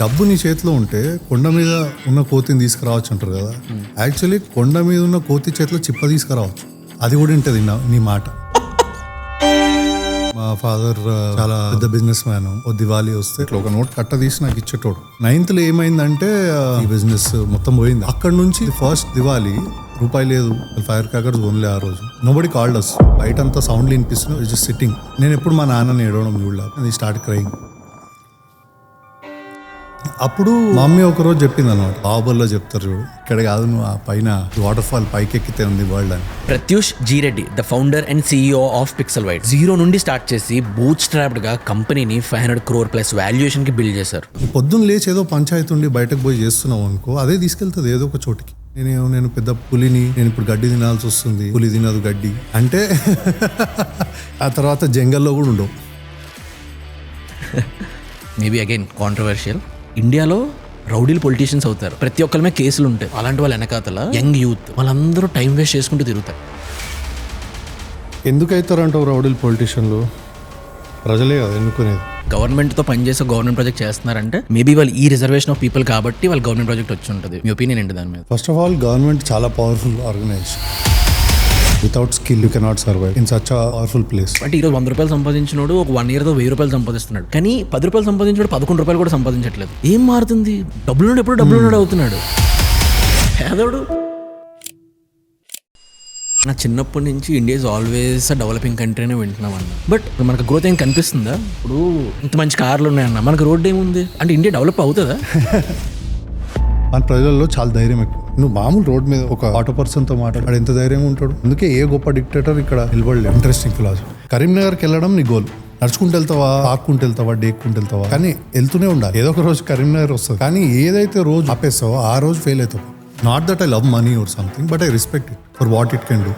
డబ్బు నీ చేతిలో ఉంటే కొండ మీద ఉన్న కోతిని తీసుకురావచ్చు అంటారు కదా. యాక్చువల్లీ కొండ మీద ఉన్న కోతి చేతిలో చిప్ప తీసుకురావచ్చు, అది కూడా ఉంటుంది నీ మాట. మా ఫాదర్ చాలా పెద్ద బిజినెస్ మ్యాన్. ఓ దివాళీ వస్తే ఇట్లా ఒక నోట్ కట్ట తీసి నాకు ఇచ్చేటోడు. 9th లో ఏమైందంటే ఈ బిజినెస్ మొత్తం పోయింది. అక్కడ నుంచి ఫస్ట్ దివాళీ రూపాయి లేదు, ఫైర్ క్రాకర్స్ ఓన్లీ. ఆ రోజు నోబడి కాల్డ్ అస్. బయట అంతా సౌండ్లు వినిపిస్తుంది, జస్ట్ సిట్టింగ్. నేను ఎప్పుడు మా నాన్నని ఏడవడం చూడలేదు, స్టార్ట్ క్రైయింగ్. అప్పుడు మా మమ్మీ ఒకరోజు చెప్పింది అన్నమాట, బాబుల్లో చెప్తారు చూడు, ఇక్కడ కాదు నువ్వు ఆ పైన వాటర్ ఫాల్ పైకి ఎక్కితే ఉంది వరల్డ్ అని. Pratyush G Reddy, the founder and CEO of Pixelwhite, zero నుండి స్టార్ట్ చేసి బూట్ స్ట్రాప్డ్ గా కంపెనీని 500 crore ప్లస్ వాల్యుయేషన్ కి బిల్డ్ చేశారు. పొద్దున్న లేచి ఏదో పంచాయతీ ఉండి బయటకు పోయి చేస్తున్నావు అనుకో, అదే తీసుకెళ్తుంది ఏదో ఒక చోటికి. నేను పెద్ద పులిని, నేను ఇప్పుడు గడ్డి తినాల్సి వస్తుంది, పులి తినదు గడ్డి అంటే ఆ తర్వాత జంగల్లో కూడా ఉండవు. మేబీ అగైన్ కాంట్రవర్షియల్, ఇండియాలో రౌడీలు పొలిటీషియన్స్ అవుతారు, ప్రతి ఒక్కరి మీద కేసులు ఉంటాయి. అలాంటి వాళ్ళ వెనకాతల యంగ్ యూత్ వాళ్ళందరూ టైం వేస్ట్ చేసుకుంటూ తిరుగుతారు. ఎందుకు అవుతారంటావు రౌడీలు పొలిటీషియన్లు? ప్రజలే కదా ఎన్నుకునేది. గవర్నమెంట్తో పనిచేసే గవర్నమెంట్ ప్రాజెక్ట్ చేస్తున్నారంటే మేబీ వాళ్ళు ఈ రిజర్వేషన్ ఆఫ్ పీపుల్ కాబట్టి వాళ్ళు గవర్నమెంట్ ప్రాజెక్ట్ వచ్చి ఉంటుంది. మీ ఒపీనియన్ ఏంటి దాని మీద? ఫస్ట్ ఆఫ్ ఆల్ గవర్నమెంట్ చాలా powerful organization. Without skill you cannot survive in such a powerful place. అంటే ఈరోజు 100 రూపాయలు సంపాదించినోడు ఒక 1 yearతో 1000 రూపాయలు సంపాదిస్తున్నాడు, కానీ 10 రూపాయలు సంపాదించినోడు 11 రూపాయలు కూడా సంపాదించట్లేదు. ఏం మారుతుంది? డబ్బులు ఎప్పుడు డబ్బులు అవుతున్నాడు పేదోడు. నా చిన్నప్పటి నుంచి India is always developing country అనే వింటున్నాం అన్న, బట్ మనకు గ్రోత్ ఏం కనిపిస్తుందా? ఇప్పుడు ఇంత మంచి కార్లు ఉన్నాయన్న, మనకు రోడ్డు ఏముంది అంటే ఇండియా డెవలప్ అవుతుందా? మన ప్రజలలో చాలా ధైర్యం ఎక్కువ. నువ్వు మామూలు రోడ్ మీద ఒక ఆటో పర్సన్తో మాట్లాడు, ఎంత ధైర్యంగా ఉంటాడు. అందుకే ఏ గొప్ప డిక్టేటర్ ఇక్కడ నిలబడలేదు. Interesting philosophy. కరీంనగర్కి వెళ్ళడం నీ గోల్. నడుచుకుంటూ వెళ్తావా, ఆక్కుంటూ వెళ్తావా, డేక్కుంటూ వెళ్తావా, కానీ వెళ్తూనే ఉండాలి. ఏదో ఒక రోజు కరీంనగర్ వస్తుంది. కానీ ఏదైతే రోజు ఆపేస్తావో ఆ రోజు ఫెయిల్ అవుతావు. Not that I love money or something, but I respect it for what it can do.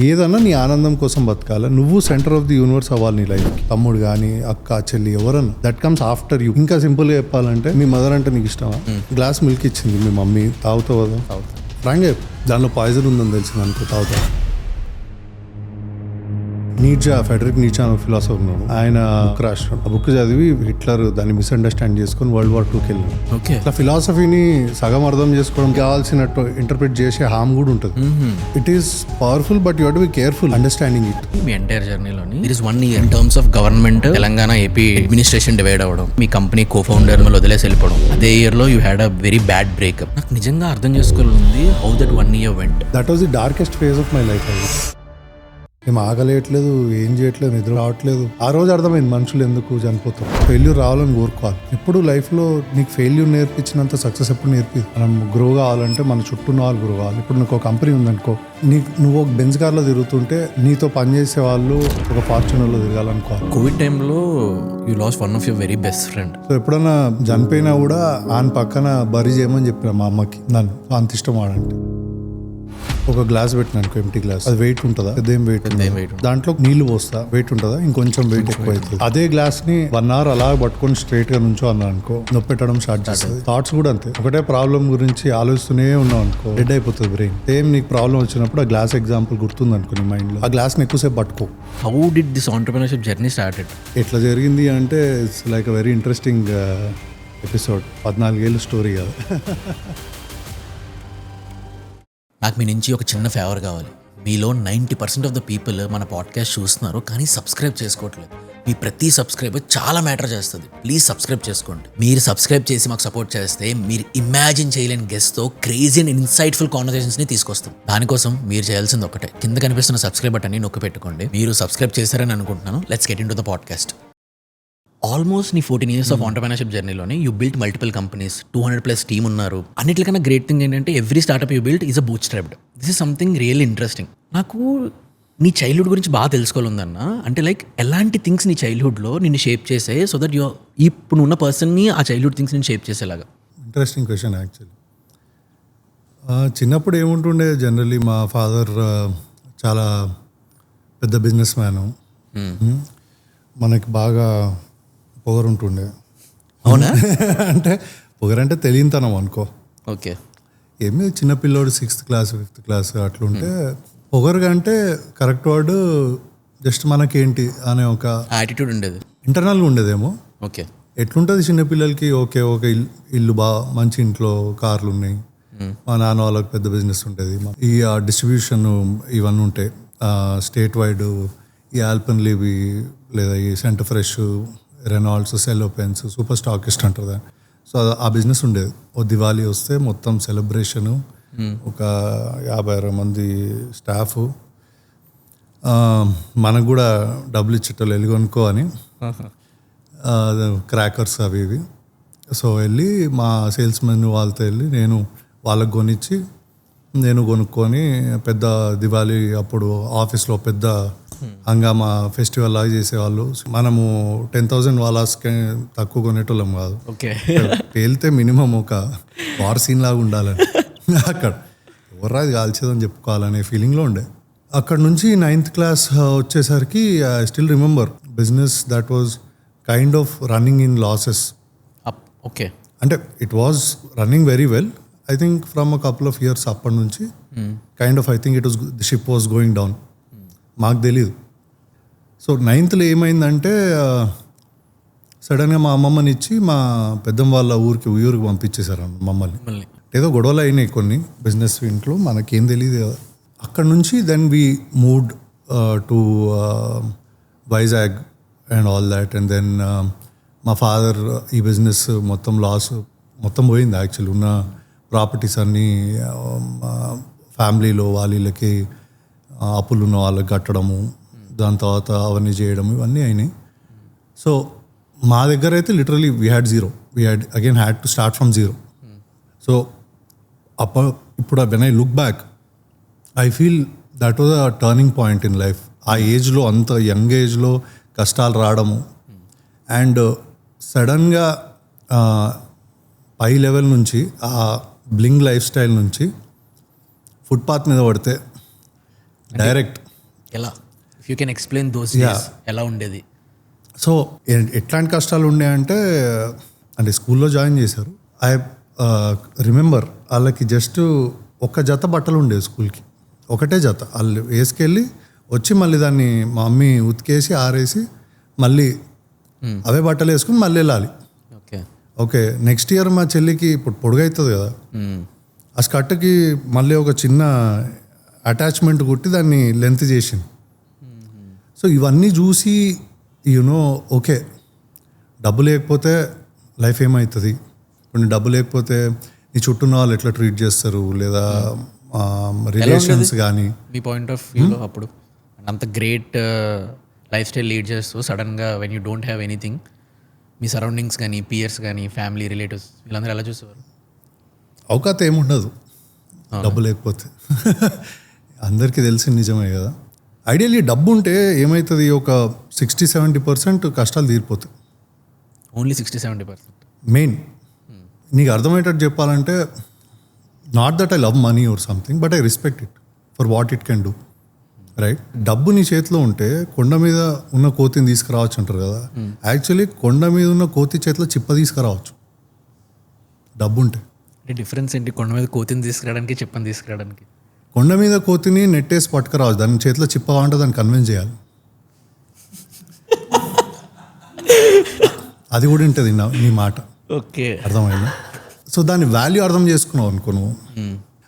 ఏదన్నా నీ ఆనందం కోసం బతకాలి. నువ్వు సెంటర్ ఆఫ్ ది యూనివర్స్ అవ్వాలి నీ లైఫ్కి. తమ్ముడు కానీ అక్క చెల్లి ఎవరన్నా, దట్ కమ్స్ ఆఫ్టర్ యూ. ఇంకా సింపుల్గా చెప్పాలంటే, మీ మదర్ అంటే నీకు ఇష్టమా? గ్లాస్ మిల్క్ ఇచ్చింది మీ మమ్మీ, తాగుతావు కదా? ఫ్రాంక్గా దానిలో పాయిజన్ ఉందని తెలిసింది అనుకో, తాగుతావు. నీట్జా, ఫెడరిక్ నీట్జా అనే ఫిలాసఫర్ ఉన్నాడు. ఆయన బుక్ రాష్ట్రం. ఆ బుక్ చదివి హిట్లర్ దాన్ని మిస్అండర్స్టాండ్ చేసుకుని World War II వెళ్ళాడు. ఇట్లా ఫిలాసఫీని సగం అర్థం చేసుకోవడం కావాల్సినట్టు ఇంటర్ప్రిట్ చేసే హామ్ కూడా ఉంటుంది. It is powerful, but you have to be careful understanding it. మీ ఎంటైర్ జర్నీలోని it is 1 year in terms of government, Telangana AP administration divide అవ్వడం, మీ కంపెనీ కో-ఫౌండర్ వదిలేసి వెళ్ళిపోవడం. అదే ఇయర్ లో you had a very bad breakup. నాకు నిజంగా అర్థం చేసుకోవాలంది how that 1 year went. That was the darkest phase of my life. ఏం ఆగలేయట్లేదు, ఏం చేయట్లేదు, నిద్ర రావట్లేదు. ఆ రోజు అర్థమైంది మనుషులు ఎందుకు చనిపోతారు. ఫెయిల్యూర్ రావాలని కోరుకోవాలి. ఎప్పుడు లైఫ్లో నీకు ఫెయిల్యూర్ నేర్పించినంత సక్సెస్ ఎప్పుడు నేర్పి. మనం గ్రో కావాలంటే మన చుట్టూ ఉన్న వాళ్ళు గ్రో కావాలి. ఇప్పుడు నీకు ఒక కంపెనీ ఉందనుకో, నువ్వు ఒక బెంజ్ కార్లో తిరుగుతుంటే నీతో పనిచేసే వాళ్ళు ఒక ఫార్చునర్లో తిరగాలనుకోవాలి. కోవిడ్ టైంలో you lost one of your very best friend. So ఎప్పుడన్నా చనిపోయినా కూడా ఆయన పక్కన బరీ చేయమని చెప్పిన మా అమ్మకి, నన్ను అంత ఇష్టం ఆడంటే. ఒక గ్లాస్ పెట్టిన అనుకో, ఎంటీ గ్లాస్, అది వెయిట్ ఉంటుందా? పెద్ద వెయిట్. దాంట్లో నీళ్లు పోస్తా, వెయిట్ ఉంటుందా? ఇంకొంచెం వెయిట్ ఎక్కువ అవుతుంది. అదే గ్లాస్ ని 1 hour అలా పట్టుకొని స్ట్రైట్ గా నుంచో అన్నా అనుకో, నొప్పి పెట్టడం స్టార్ట్ చేస్తుంది. థాట్స్ కూడా అంతే. ఒకటే ప్రాబ్లం గురించి ఆలోచిస్తూనే ఉన్నావు అనుకో, డెడ్ అయిపోతుంది బ్రెయిన్. సేమ్ నీకు ప్రాబ్లం వచ్చినప్పుడు ఆ గ్లాస్ ఎగ్జాంపుల్ గుర్తుంది అనుకో నీ మైండ్ లో, ఆ గ్లాస్ ని ఎక్కువసేపు పట్టుకో. How did this entrepreneurship journey started? ఎట్లా జరిగింది అంటే, it's like a very interesting episode. 14 ఏళ్ళ స్టోరీ కాదు. నాకు మీ నుంచి ఒక చిన్న ఫేవర్ కావాలి. మీలో 90% ఆఫ్ ద పీపుల్ మన పాడ్కాస్ట్ చూస్తున్నారు, కానీ సబ్స్క్రైబ్ చేసుకోవట్లేదు. మీ ప్రతి సబ్స్క్రైబర్ చాలా మ్యాటర్ చేస్తుంది. ప్లీజ్ సబ్స్క్రైబ్ చేసుకోండి. మీరు సబ్స్క్రైబ్ చేసి మాకు సపోర్ట్ చేస్తే మీరు ఇమాజిన్ చేయలేని గెస్ట్తో క్రేజీ అండ్ ఇన్సైట్ఫుల్ కాన్వర్సేషన్స్ని తీసుకొస్తాం. దానికోసం మీరు చేయాల్సింది ఒకటే, కింద కనిపిస్తున్న సబ్స్క్రైబ్ బటన్ని నొక్కి పెట్టుకోండి. మీరు సబ్స్క్రైబ్ చేశారని అనుకుంటున్నాను. Let's get in to the podcast. Almost నీ 14 years ఆఫ్ ఎంటర్‌ప్రెన్యూర్‌షిప్ జర్నీలోనే you built multiple companies, 200+ team ఉన్నారు. అన్నిటికన్నా గ్రేట్ థింగ్ ఏంటంటే every startup you built is a bootstrapped. This is something really interesting. నాకు నీ childhood గురించి బాగా తెలుసుకోవాలందన్న. అంటే లైక్ ఎలాంటి థింగ్స్ నీ చైల్డ్హుడ్లో నిన్ను షేప్ చేసాయి, సో దట్ యూ ఇప్పుడు ఉన్న పర్సన్ని ఆ చైల్డ్హుడ్ థింగ్స్ నేను షేప్ చేసేలాగా? Interesting question actually. చిన్నప్పుడు ఏముంటుండే, జనరల్లీ మా ఫాదర్ చాలా పెద్ద బిజినెస్ మ్యాను. మనకి బాగా పొగరుంటుండే. అవునా? అంటే పొగరంటే తెలియనితనం అనుకో. ఓకే. ఏమి చిన్నపిల్లోడు 6th class 5th class అట్లుంటే పొగరుగా అంటే కరెక్ట్ వర్డ్, జస్ట్ మనకేంటి అనే ఒక యాటిట్యూడ్ ఉండేది. ఇంటర్నల్గా ఉండేదేమో. ఓకే. ఎట్లుంటుంది చిన్నపిల్లలకి ఓకే ఓకే ఇల్లు మంచి ఇంట్లో కార్లు ఉన్నాయి, మా నాన్న వాళ్ళకి పెద్ద బిజినెస్ ఉంటుంది, ఈ డిస్ట్రిబ్యూషన్ ఇవన్నీ ఉంటాయి స్టేట్ వైడ్, ఈ ఆల్పెన్లీవి లేదా ఈ సెంటర్ ఫ్రెష్, రెనాల్డ్స్, సెల్లో పెన్స్, సూపర్ స్టాకిస్ట్ అంటారు దాన్ని. సో ఆ బిజినెస్ ఉండేది. ఓ దివాళీ వస్తే మొత్తం సెలబ్రేషను, ఒక 50-60 మంది స్టాఫ్, మనకు కూడా డబ్బులు ఇచ్చేటోళ్ళు వెళ్ళి కొనుక్కో అని, క్రాకర్స్ అవి ఇవి. సో వెళ్ళి మా సేల్స్ మెన్ వాళ్ళతో వెళ్ళి నేను వాళ్ళకి కొనిచ్చి నేను కొనుక్కొని పెద్ద దివాళీ అప్పుడు ఆఫీస్లో పెద్ద హంగామా ఫెస్టివల్ లాగా చేసేవాళ్ళు. మనము 10,000 వాలాస్కి తక్కువ కొనేటోళ్ళం కాదు. ఓకే, పేలితే మినిమం ఒక వార్ సీన్ లాగా ఉండాలని అక్కడ ఎవర్రాది కాల్చేదని చెప్పుకోవాలనే ఫీలింగ్లో ఉండే. అక్కడ నుంచి 9th క్లాస్ వచ్చేసరికి I still remember business that was kind of running in losses. Okay, అంటే it was running very well. I think from a couple of years అప్పటి నుంచి kind of I think it was the ship was going down. మాకు తెలీదు. So 9thలో ఏమైందంటే సడన్గా మా అమ్మమ్మని ఇచ్చి మా పెద్దమ్మ వాళ్ళ ఊరికి పంపించేశారు మమ్మల్ని. ఏదో గొడవలు అయినాయి కొన్ని బిజినెస్ ఇంట్లో, మనకేం తెలియదు కదా. అక్కడ నుంచి then we moved to Vizag and all that. And then మా ఫాదర్ ఈ బిజినెస్ మొత్తం పోయింది. యాక్చువల్లీ ఉన్న ప్రాపర్టీస్ అన్నీ ఫ్యామిలీలో వాళ్ళకి అప్పులు ఉన్న వాళ్ళకి కట్టడము, దాని తర్వాత అవన్నీ చేయడం, ఇవన్నీ అయినాయి. సో మా దగ్గర అయితే literally we had zero. We had to start from zero. So ఇప్పుడు when I look back I feel that was a turning point in life. ఆ ఏజ్లో, అంత యంగ్ ఏజ్లో కష్టాలు రావడము అండ్ సడన్గా పై లెవెల్ నుంచి ఆ బ్లింగ్ లైఫ్ స్టైల్ నుంచి ఫుట్పాత్ మీద పడితే డైరెక్ట్ ఎలా, if you can explain those ఎలా ఉండేది? సో ఎట్లాంటి కష్టాలు ఉన్నాయంటే, అంటే స్కూల్లో జాయిన్ చేశారు. ఐ రిమెంబర్ వాళ్ళకి జస్ట్ ఒక జత బట్టలు ఉండేవి స్కూల్కి, ఒకటే జత. వాళ్ళు వేసుకెళ్ళి వచ్చి మళ్ళీ దాన్ని మా మమ్మీ ఉతికేసి ఆరేసి మళ్ళీ అవే బట్టలు వేసుకుని మళ్ళీ వెళ్ళాలి. ఓకే, నెక్స్ట్ ఇయర్ మా చెల్లికి ఇప్పుడు పొడుగవుతుంది కదా, ఆ స్కర్ట్కి మళ్ళీ ఒక చిన్న అటాచ్మెంట్ కుట్టి దాన్ని లెంత్ చేసింది. సో ఇవన్నీ చూసి యూనో ఓకే, డబ్బు లేకపోతే లైఫ్ ఏమవుతుంది, ఇప్పుడు డబ్బు లేకపోతే నీ చుట్టూ ఉన్న వాళ్ళు ఎట్లా ట్రీట్ చేస్తారు, లేదా రిలేషన్స్ కానీ. మీ పాయింట్ ఆఫ్ వ్యూలో అప్పుడు అంత గ్రేట్ లైఫ్ స్టైల్ లీడ్ చేస్తూ సడన్గా when you don't have anything, me surroundings కానీ, పియర్స్ కానీ, ఫ్యామిలీ, రిలేటివ్స్ వీళ్ళందరూ ఎలా చూసేవారు? అవకాశం ఏముండదు డబ్బు లేకపోతే. అందరికీ తెలిసిన నిజమే కదా. ఐడియల్లీ డబ్బు ఉంటే ఏమవుతుంది, ఒక 60-70% కష్టాలు తీరిపోతాయి. ఓన్లీ 60-70%? మెయిన్ నీకు అర్థమయ్యేటట్టు చెప్పాలంటే, not that I love money or something, but I respect it for what it can do, right? డబ్బు నీ చేతిలో ఉంటే కొండ మీద ఉన్న కోతిని తీసుకురావచ్చు అంటారు కదా. యాక్చువల్లీ కొండ మీద ఉన్న కోతి చేతిలో చిప్ప తీసుకురావచ్చు డబ్బు ఉంటే. డిఫరెన్స్ ఏంటి కొండ మీద కోతిని తీసుకురావడానికి, చిప్పని తీసుకురావడానికి? కొండ మీద కోతిని నెట్టేసి పట్టుకురావచ్చు, దాని చేతిలో చిప్ప అంటే దాన్ని కన్విన్స్ చేయాలి. అది కూడా ఉంటుంది నీ మాట. ఓకే, అర్థమైందా? సో దాని వాల్యూ అర్థం చేసుకున్నావు అనుకో నువ్వు,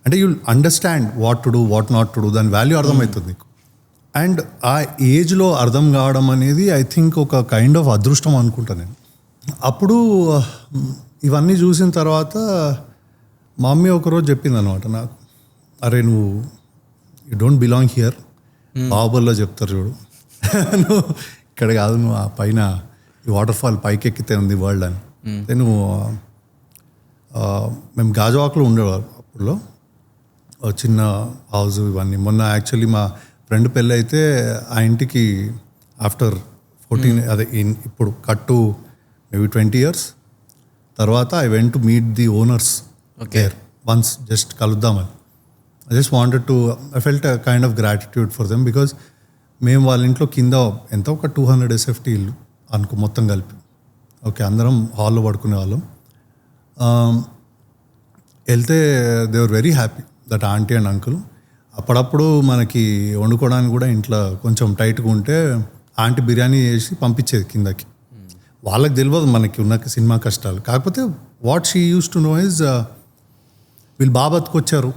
అంటే you understand what to do, what not to do, దాని వాల్యూ అర్థమవుతుంది నీకు. అండ్ ఆ ఏజ్లో అర్థం కావడం అనేది ఐ థింక్ ఒక కైండ్ ఆఫ్ అదృష్టం అనుకుంటా నేను. అప్పుడు ఇవన్నీ చూసిన తర్వాత మా మమ్మీ ఒకరోజు చెప్పింది అనమాట నాకు, అరే నువ్వు యూ డోంట్ బిలాంగ్ హియర్, బాహుబలిలో చెప్తారు చూడు, నువ్వు ఇక్కడ కాదు, నువ్వు ఆ పైన ఈ వాటర్ ఫాల్ పైకి ఎక్కితే ఉంది వరల్డ్ అని. నువ్వు మేము గాజువాకలో ఉండేవారు అప్పుడులో, చిన్న హౌస్ ఇవన్నీ. మొన్న యాక్చువల్లీ మా ఫ్రెండ్ పెళ్ళి అయితే ఆ ఇంటికి ఆఫ్టర్ 14 అదే ఇప్పుడు కట్టు మేబీ 20 years తర్వాత I went to meet the owners there once, just కలుద్దామని. I just wanted to, I felt a kind of gratitude for them, because మేము వాళ్ళ ఇంట్లో కింద ఎంత ఒక 200 SFT ఇల్లు అనుకో మొత్తం కలిపి. ఓకే, అందరం హాల్లో పడుకునే వాళ్ళం. వెళ్తే they were very happy that aunty and uncle. అప్పుడప్పుడు మనకి వండుకోవడానికి కూడా ఇంట్లో కొంచెం టైట్గా ఉంటే ఆంటీ బిర్యానీ చేసి పంపించేది కిందకి. వాళ్ళకి తెలియదు మనకి ఉన్న సినిమా కష్టాలు. కాకపోతే what she use to know is వీళ్ళు బాగా బతుకొచ్చారు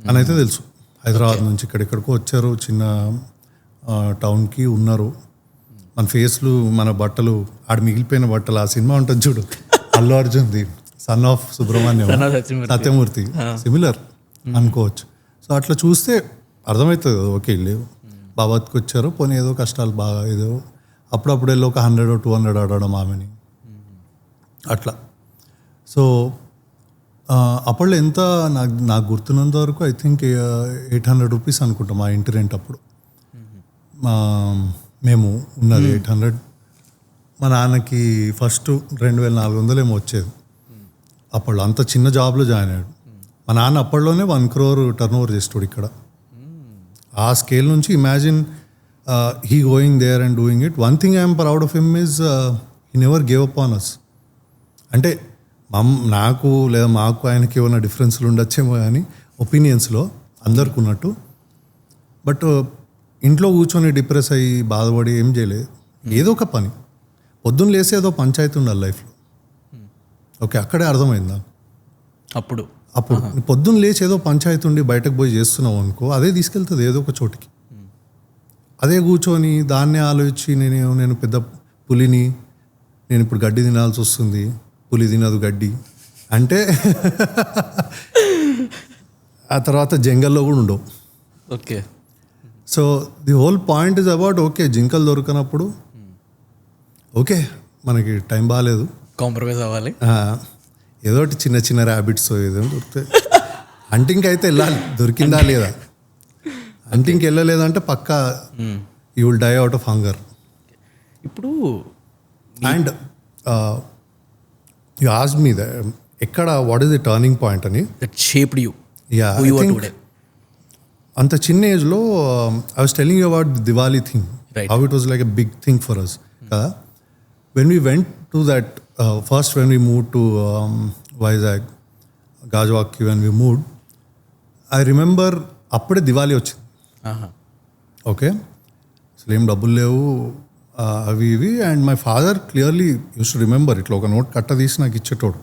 అని అయితే తెలుసు. హైదరాబాద్ నుంచి ఇక్కడిక్కడికో వచ్చారు, చిన్న టౌన్కి ఉన్నారు. మన ఫేస్లు, మన బట్టలు, ఆడ మిగిలిపోయిన బట్టలు, ఆ సినిమా ఉంటుంది చూడు అల్లు అర్జున్ది, son of Subrahmanyam, Satyamurthy, similar అనుకోవచ్చు. సో అట్లా చూస్తే అర్థమవుతుంది కదా, ఓకే లేవు బాగా బతుకొచ్చారు, పోనీ ఏదో కష్టాలు బాగా ఏదో అప్పుడప్పుడు వెళ్ళి ఒక 100 or 200 ఆడడం ఆమెని అట్లా. సో అప్పట్లో ఎంత నాకు గుర్తున్నంత వరకు ఐ థింక్ 800 రూపీస్ అనుకుంటాం మా ఇంటి రెంట్ అప్పుడు. మేము ఉన్నది 800. మా నాన్నకి ఫస్ట్ 2400 ఏమో వచ్చేది అప్పట్లో. అంత చిన్న జాబ్లో జాయిన్ అయ్యాడు మా నాన్న. అప్పట్లోనే 1 crore టర్న్ ఓవర్ చేస్తాడు ఇక్కడ. ఆ స్కేల్ నుంచి imagine he going there and doing it. One thing I'm proud of him is he never gave up on us. అంటే నాకు లేదా మాకు ఆయనకి ఏమైనా డిఫరెన్స్లు ఉండొచ్చేమో కానీ ఒపీనియన్స్లో అందరికి ఉన్నట్టు. బట్ ఇంట్లో కూర్చొని డిప్రెస్ అయ్యి బాధపడి ఏం చేయలేదు. ఏదో ఒక పని, పొద్దున్న లేసి ఏదో పంచాయతీ ఉండాలి లైఫ్లో. ఓకే, అక్కడే అర్థమైంది నాకు. అప్పుడు పొద్దున్న లేచి ఏదో పంచాయతీ ఉండి బయటకు పోయి చేస్తున్నావు అనుకో, అదే తీసుకెళ్తుంది ఏదో ఒక చోటికి. అదే కూర్చొని దాన్నే ఆలోచించి నేను పెద్ద పులిని, నేను ఇప్పుడు గడ్డి తినాల్సి వస్తుంది, పులి తినదు గడ్డి అంటే ఆ తర్వాత జంగల్లో కూడా ఉండవు. Okay, so the whole point is about okay జింకలు దొరికినప్పుడు ఓకే మనకి టైం బాగాలేదు, కాంప్రమైజ్ అవ్వాలి, ఏదో ఒకటి చిన్న చిన్న ర్యాబిట్స్ ఏదో దొరుకుతాయి. హంటింగ్కి అయితే వెళ్ళాలి, దొరికిందా లేదా. హంటింగ్కి వెళ్ళలేదంటే పక్కా you will die out of hunger. ఇప్పుడు అండ్ యూ ఆస్క్డ్ మీ ఎక్కడ what is the turning point అని. That shaped you. Yeah, I think అంత చిన్న ఏజ్లో I was telling you about the Diwali thing, how it was like a big thing for us కదా. When we went to that first, when we move to Vizag, గాజువాక్కి, when we move, I remember అప్పుడే దివాళీ వచ్చింది. Okay, అసలు ఏం డబ్బులు లేవు అవి ఇవి. And my father clearly use to remember, ఇట్లా ఒక నోట్ కట్ట తీసి నాకు ఇచ్చేటోడు,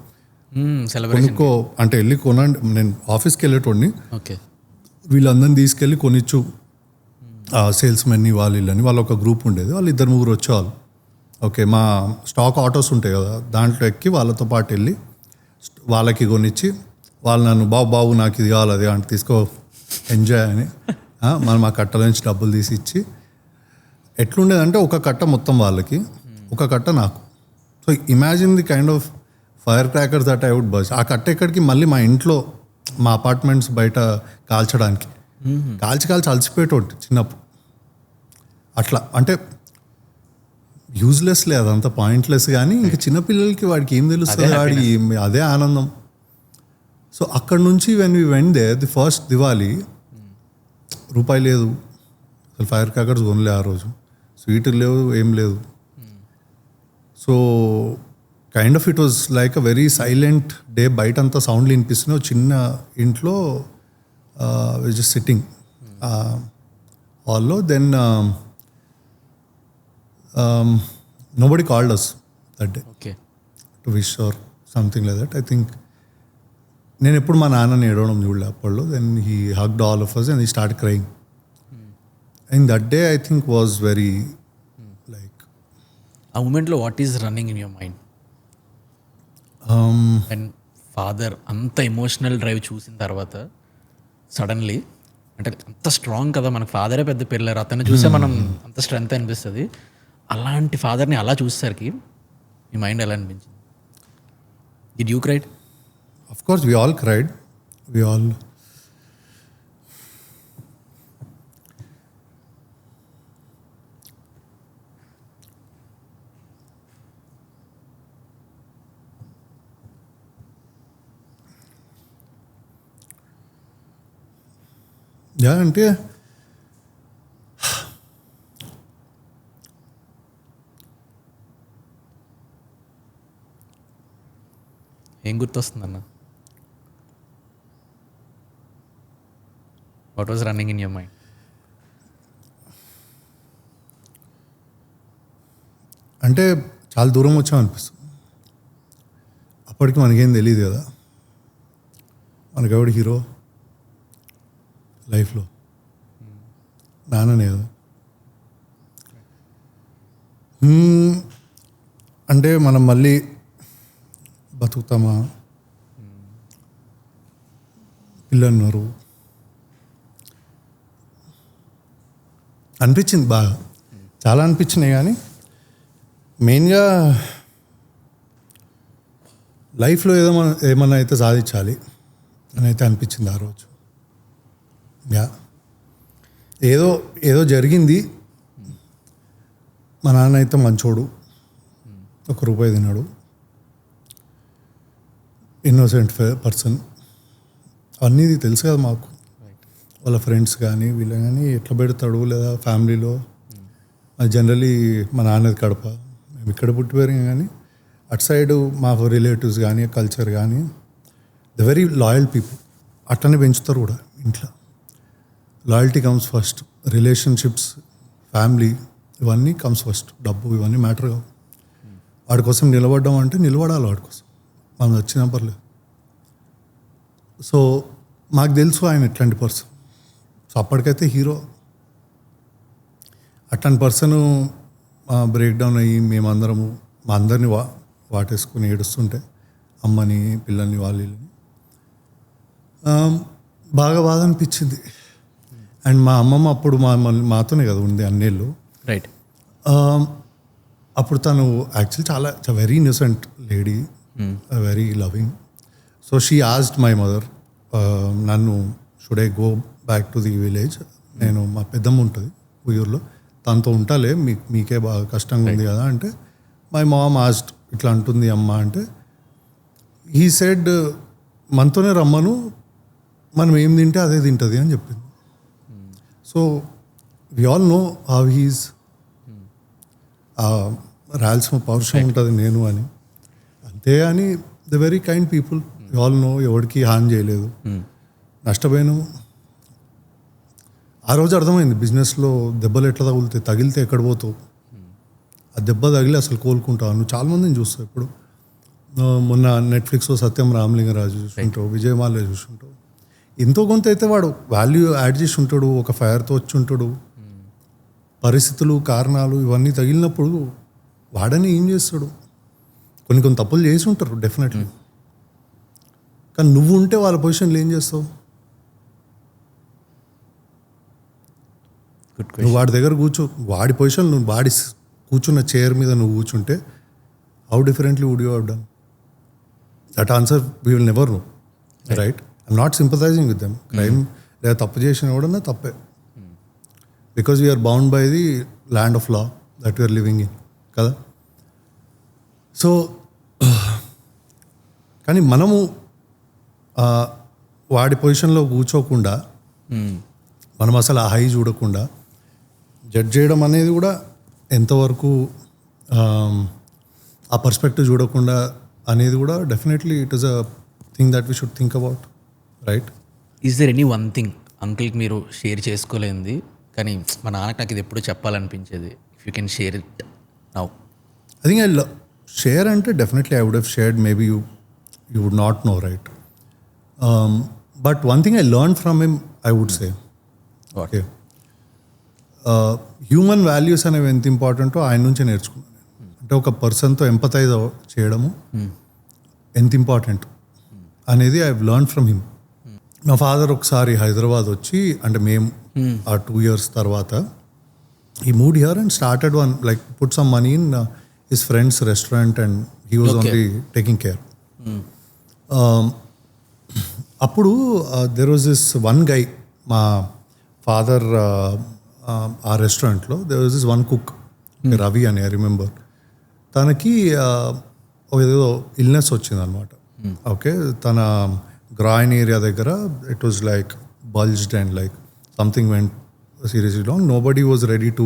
కొనుక్కో అంటే వెళ్ళి కొనండి. నేను ఆఫీస్కి వెళ్ళేటోడిని, ఓకే, వీళ్ళందరినీ తీసుకెళ్ళి కొనిచ్చు, సేల్స్ మెన్ని వాళ్ళు వీళ్ళని, వాళ్ళు ఒక గ్రూప్ ఉండేది, వాళ్ళు 2-3 వచ్చేవాళ్ళు. ఓకే, మా స్టాక్ ఆటోస్ ఉంటాయి కదా, దాంట్లో ఎక్కి వాళ్ళతో పాటు వెళ్ళి వాళ్ళకి కొనిచ్చి, వాళ్ళు నన్ను బాబు నాకు ఇది కావాలి అది అంటే తీసుకో ఎంజాయ్ అని మనం ఆ కట్టల నుంచి డబ్బులు తీసి ఇచ్చి, ఎట్లుండేదంటే ఒక కట్ట మొత్తం వాళ్ళకి, ఒక కట్ట నాకు. So imagine the kind of fire crackers that I would burst. ఆ కట్ట ఎక్కడికి మళ్ళీ మా ఇంట్లో, మా అపార్ట్మెంట్స్ బయట కాల్చడానికి, కాల్చి అలసిపోయేటోటి చిన్నప్పుడు. అట్లా అంటే యూజ్లెస్లే, అదంతా పాయింట్లెస్. కానీ ఇంకా చిన్నపిల్లలకి వాడికి ఏం తెలుస్తుంది, వాడికి అదే ఆనందం. సో అక్కడ నుంచి when we vent they the first Diwali, రూపాయి లేదు అసలు, ఫైర్ క్రాకర్స్ కొనలే ఆ రోజు, స్వీట్లు లేవు, ఏం లేదు. So kind of it was like a very silent day. బయట అంతా సౌండ్లు వినిపిస్తున్నాయి. చిన్న ఇంట్లో జస్ట్ సిట్టింగ్ హాల్లో. Then nobody called us that day, okay, to wish or something like that. I think నేను ఎప్పుడు మా నాన్నని ఏడవడం చూడలే అప్పట్లో. Then he hugged all of us and he started crying. And that day I think was very like ఆ మూమెంట్లో what is running in your mind and father అంత ఎమోషనల్ డ్రైవ్ చూసిన తర్వాత సడన్లీ, అంటే అంత స్ట్రాంగ్ కదా మనకు, ఫాదరే పెద్ద పిల్లర్, అతన్ని చూసే మనం అంత స్ట్రెంగ్త్ అనిపిస్తుంది. అలాంటి ఫాదర్ని అలా చూసేసరికి మీ మైండ్ ఎలా అనిపించింది? Did you cried? of course we all cried, we all అంటే ఏం గుర్తొస్తుందన్న? What was running in your mind? అంటే చాలా దూరం వచ్చాం అనిపిస్తుంది. అప్పటికి మనకేం తెలియదు కదా, మనకెవడు హీరో లైఫ్లో, నాన్ననే కదా. అంటే మనం మళ్ళీ బతుకుతామా, పిల్లన్నారు అనిపించింది, బాగా చాలా అనిపించినాయి. కానీ మెయిన్గా లైఫ్లో ఏమన్నా అయితే సాధించాలి అని అయితే అనిపించింది ఆ రోజు. ఏదో జరిగింది. మా నాన్న అయితే మంచోడు, ₹1 తిన్నాడు, ఇన్నోసెంట్ పర్సన్. అన్నీ తెలుసు కదా మాకు, వాళ్ళ ఫ్రెండ్స్ కానీ వీళ్ళు కానీ ఎట్లా పెడతాడు లేదా ఫ్యామిలీలో. జనరలీ మా నాన్నది కడప, మేము ఇక్కడ పుట్టి పెరిగాం. కానీ అటు సైడ్ మా రిలేటివ్స్ కానీ కల్చర్ కానీ ద వెరీ లాయల్ పీపుల్. అట్లనే పెంచుతారు కూడా ఇంట్లో. Loyalty comes first, relationships, family ఇవన్నీ కమ్స్ ఫస్ట్. డబ్బు ఇవన్నీ మ్యాటర్ కావు. వాడి కోసం నిలబడ్డాం అంటే నిలబడాలి వాడి కోసం, మనం వచ్చినా పర్లేదు. సో మాకు తెలుసు ఆయన ఎట్లాంటి పర్సన్. సో అప్పటికైతే హీరో. అట్లాంటి పర్సన్ బ్రేక్ డౌన్ అయ్యి మేమందరము మా అందరినీ వాటేసుకుని ఏడుస్తుంటే, అమ్మని పిల్లల్ని వాళ్ళని, బాగా బాధ అనిపించింది. అండ్ మా అమ్మమ్మ అప్పుడు మాతోనే కదా ఉంది అన్నేళ్ళు. రైట్. అప్పుడు తను యాక్చువల్లీ చాలా very innocent lady, very loving. So she asked my mother, నన్ను should I go back to the village. నేను మా పెద్దమ్మ ఉంటుంది ఊయూరులో, తనతో ఉంటాలే, మీకే బాగా కష్టంగా ఉంది కదా అంటే, మై మామ్ ఆస్క్డ్ ఇట్లా అంటుంది అమ్మ అంటే, హీ సెడ్ మనతోనే రమ్మను, మనం ఏం తింటే అదే తింటుంది అని చెప్పింది. So we all know how he's, రాయాల్సిన పౌరుషం ఉంటుంది నేను అని, అంతే. అని the very kind people, we all know. ఎవరికి హాని చేయలేదు, నష్టపోయాను. ఆ రోజు అర్థమైంది బిజినెస్లో దెబ్బలు ఎట్లా తగులుతాయి, తగిలితే ఎక్కడ పోతావు. ఆ దెబ్బ తగిలి అసలు కోలుకుంటావు. నువ్వు చాలామందిని చూస్తావు. ఇప్పుడు మొన్న నెట్ఫ్లిక్స్లో సత్యం రామలింగరాజు చూసుంటావు, విజయమాల్య చూసుంటావు. ఎంతో కొంత అయితే వాడు వాల్యూ యాడ్ చేసి ఉంటాడు, ఒక ఫైర్తో వచ్చి ఉంటాడు. పరిస్థితులు, కారణాలు ఇవన్నీ తగిలినప్పుడు వాడని ఏం చేస్తాడు. కొన్ని తప్పులు చేసి ఉంటారు డెఫినెట్లీ. కానీ నువ్వు ఉంటే వాళ్ళ పొజిషన్లో ఏం చేస్తావు? నువ్వు వాడి దగ్గర వాడి పొజిషన్, నువ్వు వాడి కూర్చున్న చైర్ మీద నువ్వు కూర్చుంటే how differently would you have done? That answer we will never know, right? I'm not sympathising with them. Crime లేదా తప్పు చేసిన కూడా తప్పే, because we're bound by the land of law that we're living in కదా. సో కానీ మనము వాడి పొజిషన్లో కూర్చోకుండా, మనం అసలు ఆ హై చూడకుండా జడ్జ్ చేయడం అనేది కూడా ఎంతవరకు, ఆ పర్స్పెక్టివ్ చూడకుండా అనేది కూడా definitely it is a thing that we should think about, right? Is there any one thing అంకుల్కి మీరు షేర్ చేసుకోలేంది కానీ మా నాన్నకి నాకు ఇది ఎప్పుడూ చెప్పాలనిపించేది, if you can share it now? I think I share అంటే definitely I would have shared, maybe you would not know, right? But one thing I learn from him, I would say, okay, human values అనేవి ఎంత ఇంపార్టెంటో ఆయన నుంచే నేర్చుకున్నాను. అంటే ఒక పర్సన్తో ఎంపథైజ్ చేయడము ఎంత ఇంపార్టెంట్ అనేది ఐ లెర్న్ ఫ్రమ్ హిమ్. మా ఫాదర్ ఒకసారి హైదరాబాద్ వచ్చి, అంటే మేము ఆ 2 years తర్వాత, he moved here and started one, like put some money in his friend's restaurant and he was only taking care. అప్పుడు there was this one guy, మా father ఆ రెస్టారెంట్లో there was this one cook, Ravi అని, I remember. తనకి ఏదో illness వచ్చిందనమాట. Okay, తన groin area దగ్గర it was like bulged and like something went seriously wrong. Nobody was ready to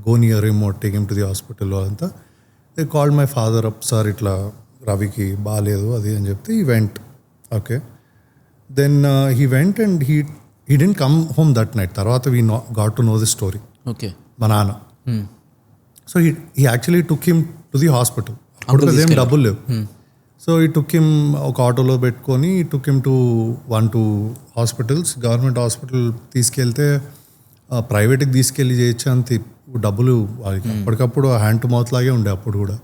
go near him or take him to the hospital. అంతా they called my father up, sir ఇట్లా రవికి బాగాలేదు అది అని చెప్తే he went. Okay, then he went and he didn't come home that night. తర్వాత we got to know the story. Okay, మా నాన్న so he actually took him to the hospital. అప్పుడు ఏం డబ్బులు లేవు. సో ఈ టుక్ హిమ్ ఒక ఆటోలో పెట్టుకొని టుక్ him to 1-2 hospitals. Government hospital తీసుకెళ్తే ప్రైవేట్కి తీసుకెళ్ళి చేయొచ్చు అంత డబ్బులు వాళ్ళకి అప్పటికప్పుడు హ్యాండ్ టు మౌత్ లాగే ఉండే. అప్పుడు కూడా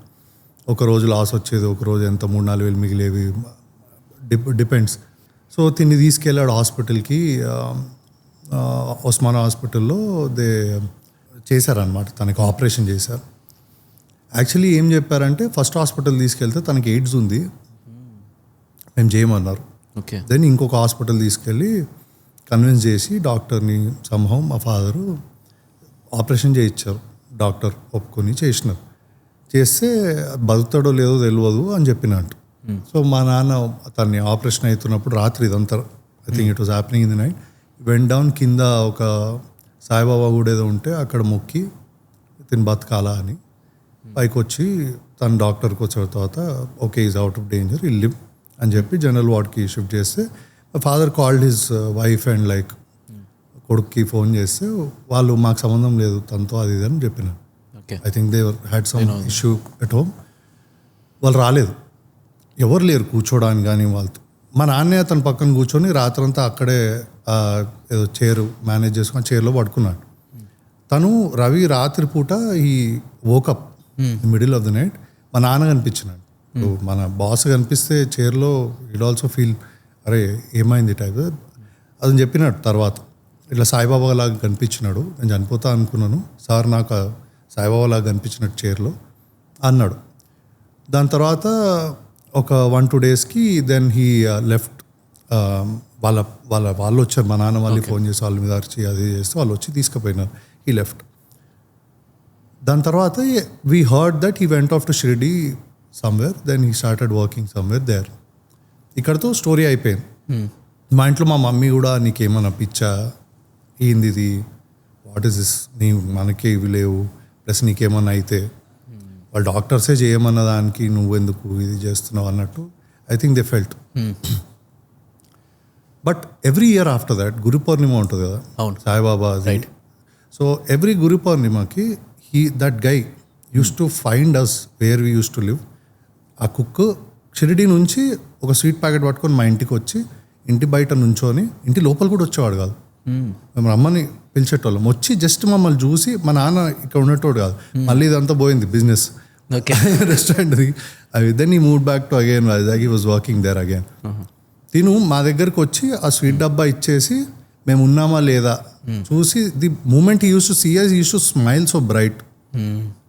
ఒక రోజు లాస్ వచ్చేది, ఒక రోజు ఎంత 3-4 వేలు మిగిలేవి, డిపెండ్స్. సో తిని తీసుకెళ్ళాడు హాస్పిటల్కి. ఉస్మాన్ హాస్పిటల్లో చేశారనమాట, తనకి ఆపరేషన్ చేశారు. యాక్చువల్లీ ఏం చెప్పారంటే ఫస్ట్ హాస్పిటల్ తీసుకెళ్తే తనకి ఎయిడ్స్ ఉంది, మేము చేయమన్నారు. ఓకే. దెన్ ఇంకొక హాస్పిటల్ తీసుకెళ్ళి కన్విన్స్ చేసి డాక్టర్ని సంహం మా ఫాదరు ఆపరేషన్ చేయించారు. డాక్టర్ ఒప్పుకొని చేసినారు. చేస్తే బతుకుతాడో లేదో తెలియదు అని చెప్పినట్టు. సో మా నాన్న తన్ని ఆపరేషన్ అవుతున్నప్పుడు రాత్రి ఇదంతా I think it was happening in the night, vent down కింద ఒక సాయిబాబా కూడా ఏదో ఉంటే అక్కడ మొక్కి తిని బతకాలా అని పైకి వచ్చి తన డాక్టర్కి వచ్చిన తర్వాత okay is out of danger, he'll live అని చెప్పి జనరల్ వార్డ్కి షిఫ్ట్ చేస్తే father called his wife and like కొడుక్కి ఫోన్ చేస్తే వాళ్ళు మాకు సంబంధం లేదు తనతో అది ఇది అని చెప్పినారు. I think they had some issue at home. వాళ్ళు రాలేదు, ఎవరు లేరు కూర్చోడానికి కానీ వాళ్ళతో. మా నాన్నే అతని పక్కన కూర్చొని రాత్రంతా అక్కడే ఏదో చైర్ మేనేజ్ చేసుకొని చైర్లో పడుకున్నాడు. తను రవి రాత్రి పూట ఈ woke up middle of the night మా నాన్న కనిపించినాడు. మన బాస్ కనిపిస్తే చైర్లో ఇట్ ఆల్సో ఫీల్ అరే ఏమైంది టైప్ అదని చెప్పినాడు. తర్వాత ఇట్లా సాయిబాబా లాగా కనిపించినాడు, నేను చనిపోతా అనుకున్నాను సార్, నాకు సాయిబాబా లాగా కనిపించినట్టు చైర్లో అన్నాడు. దాని తర్వాత ఒక 1-2 డేస్కి దెన్ హీ లెఫ్ట్. వాళ్ళు వచ్చారు, మా నాన్న వాళ్ళు ఫోన్ చేసి వాళ్ళ మీద అరిచి అది చేస్తే వాళ్ళు వచ్చి తీసుకుపోయినారు. He left. దాని తర్వాత we heard that he went off to Shirdi somewhere, then he started working somewhere there. ఇక్కడతో స్టోరీ అయిపోయింది. మా ఇంట్లో మా మమ్మీ కూడా నీకేమన్నా పిచ్చా, ఏంది ఇది, వాట్ ఈస్ దిస్, మనకే ఇవి లేవు, ప్లస్ నీకేమన్నా అయితే వాళ్ళు డాక్టర్సే చేయమన్న దానికి నువ్వెందుకు ఇది చేస్తున్నావు అన్నట్టు I think they felt. But every year after that Guru Purnima ఉంటుంది కదా Saibaba, right. So every Guru పౌర్ణిమకి that guy use to find us where we use to live. ఆ కుక్ షిరిడి నుంచి ఒక స్వీట్ ప్యాకెట్ పట్టుకొని మా ఇంటికి వచ్చి ఇంటి బయట నుంచొని, ఇంటి లోపల కూడా వచ్చేవాడు కాదు, మేము రమ్మని పిలిచేటోళ్ళం. వచ్చి జస్ట్ మమ్మల్ని చూసి, మా నాన్న ఇక్కడ ఉండేటోడు కాదు, మళ్ళీ ఇదంతా పోయింది బిజినెస్ రెస్టారెంట్ది అవి. Then he moved back to again Vizag, he was working there again. తిను మా దగ్గరకు వచ్చి ఆ స్వీట్ డబ్బా ఇచ్చేసి మేము ఉన్నామా లేదా చూసి, the moment use to see us, use to smile so bright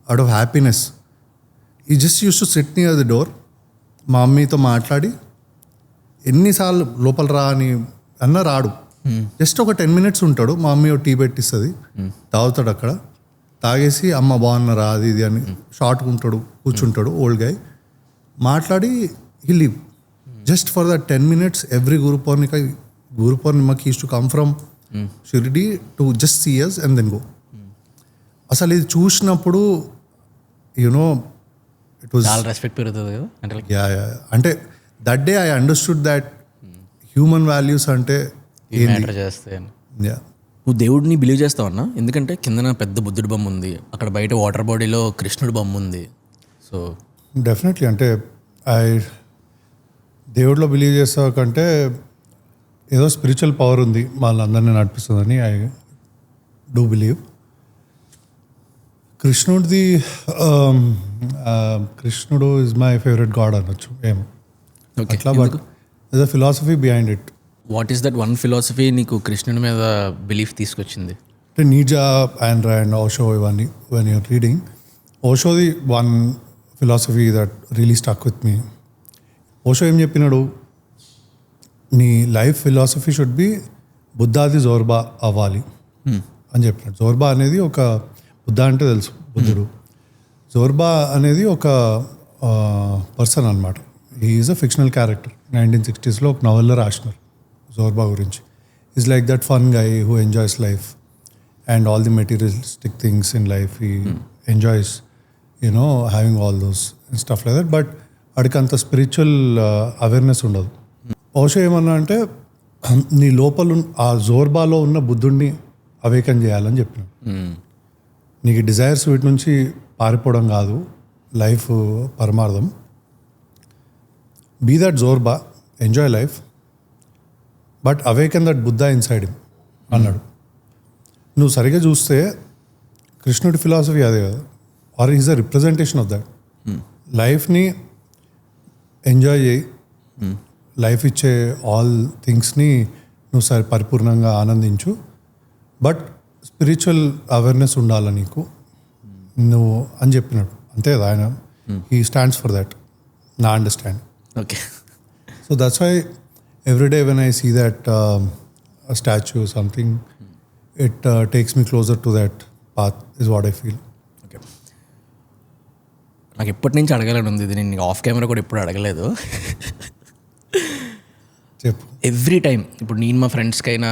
out of happiness. He just use to sit near the door. మా మమ్మీతో మాట్లాడి ఎన్నిసార్లు లోపల రా అని అన్న రాడు, జస్ట్ ఒక 10 minutes ఉంటాడు. మా మమ్మీ ఒక టీ పెట్టిస్తుంది, తాగుతాడు అక్కడ, తాగేసి అమ్మ బాగున్నారా అది ఇది అని షార్ట్గా ఉంటాడు, కూర్చుంటాడు, ఓల్డ్ గై, మాట్లాడి he leave just for that 10 minutes every Guru పౌర్ణిమకి is to come from Shirdi to just see us and then go. అసలు ఇది చూసినప్పుడు యునో ఇట్ వాజ్ చాలా రెస్పెక్ట్ పెరుగుతుంది కదా అంటే అంటే that day I understood that human values అంటే మ్యాటర్ చేస్తాయని. నువ్వు దేవుడిని బిలీవ్ చేస్తావన్నా, ఎందుకంటే కిందన పెద్ద బుద్ధుడి బొమ్మ ఉంది, అక్కడ బయట వాటర్ బాడీలో కృష్ణుడి బొమ్మ ఉంది. సో డెఫినెట్లీ అంటే దేవుడిలో బిలీవ్ చేస్తా కంటే ఏదో స్పిరిచువల్ పవర్ ఉంది వాళ్ళందరినీ నడిపిస్తుందని ఐ డూ బిలీవ్. కృష్ణుడు ఇస్ మై ఫేవరెట్ గాడ్ అనొచ్చు ఏమో అట్లా. But is a philosophy behind it. What is that one philosophy నీకు కృష్ణుడి మీద బిలీఫ్ తీసుకొచ్చింది? అంటే నీజా, ఆండ్ ర్యాండ్, ఓషో, ఇవన్నీ వెన్ యూర్ రీడింగ్ ఓషోది one philosophy that really stuck with me. Osho ఏం చెప్పినాడు, నీ లైఫ్ ఫిలాసఫీ షుడ్ బి బుద్ధాది జోర్బా అవ్వాలి అని చెప్పినాడు. జోర్బా అనేది ఒక, బుద్ధ అంటే తెలుసు బుద్ధుడు, జోర్బా అనేది ఒక పర్సన్ అనమాట. He is a fictional character. 1960s ఒక నవల్లో రాసినారు జోర్బా గురించి. Is like that fun guy who enjoys life and all the materialistic things in life. He enjoys you know having all those stuff like that. But వాడికి అంత spiritual awareness ఉండదు. ఓషో ఏమన్నా అంటే నీ లోపల ఆ జోర్బాలో ఉన్న బుద్ధుడిని అవేకన్ చేయాలని చెప్పిన. నీకు డిజైర్స్ వీటి నుంచి పారిపోవడం కాదు లైఫ్ పరమార్థం. Be that Zorba, enjoy life, but awaken that Buddha inside him అన్నాడు. నువ్వు సరిగా చూస్తే కృష్ణుడి ఫిలాసఫీ అదే కదా, or is the representation of that. లైఫ్ని ఎంజాయ్ చేయి, లైఫ్ ఇచ్చే ఆల్ థింగ్స్ని నువ్వు సరి పరిపూర్ణంగా ఆనందించు, బట్ స్పిరిచువల్ అవేర్నెస్ ఉండాలి నీకు నువ్వు అని చెప్పినాడు. అంతే కదా ఆయన, హీ స్టాండ్స్ ఫర్ దట్, నా understand. Okay. So that's why every day when I see that statue something, it takes me closer to that path is what I feel. Okay, నాకు ఎప్పటి నుంచి అడగాలని ఉంది ఇది, నేను ఆఫ్ కెమెరా కూడా ఎప్పుడు అడగలేదు. చెప్పు. ఎవ్రీ టైం ఇప్పుడు నేను మా ఫ్రెండ్స్కైనా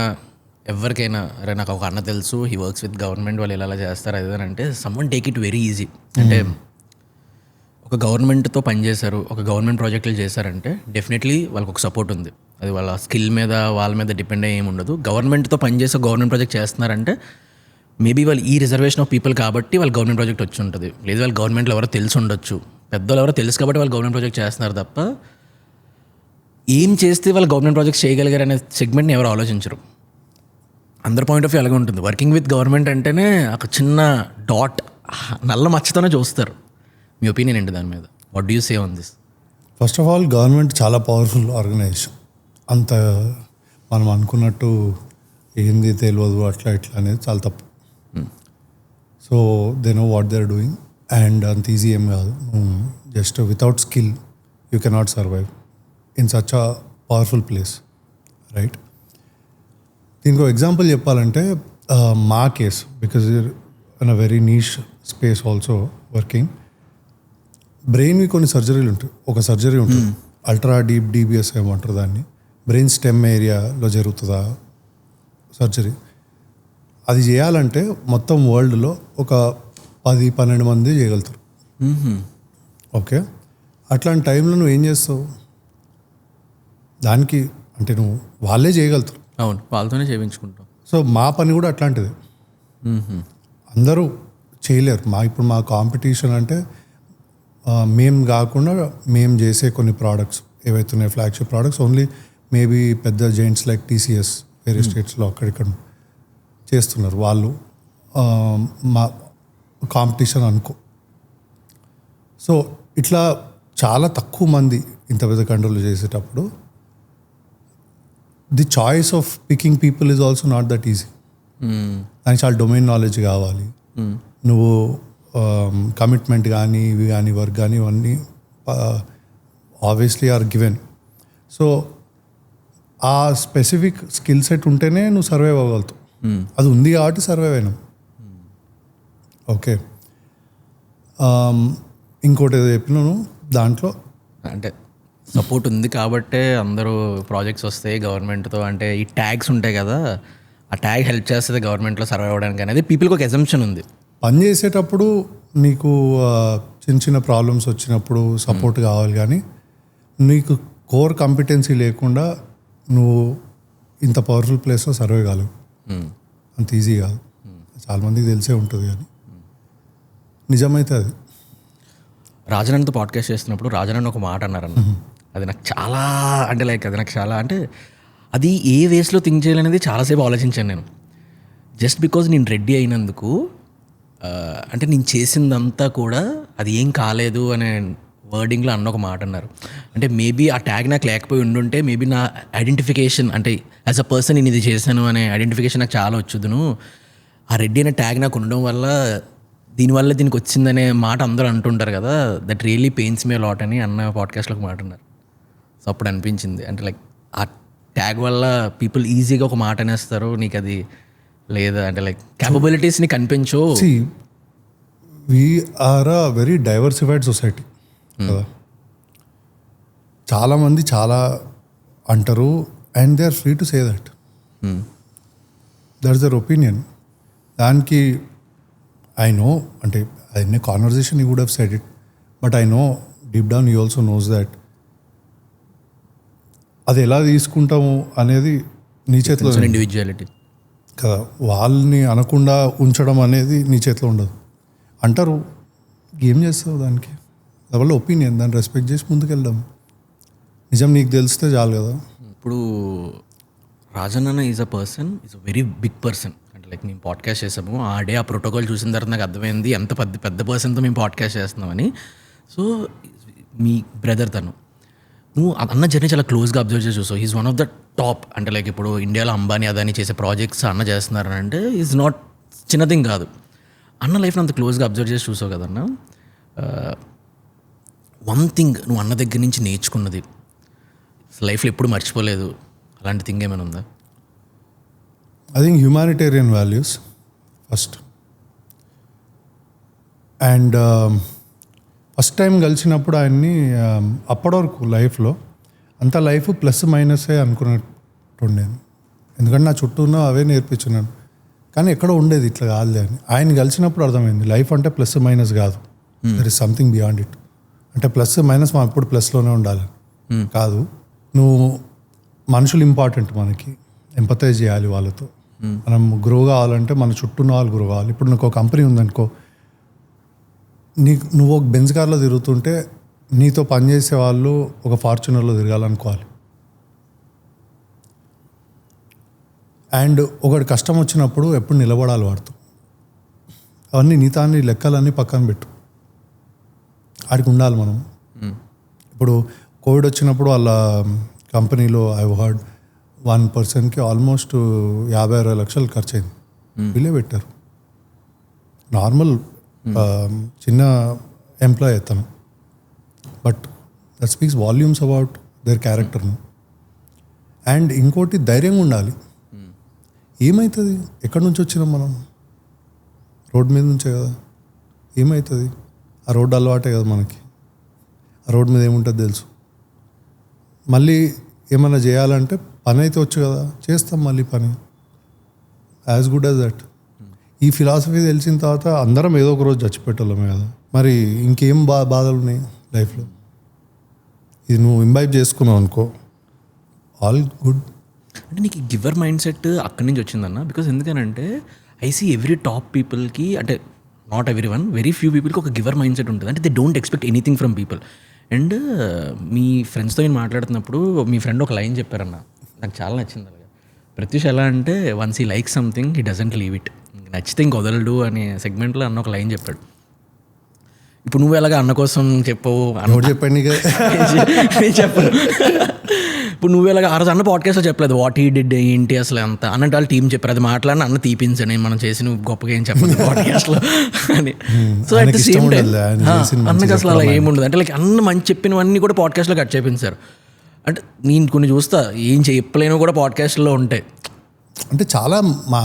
ఎవరికైనా, అరే నాకు ఒక అన్న తెలుసు, హీ వర్క్స్ విత్ గవర్నమెంట్, వాళ్ళు ఎలా చేస్తారు అది అంటే someone take it very easy. అంటే ఒక గవర్నమెంట్తో పనిచేశారు, ఒక గవర్నమెంట్ ప్రాజెక్టులు చేశారంటే డెఫినెట్లీ వాళ్ళకి ఒక సపోర్ట్ ఉంది. అది వాళ్ళ స్కిల్ మీద వాళ్ళ మీద డిపెండ్ అయ్యి ఏమి ఉండదు. గవర్నమెంట్తో పనిచేసే గవర్నమెంట్ ప్రాజెక్ట్ చేస్తున్నారంటే మేబీ వాళ్ళు ఈ రిజర్వేషన్ ఆఫ్ పీపుల్ కాబట్టి వాళ్ళు గవర్నమెంట్ ప్రాజెక్ట్ వచ్చి ఉంటుంది, లేదు వాళ్ళు గవర్నమెంట్లో ఎవరో తెలిసి ఉండొచ్చు, పెద్దలు ఎవరో తెలుసు కాబట్టి వాళ్ళు గవర్నమెంట్ ప్రాజెక్ట్ చేస్తున్నారు తప్ప ఏం చేస్తే వాళ్ళు గవర్నమెంట్ ప్రాజెక్ట్స్ చేయగలిగారు అనే సెగ్మెంట్ని ఎవరు ఆలోచించరు. అందరి పాయింట్ ఆఫ్ వ్యూ అలాగే ఉంటుంది. వర్కింగ్ విత్ గవర్నమెంట్ అంటేనే ఒక చిన్న డాట్ నల్ల మచ్చతోనే చూస్తారు. మీ ఒపీనియన్ ఏంటి దాని మీద? What do you say on this? First of all government చాలా పవర్ఫుల్ ఆర్గనైజేషన్. అంత మనం అనుకున్నట్టు ఏంది తెలియదు అట్లా ఇట్లా అనేది చాలా తప్పు. So they know what they are doing, and అంత ఈజీ ఏం కాదు. Just without skill you cannot survive in such a powerful place, right? దీనికి ఎగ్జాంపుల్ చెప్పాలంటే మా case, because in a very niche space also working, బ్రెయిన్వి కొన్ని సర్జరీలు ఉంటాయి. ఒక సర్జరీ ఉంటుంది, అల్ట్రా డీప్ డీబీఎస్ ఏమంటారు దాన్ని, బ్రెయిన్ స్టెమ్ ఏరియాలో జరుగుతుందా సర్జరీ. అది చేయాలంటే మొత్తం వరల్డ్లో ఒక 10-12 మంది చేయగలుగుతారు. ఓకే, అట్లాంటి టైంలో నువ్వు ఏం చేస్తావు? దానికి అంటే నువ్వు వాళ్ళే చేయగలుగుతారు. అవును, వాళ్ళతోనే చేయించుకుంటాం. సో మా పని కూడా అట్లాంటిది, అందరూ చేయలేరు. ఇప్పుడు మా కాంపిటీషన్ అంటే మేము కాకుండా మేము చేసే కొన్ని ప్రోడక్ట్స్ ఏవైతున్నాయి ఫ్లాగ్షిప్ ప్రోడక్ట్స్, ఓన్లీ మేబీ పెద్ద జైంట్స్ లైక్ టీసీఎస్ వేరే స్టేట్స్లో అక్కడిక్కడ చేస్తున్నారు. వాళ్ళు మా కాంపిటీషన్ అనుకో. సో ఇట్లా చాలా తక్కువ మంది ఇంత పెద్ద కంట్రోల్ చేసేటప్పుడు the choice of picking people is also not that easy. దానికి చాలా డొమైన్ నాలెడ్జ్ కావాలి. నువ్వు కమిట్మెంట్ కానీ ఇవి కానీ వర్క్ కానీ ఇవన్నీ ఆబ్వియస్లీ ఆర్ గివెన్. సో ఆ స్పెసిఫిక్ స్కిల్ సెట్ ఉంటేనే నువ్వు సర్వైవ్ అవ్వగలుగుతావు. అది ఉంది కాబట్టి సర్వైవ్ అయినాం. ఓకే, ఇంకోటి ఏదో చెప్పినాను దాంట్లో, అంటే సపోర్ట్ ఉంది కాబట్టే అందరూ ప్రాజెక్ట్స్ వస్తాయి గవర్నమెంట్తో. అంటే ఈ ట్యాగ్స్ ఉంటాయి కదా, ఆ ట్యాగ్ హెల్ప్ చేస్తుంది గవర్నమెంట్లో సర్వైవ్ అవ్వడానికి అనేది పీపుల్కి ఒక ఎజంప్షన్ ఉంది. పని చేసేటప్పుడు నీకు చిన్న చిన్న ప్రాబ్లమ్స్ వచ్చినప్పుడు సపోర్ట్ కావాలి, కానీ నీకు కోర్ కాంపిటెన్సీ లేకుండా నువ్వు ఇంత పవర్ఫుల్ ప్లేస్లో సర్వైవ్ కాలేవు. అంత ఈజీ కాదు. చాలామందికి తెలిసే ఉంటుంది, కానీ నిజమైతే అది. రాజనన్తో పాడ్కాస్ట్ చేస్తున్నప్పుడు రాజనన్ ఒక మాట అన్నారన్న, అది నాకు చాలా అంటే లైక్ అది నాకు చాలా అంటే అది ఏ వేస్లో థింక్ చేయాలనేది చాలాసేపు ఆలోచించాను నేను. జస్ట్ బికాజ్ నేను రెడీ అయినందుకు అంటే నేను చేసిందంతా కూడా అది ఏం కాలేదు అనే వర్డింగ్లో అన్న ఒక మాట అన్నారు. అంటే మేబీ ఆ ట్యాగ్ నాకు లేకపోయి ఉండుంటే మేబీ నా ఐడెంటిఫికేషన్ అంటే యాజ్ అ పర్సన్ నేను ఇది చేశాను అనే ఐడెంటిఫికేషన్ నాకు చాలా వచ్చుదును. ఆ రెడ్డి అనే ట్యాగ్ నాకు ఉండడం వల్ల దీనివల్ల దీనికి వచ్చిందనే మాట అందరూ అంటుంటారు కదా, that really pains me lot అని అన్న పాడ్కాస్ట్లో ఒక మాట అన్నారు. సో అప్పుడు అనిపించింది అంటే లైక్ ఆ ట్యాగ్ వల్ల పీపుల్ ఈజీగా ఒక మాట అనేస్తారు, నీకు అది లేదా అంటే లైక్ క్యాపబిలిటీస్ని కనిపించు. We are a very diversified society కదా. చాలామంది చాలా అంటారు and they are free to say that, that is their opinion. దానికి ఐ నో అంటే in a conversation you would have said it, but I know deep down you also knows that అది ఎలా తీసుకుంటాము అనేది నీ చేతిలో ఇండివిజువాలిటీ కదా. వాళ్ళని అనకుండా ఉంచడం అనేది నీ చేతిలో ఉండదు. అంటారు ఏం చేస్తావు దానికి? దానివల్ల ఒపీనియన్, దాన్ని రెస్పెక్ట్ చేసి ముందుకెళ్దాం. నిజం నీకు తెలిస్తే చాలు కదా. ఇప్పుడు Rajanna is a person, is a very big person. అంటే లైక్ మేము పాడ్కాస్ట్ చేసాము, ఆ డే ఆ ప్రోటోకాల్ చూసిన తర్వాత నాకు అర్థమైంది ఎంత పెద్ద పర్సన్తో మేము పాడ్కాస్ట్ చేస్తున్నామని. సో మీ బ్రదర్ తను, నువ్వు అన్న జర్నీ చాలా క్లోజ్గా అబ్జర్వ్ చేసి చూసావు. Is one of the top. అంటే లైక్ ఇప్పుడు ఇండియాలో అంబానీ అదాని చేసే ప్రాజెక్ట్స్ అన్న చేస్తున్నారని అంటే ఈజ్ నాట్ చిన్న థింగ్ కాదు. అన్న లైఫ్ని అంత క్లోజ్గా అబ్జర్వ్ చేసి చూసావు కదన్న. వన్ థింగ్ నువ్వు అన్న దగ్గర నుంచి నేర్చుకున్నది లైఫ్లో ఎప్పుడు మర్చిపోలేదు, అలాంటి థింగ్ ఏమైనా ఉందా? I think humanitarian values first. And first time కలిసినప్పుడు ఆయన్ని అప్పటి వరకు లైఫ్లో అంత లైఫ్ ప్లస్ మైనసే అనుకున్నట్టుండేది. ఎందుకంటే నా చుట్టూ ఉన్న అవే నేర్పించున్నాను. కానీ ఎక్కడో ఉండేది ఇట్లా కాదులే అని. ఆయన కలిసినప్పుడు అర్థమైంది లైఫ్ అంటే ప్లస్ మైనస్ కాదు, there is something beyond it. అంటే ప్లస్ మైనస్ మనం ఎప్పుడు ప్లస్లోనే ఉండాలి కాదు. నువ్వు మనుషులు ఇంపార్టెంట్ మనకి, ఎంపతైజ్ చేయాలి వాళ్ళతో. మనం గ్రో కావాలంటే మన చుట్టూ ఉన్న వాళ్ళు గ్రో కావాలి. ఇప్పుడు నీకు ఒక కంపెనీ ఉందనుకో, నువ్వు ఒక బెంజ్ కార్లో తిరుగుతుంటే నీతో పనిచేసే వాళ్ళు ఒక ఫార్చునర్లో తిరగాలనుకోవాలి. అండ్ ఒకటి కష్టం వచ్చినప్పుడు ఎప్పుడు నిలబడాలి వాడుతూ. అవన్నీ నీతాన్ని లెక్కలన్నీ పక్కన పెట్టు, ఆడికి ఉండాలి మనం. ఇప్పుడు కోవిడ్ వచ్చినప్పుడు వాళ్ళ కంపెనీలో ఐ హర్డ్ 1 పర్సన్కి ఆల్మోస్ట్ 50-60 లక్షలు ఖర్చు అయింది. వీళ్ళే పెట్టారు. నార్మల్ చిన్న ఎంప్లాయ్ అతను, but that speaks volumes about their క్యారెక్టర్ను. అండ్ ఇంకోటి ధైర్యంగా ఉండాలి. ఏమవుతుంది? ఎక్కడి నుంచి వచ్చినాం మనం? రోడ్ మీద నుంచే కదా. ఏమవుతుంది? ఆ రోడ్డు అలవాటే కదా మనకి. ఆ రోడ్ మీద ఏముంటుంది తెలుసు. మళ్ళీ ఏమైనా చేయాలంటే పని అయితే వచ్చు కదా, చేస్తాం మళ్ళీ పని. As good as that. ఈ ఫిలాసఫీ తెలిసిన తర్వాత అందరం ఏదో ఒక రోజు చచ్చిపెట్టాలమే కదా. మరి ఇంకేం బాధలు ఉన్నాయి లైఫ్లో? ఇది నువ్వు ఇంబైబ్ చేసుకున్నావు అనుకో, ఆల్ గుడ్. అంటే నీకు గివర్ మైండ్ సెట్ అక్కడి నుంచి వచ్చిందన్న. బికాస్ ఎందుకనంటే ఐ సీ ఎవ్రీ టాప్ పీపుల్కి, అంటే not everyone, very few పీపుల్కి ఒక గివర్ మైండ్ సెట్ ఉంటుంది. అంటే they don't expect anything from people. And మీ ఫ్రెండ్స్తో నేను మాట్లాడుతున్నప్పుడు మీ ఫ్రెండ్ ఒక లైన్ చెప్పారన్న, నాకు చాలా నచ్చింది. అలాగే ప్రత్యూష్ ఎలా అంటే once he like something he doesn't leave it, నచ్చితే ఇంక వదలడు అనే సెగ్మెంట్లో అన్న ఒక లైన్ చెప్పాడు. ఇప్పుడు నువ్వు ఎలాగ అన్న కోసం చెప్పవు చెప్పండి చెప్పను. ఇప్పుడు నువ్వు ఎలాగ ఆ రోజు అన్న పాడ్కాస్ట్లో చెప్పలేదు వాట్ హీ డిడ్ ఏంటి అసలు అంత అన్నట్టు వాళ్ళు టీం చెప్పారు. అది మాట్లాడిన అన్న తీపించండి, మనం చేసి నువ్వు గొప్పగా ఏం చెప్పదు పాడ్కాస్ట్లో అని. So at the same time అన్నకి అసలు అలా ఏముండదు. అంటే లైక్ అన్న మంచి చెప్పినవన్నీ కూడా పాడ్కాస్ట్లో కట్ చేపించారు. అంటే నేను కొన్ని చూస్తా ఏం చెప్పలేను కూడా పాడ్కాస్ట్లో ఉంటాయి. అంటే చాలా మా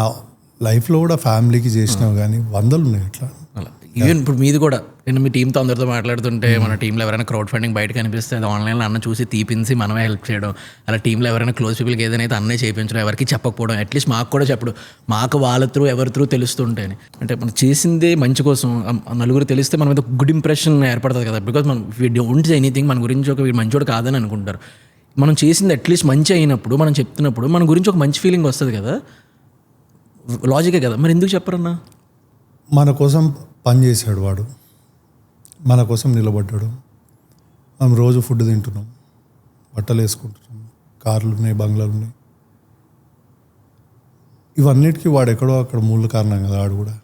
లైఫ్లో కూడా ఫ్యామిలీకి చేసినావు కానీ వందలు ఉన్నాయి ఇట్లా. అలా ఈవెన్ ఇప్పుడు మీది కూడా, నేను మీ టీంతో అందరితో మాట్లాడుతుంటే మన టీంలో ఎవరైనా క్రౌడ్ ఫండింగ్ బయట కనిపిస్తే అది ఆన్లైన్లో అన్న చూసి తీపించి మనమే హెల్ప్ చేయడం, అలా టీంలో ఎవరైనా క్లోజ్ పీపుల్కి ఏదైనా అన్నే చేయించడం, ఎవరికి చెప్పకపోవడం, అట్లీస్ట్ మాకు కూడా చెప్పడు, మాకు వాళ్ళ త్రూ ఎవరి త్రూ తెలుస్తుంటాయని. అంటే మనం చేసిందే మంచి కోసం, నలుగురు తెలిస్తే మన మీద గుడ్ ఇంప్రెషన్ ఏర్పడుతుంది కదా. బికాజ్ మనం వీ డోంట్ సే ఎనీథింగ్, మన గురించి ఒక వీడు మంచోడు కాదని అనుకుంటారు. మనం చేసింది అట్లీస్ట్ మంచి అయినప్పుడు, మనం చెప్తున్నప్పుడు మన గురించి ఒక మంచి ఫీలింగ్ వస్తుంది కదా. లాజికే కదా, మరి ఎందుకు చెప్పరన్నా? మన కోసం పని చేశాడు వాడు, మన కోసం నిలబడ్డాడు. మనం రోజు ఫుడ్ తింటున్నాం, బట్టలు వేసుకుంటున్నాం, కార్లు ఉన్నాయి, బంగ్లాలు ఉన్నాయి. ఇవన్నిటికీ వాడు ఎక్కడో అక్కడ మూల కారణం కదా. వాడు కూడా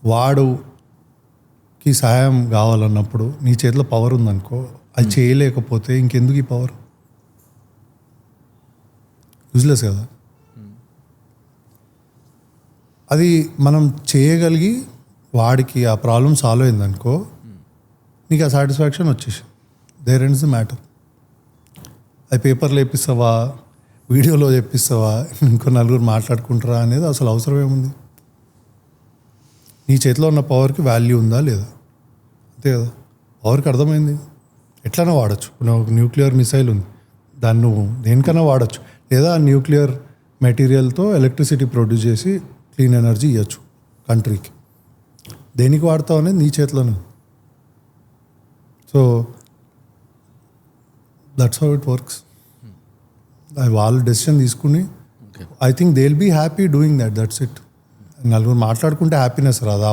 వాడుకి సహాయం కావాలన్నప్పుడు నీ చేతిలో పవర్ ఉందనుకో, అది చేయలేకపోతే ఇంకెందుకు ఈ పవర్? యూజ్లెస్ కదా. అది మనం చేయగలిగి వాడికి ఆ ప్రాబ్లం సాల్వ్ అయిందనుకో, నీకు ఆ సాటిస్ఫాక్షన్ వచ్చేసి దేర్ ఎండ్స్ ది మ్యాటర్. అది పేపర్లో చెప్పిస్తావా, వీడియోలో చెప్పిస్తావా, ఇంకో నలుగురు మాట్లాడుకుంటారా అనేది అసలు అవసరం ఏముంది? నీ చేతిలో ఉన్న పవర్కి వాల్యూ ఉందా లేదా, అంతే కదా. పవర్కి అర్థమైంది, ఎట్లైనా వాడచ్చు. ఒక న్యూక్లియర్ మిసైల్ ఉంది, దాన్ని నువ్వు దేనికైనా వాడచ్చు. లేదా ఆ న్యూక్లియర్ మెటీరియల్తో ఎలక్ట్రిసిటీ ప్రొడ్యూస్ చేసి క్లీన్ ఎనర్జీ ఇవ్వచ్చు కంట్రీకి. దేనికి వాడతావు అనేది నీ చేతిలోనే. So that's how it works. వాళ్ళు డెసిషన్ తీసుకుని I think they will be happy doing that, that's it. నలుగురు మాట్లాడుకుంటే హ్యాపీనెస్ రాదు.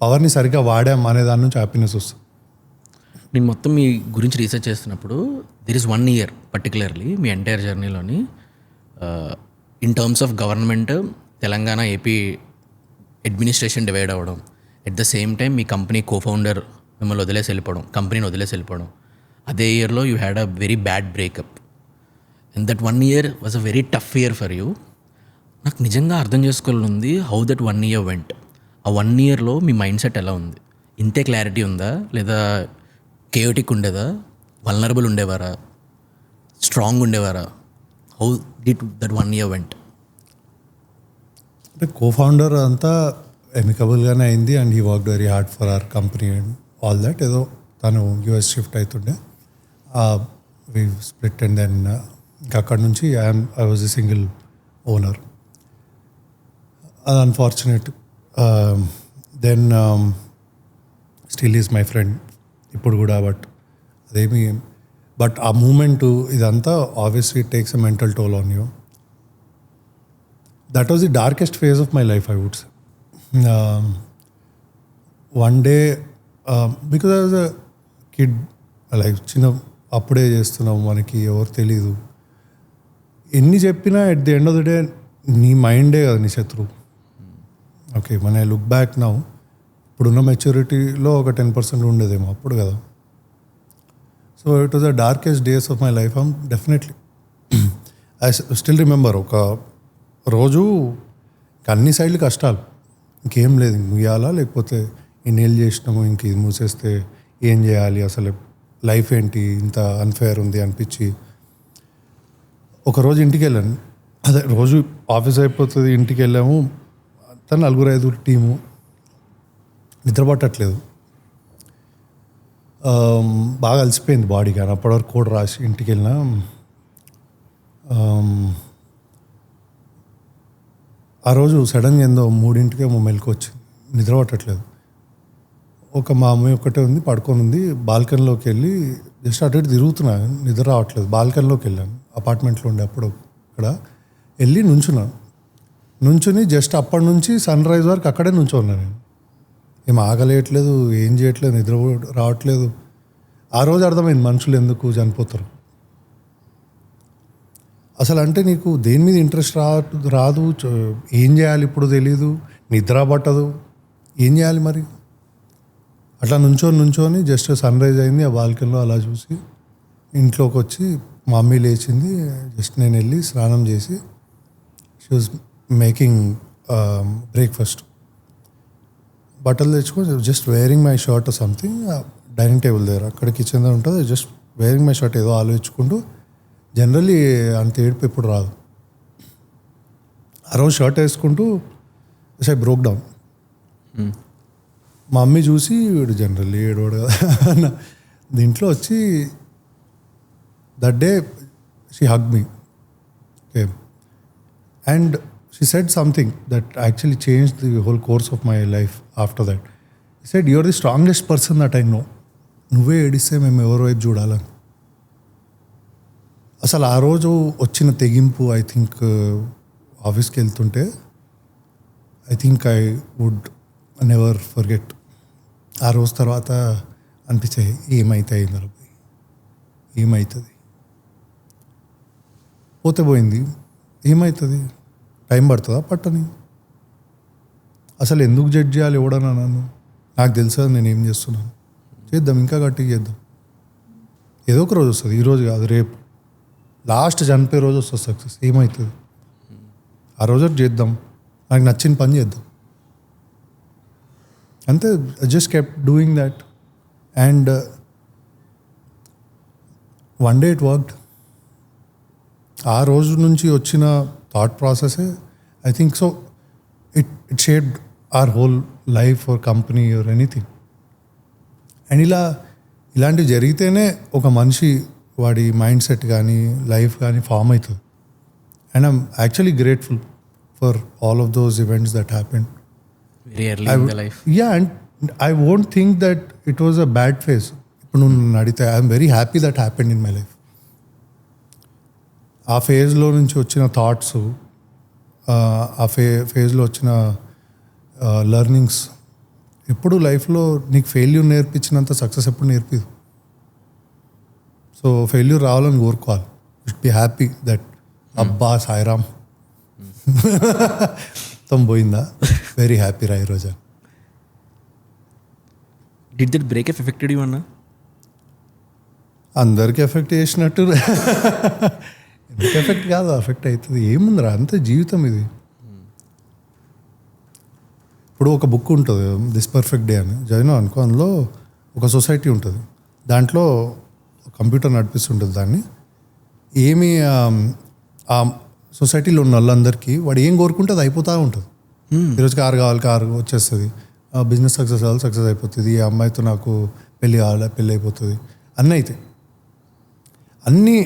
పవర్ని సరిగ్గా వాడాం అనే దాని నుంచి హ్యాపీనెస్ వస్తుంది. నేను మొత్తం మీ గురించి రీసెర్చ్ చేస్తున్నప్పుడు దిర్ ఇస్ 1 year పర్టికులర్లీ మీ ఎంటైర్ జర్నీలోని in terms of government Telangana AP administration divide అవ్వడం, ఎట్ ద సేమ్ టైం మీ కంపెనీ కోఫౌండర్ మిమ్మల్ని వదిలేసి వెళ్ళిపోవడం, కంపెనీని వదిలేసి వెళ్ళిపోవడం. అదే ఇయర్లో you had a very bad breakup and that 1 year was a very tough year for you. నాకు నిజంగా అర్థం చేసుకోవాలని ఉంది హౌ దట్ 1 year వెంట్. ఆ 1 yearలో మీ మైండ్ సెట్ ఎలా ఉంది? ఇంతే క్లారిటీ ఉందా, లేదా కేయోటిక్ ఉండేదా, వల్నరబుల్ ఉండేవారా, స్ట్రాంగ్ ఉండేవారా? How did that 1 year went? అంటే కోఫౌండర్ అంతా ఎమికబుల్గానే అయింది and he work very hard for our company and all that. ఏదో తను యూఎస్ షిఫ్ట్ అవుతుండే, వి స్ప్లిట్ అండ్ దెన్ ఇంకా అక్కడ నుంచి I was a single owner. అది unfortunate. Then still is my friend ఇప్పుడు కూడా. బట్ ఆ మూమెంటు ఇదంతా obviously it takes a mental toll on you. That was the darkest phase of my life I would say. One day because I was a kid, like అప్పుడే చేస్తున్నాం, మనకి ఎవరు తెలీదు. ఎన్ని చెప్పినా at the end of the day నీ మైండే కదా నీ శత్రువు. ఓకే, మన ఐ లుక్ బ్యాక్ నౌ, ఇప్పుడున్న మెచ్యూరిటీలో ఒక 10% ఉండేదేమో అప్పుడు కదా. So it was the darkest days of my life. Definitely I still remember ఒక రోజు అన్ని సైడ్లు కష్టాలు, ఇంకేం లేదు, ముయ్యాలా లేకపోతే ఇన్నేళ్ళు చేసినాము, ఇంక ఇది మూసేస్తే ఏం చేయాలి, అసలు లైఫ్ ఏంటి ఇంత అన్ఫేర్ ఉంది అనిపించి ఒకరోజు ఇంటికి వెళ్ళాను. అదే రోజు ఆఫీస్ అయిపోతుంది, ఇంటికి వెళ్ళాము, తను 4-5 టీము, నిద్ర పట్టట్లేదు, బాగా అలసిపోయింది బాడీ. కానీ అప్పటివరకు కూడా రాసి ఇంటికి వెళ్ళినా ఆ రోజు సడన్గా ఏందో 3 మెలకు వచ్చింది, నిద్ర పట్టట్లేదు. మా అమ్మాయి ఒక్కటే ఉంది, పడుకొని ఉంది. బాల్కనీలోకి వెళ్ళి జస్ట్ అటు ఇటు తిరుగుతున్నా, నిద్ర రావట్లేదు. బాల్కనీలోకి వెళ్ళాను, అపార్ట్మెంట్లో ఉండే అప్పుడు. ఇక్కడ వెళ్ళి నుంచుని జస్ట్ అప్పటి నుంచి సన్ రైజ్ వరకు అక్కడే నుంచున్నాను నేను. ఏం ఆగలేయట్లేదు, ఏం చేయట్లేదు, నిద్ర రావట్లేదు. ఆ రోజు అర్థమైంది మనుషులు ఎందుకు చనిపోతారు అసలు. అంటే నీకు దేని మీద ఇంట్రెస్ట్ రాదు, ఏం చేయాలి ఇప్పుడు తెలీదు, నిద్ర పట్టదు, ఏం చేయాలి మరి. అట్లా నుంచొని జస్ట్ సన్ రైజ్ అయింది, ఆ బాల్కనీలో అలా చూసి ఇంట్లోకి వచ్చి మా మమ్మీ లేచింది. జస్ట్ నేను వెళ్ళి స్నానం చేసి షీ వాజ్ మేకింగ్ బ్రేక్ఫాస్ట్, బట్టలు తెచ్చుకొని just wearing my shirt something, dining table దగ్గర అక్కడ కిచెన్ దగ్గర ఉంటుంది. జస్ట్ వేరింగ్ మై షర్ట్ ఏదో ఆలోచించుకుంటూ, జనరల్లీ అంత ఏడుపు ఎప్పుడు రాదు. ఆ రోజు షర్ట్ వేసుకుంటూ ఐ బ్రోక్ డౌన్. మా మమ్మీ చూసి వీడు జనరల్లీ ఏడవాడు కదా దీంట్లో వచ్చి that day she hug me. Okay, and she said something that actually changed the whole course of my life after that. She said, "You are the strongest person that I know." నువ్వే ఏడిస్తే మేము ఎవరి వైపు చూడాలని. అసలు ఆ రోజు వచ్చిన తెగింపు, ఐ థింక్ ఆఫీస్కి వెళ్తుంటే I think I would never forget. ఆ రోజు తర్వాత అనిపించాయి, ఏమైతాయి ఏమవుతుంది, పోతే పోయింది, ఏమవుతుంది, టైం పడుతుందా పట్టని, అసలు ఎందుకు జడ్జ్ చేయాలి ఎవడన్నా నన్ను, నాకు తెలుసా నేను ఏం చేస్తున్నాను, చేద్దాం, ఇంకా గట్టిగా చేద్దాం, ఏదో ఒక రోజు వస్తుంది, ఈరోజు కాదు రేపు, లాస్ట్ చనిపోయే రోజు వస్తుంది సక్సెస్, ఏమవుతుంది, ఆ రోజు చేద్దాం, నాకు నచ్చిన పని చేద్దాం అంతే. Just kept doing that and one day it worked. ఆ రోజు నుంచి వచ్చిన థాట్ ప్రాసెసే I think so it shaped our whole life or company or anything. And ఇలాంటివి జరిగితేనే ఒక మనిషి వాడి మైండ్ సెట్ కానీ లైఫ్ కానీ ఫామ్ అవుతుంది. And I'm actually grateful for all of those events that happened. Very early in the life. Yeah, and I won't think that it was a bad phase. ఇప్పుడు నువ్వు అడిగితే I'm very happy that happened in my life. ఆ ఫేజ్లో నుంచి వచ్చిన thoughts, ఆ ఫేజ్లో వచ్చిన లెర్నింగ్స్ ఎప్పుడు లైఫ్లో నీకు ఫెయిల్యూర్ నేర్పించినంత సక్సెస్ ఎప్పుడు నేర్పిదు. సో ఫెయిల్యూర్ రావాలని కోరుకోవాలి. ఇట్ బి హ్యాపీ దట్ అబ్బా సాయిరామ్ మొత్తం పోయిందా, వెరీ హ్యాపీ రా ఈరోజు. Did that breakup affected you అన్నా? అందరికి ఎఫెక్ట్ చేసినట్టు ఎందుకు ఎఫెక్ట్ కాదు, ఎఫెక్ట్ అవుతుంది. ఏముందిరా, అంతే జీవితం ఇది. ఇప్పుడు ఒక బుక్ ఉంటుంది దిస్ పర్ఫెక్ట్ డే అని, చదివినా అనుకో. అందులో ఒక సొసైటీ ఉంటుంది, దాంట్లో కంప్యూటర్ నడిపిస్తుంటుంది దాన్ని. ఏమి ఆ సొసైటీలో ఉన్న వాళ్ళందరికీ వాడు ఏం కోరుకుంటే అది అయిపోతూ ఉంటుంది. ఈరోజు కారు కావాలి, కారు వచ్చేస్తుంది. బిజినెస్ సక్సెస్ కావాలి, సక్సెస్ అయిపోతుంది. ఈ అమ్మాయితో నాకు పెళ్ళి కావాలి, పెళ్ళి అయిపోతుంది. అన్నీ అవుతాయి, అన్నీ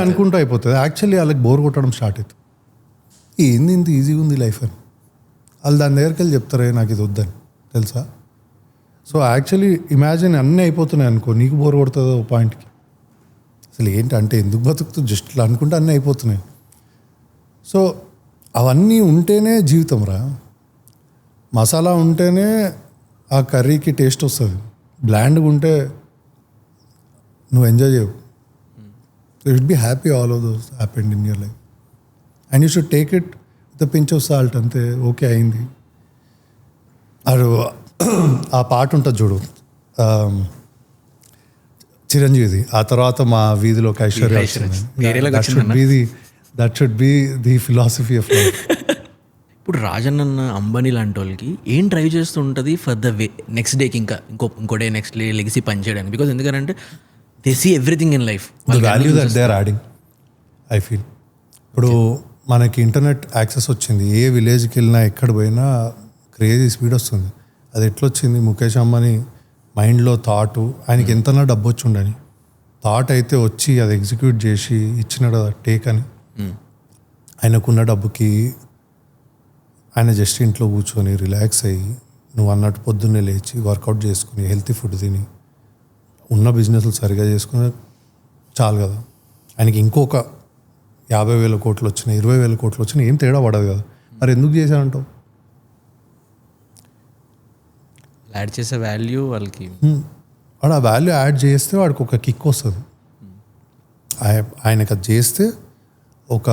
అనుకుంటూ అయిపోతుంది. యాక్చువల్లీ వాళ్ళకి బోర్ కొట్టడం స్టార్ట్ అవుతుంది. ఏంది ఇంత ఈజీగా ఉంది లైఫ్ అని వాళ్ళు దాని దగ్గరికి వెళ్ళి చెప్తారే నాకు ఇది వద్దని, తెలుసా. సో యాక్చువల్లీ ఇమాజిన్ అన్నీ అయిపోతున్నాయి అనుకో, నీకు బోర్ కొడుతుంది ఓ పాయింట్కి. అసలు ఏంటి అంటే ఎందుకు బతుకుతూ జస్ట్ ఇట్లా అనుకుంటే అన్నీ అయిపోతున్నాయి. సో అవన్నీ ఉంటేనే జీవితం రా. మసాలా ఉంటేనే ఆ కర్రీకి టేస్ట్ వస్తుంది. బ్లాండ్గా ఉంటే నువ్వు ఎంజాయ్ చేయవు. You should be happy all of those happened in your life and you should take it with pinch of salt. అంతే, ఓకే అయింది. అది ఆ పాట ఉంటుంది చూడు, చిరంజీవిది. ఆ తర్వాత మా వీధిలోకి ఐశ్వర్య వచ్చింది. That should be the philosophy of life. ఇప్పుడు రాజన్న అంబానీ లాంటి వాళ్ళకి ఏం డ్రైవ్ చేస్తూ ఉంటుంది ఫర్ ద వే నెక్స్ట్ డేకి ఇంకో డే నెక్స్ట్ డే లెగసీ పనిచేయడానికి? బికాజ్ ఎందుకంటే they see everything in life, the value that they are adding I feel. ఇప్పుడు మనకి ఇంటర్నెట్ యాక్సెస్ వచ్చింది, ఏ విలేజ్కి వెళ్ళినా ఎక్కడ పోయినా క్రేజీ స్పీడ్ వస్తుంది. అది ఎట్లొచ్చింది? ముఖేష్ అంబానీ మైండ్లో థాట్, ఆయనకి ఎంతనా డబ్బు వచ్చి ఉండని థాట్ అయితే వచ్చి అది ఎగ్జిక్యూట్ చేసి ఇచ్చినాడు టేక్ అని. ఆయనకున్న డబ్బుకి ఆయన జస్ట్ ఇంట్లో కూర్చొని రిలాక్స్ అయ్యి నువ్వు అన్నట్టు పొద్దున్నే లేచి వర్కౌట్ చేసుకుని హెల్తీ ఫుడ్ తిని ఉన్న బిజినెస్లు సరిగా చేసుకుని చాలు కదా. ఆయనకి ఇంకొక 50,000 కోట్లు వచ్చినాయి, 20,000 కోట్లు వచ్చినాయి, ఏం తేడా పడదు కదా. మరి ఎందుకు చేశానంటావు? యాడ్ చేసే వాల్యూ వాళ్ళకి, వాడు ఆ వాల్యూ యాడ్ చేస్తే వాడికి ఒక కిక్ వస్తుంది. ఆయనకు అది చేస్తే ఒక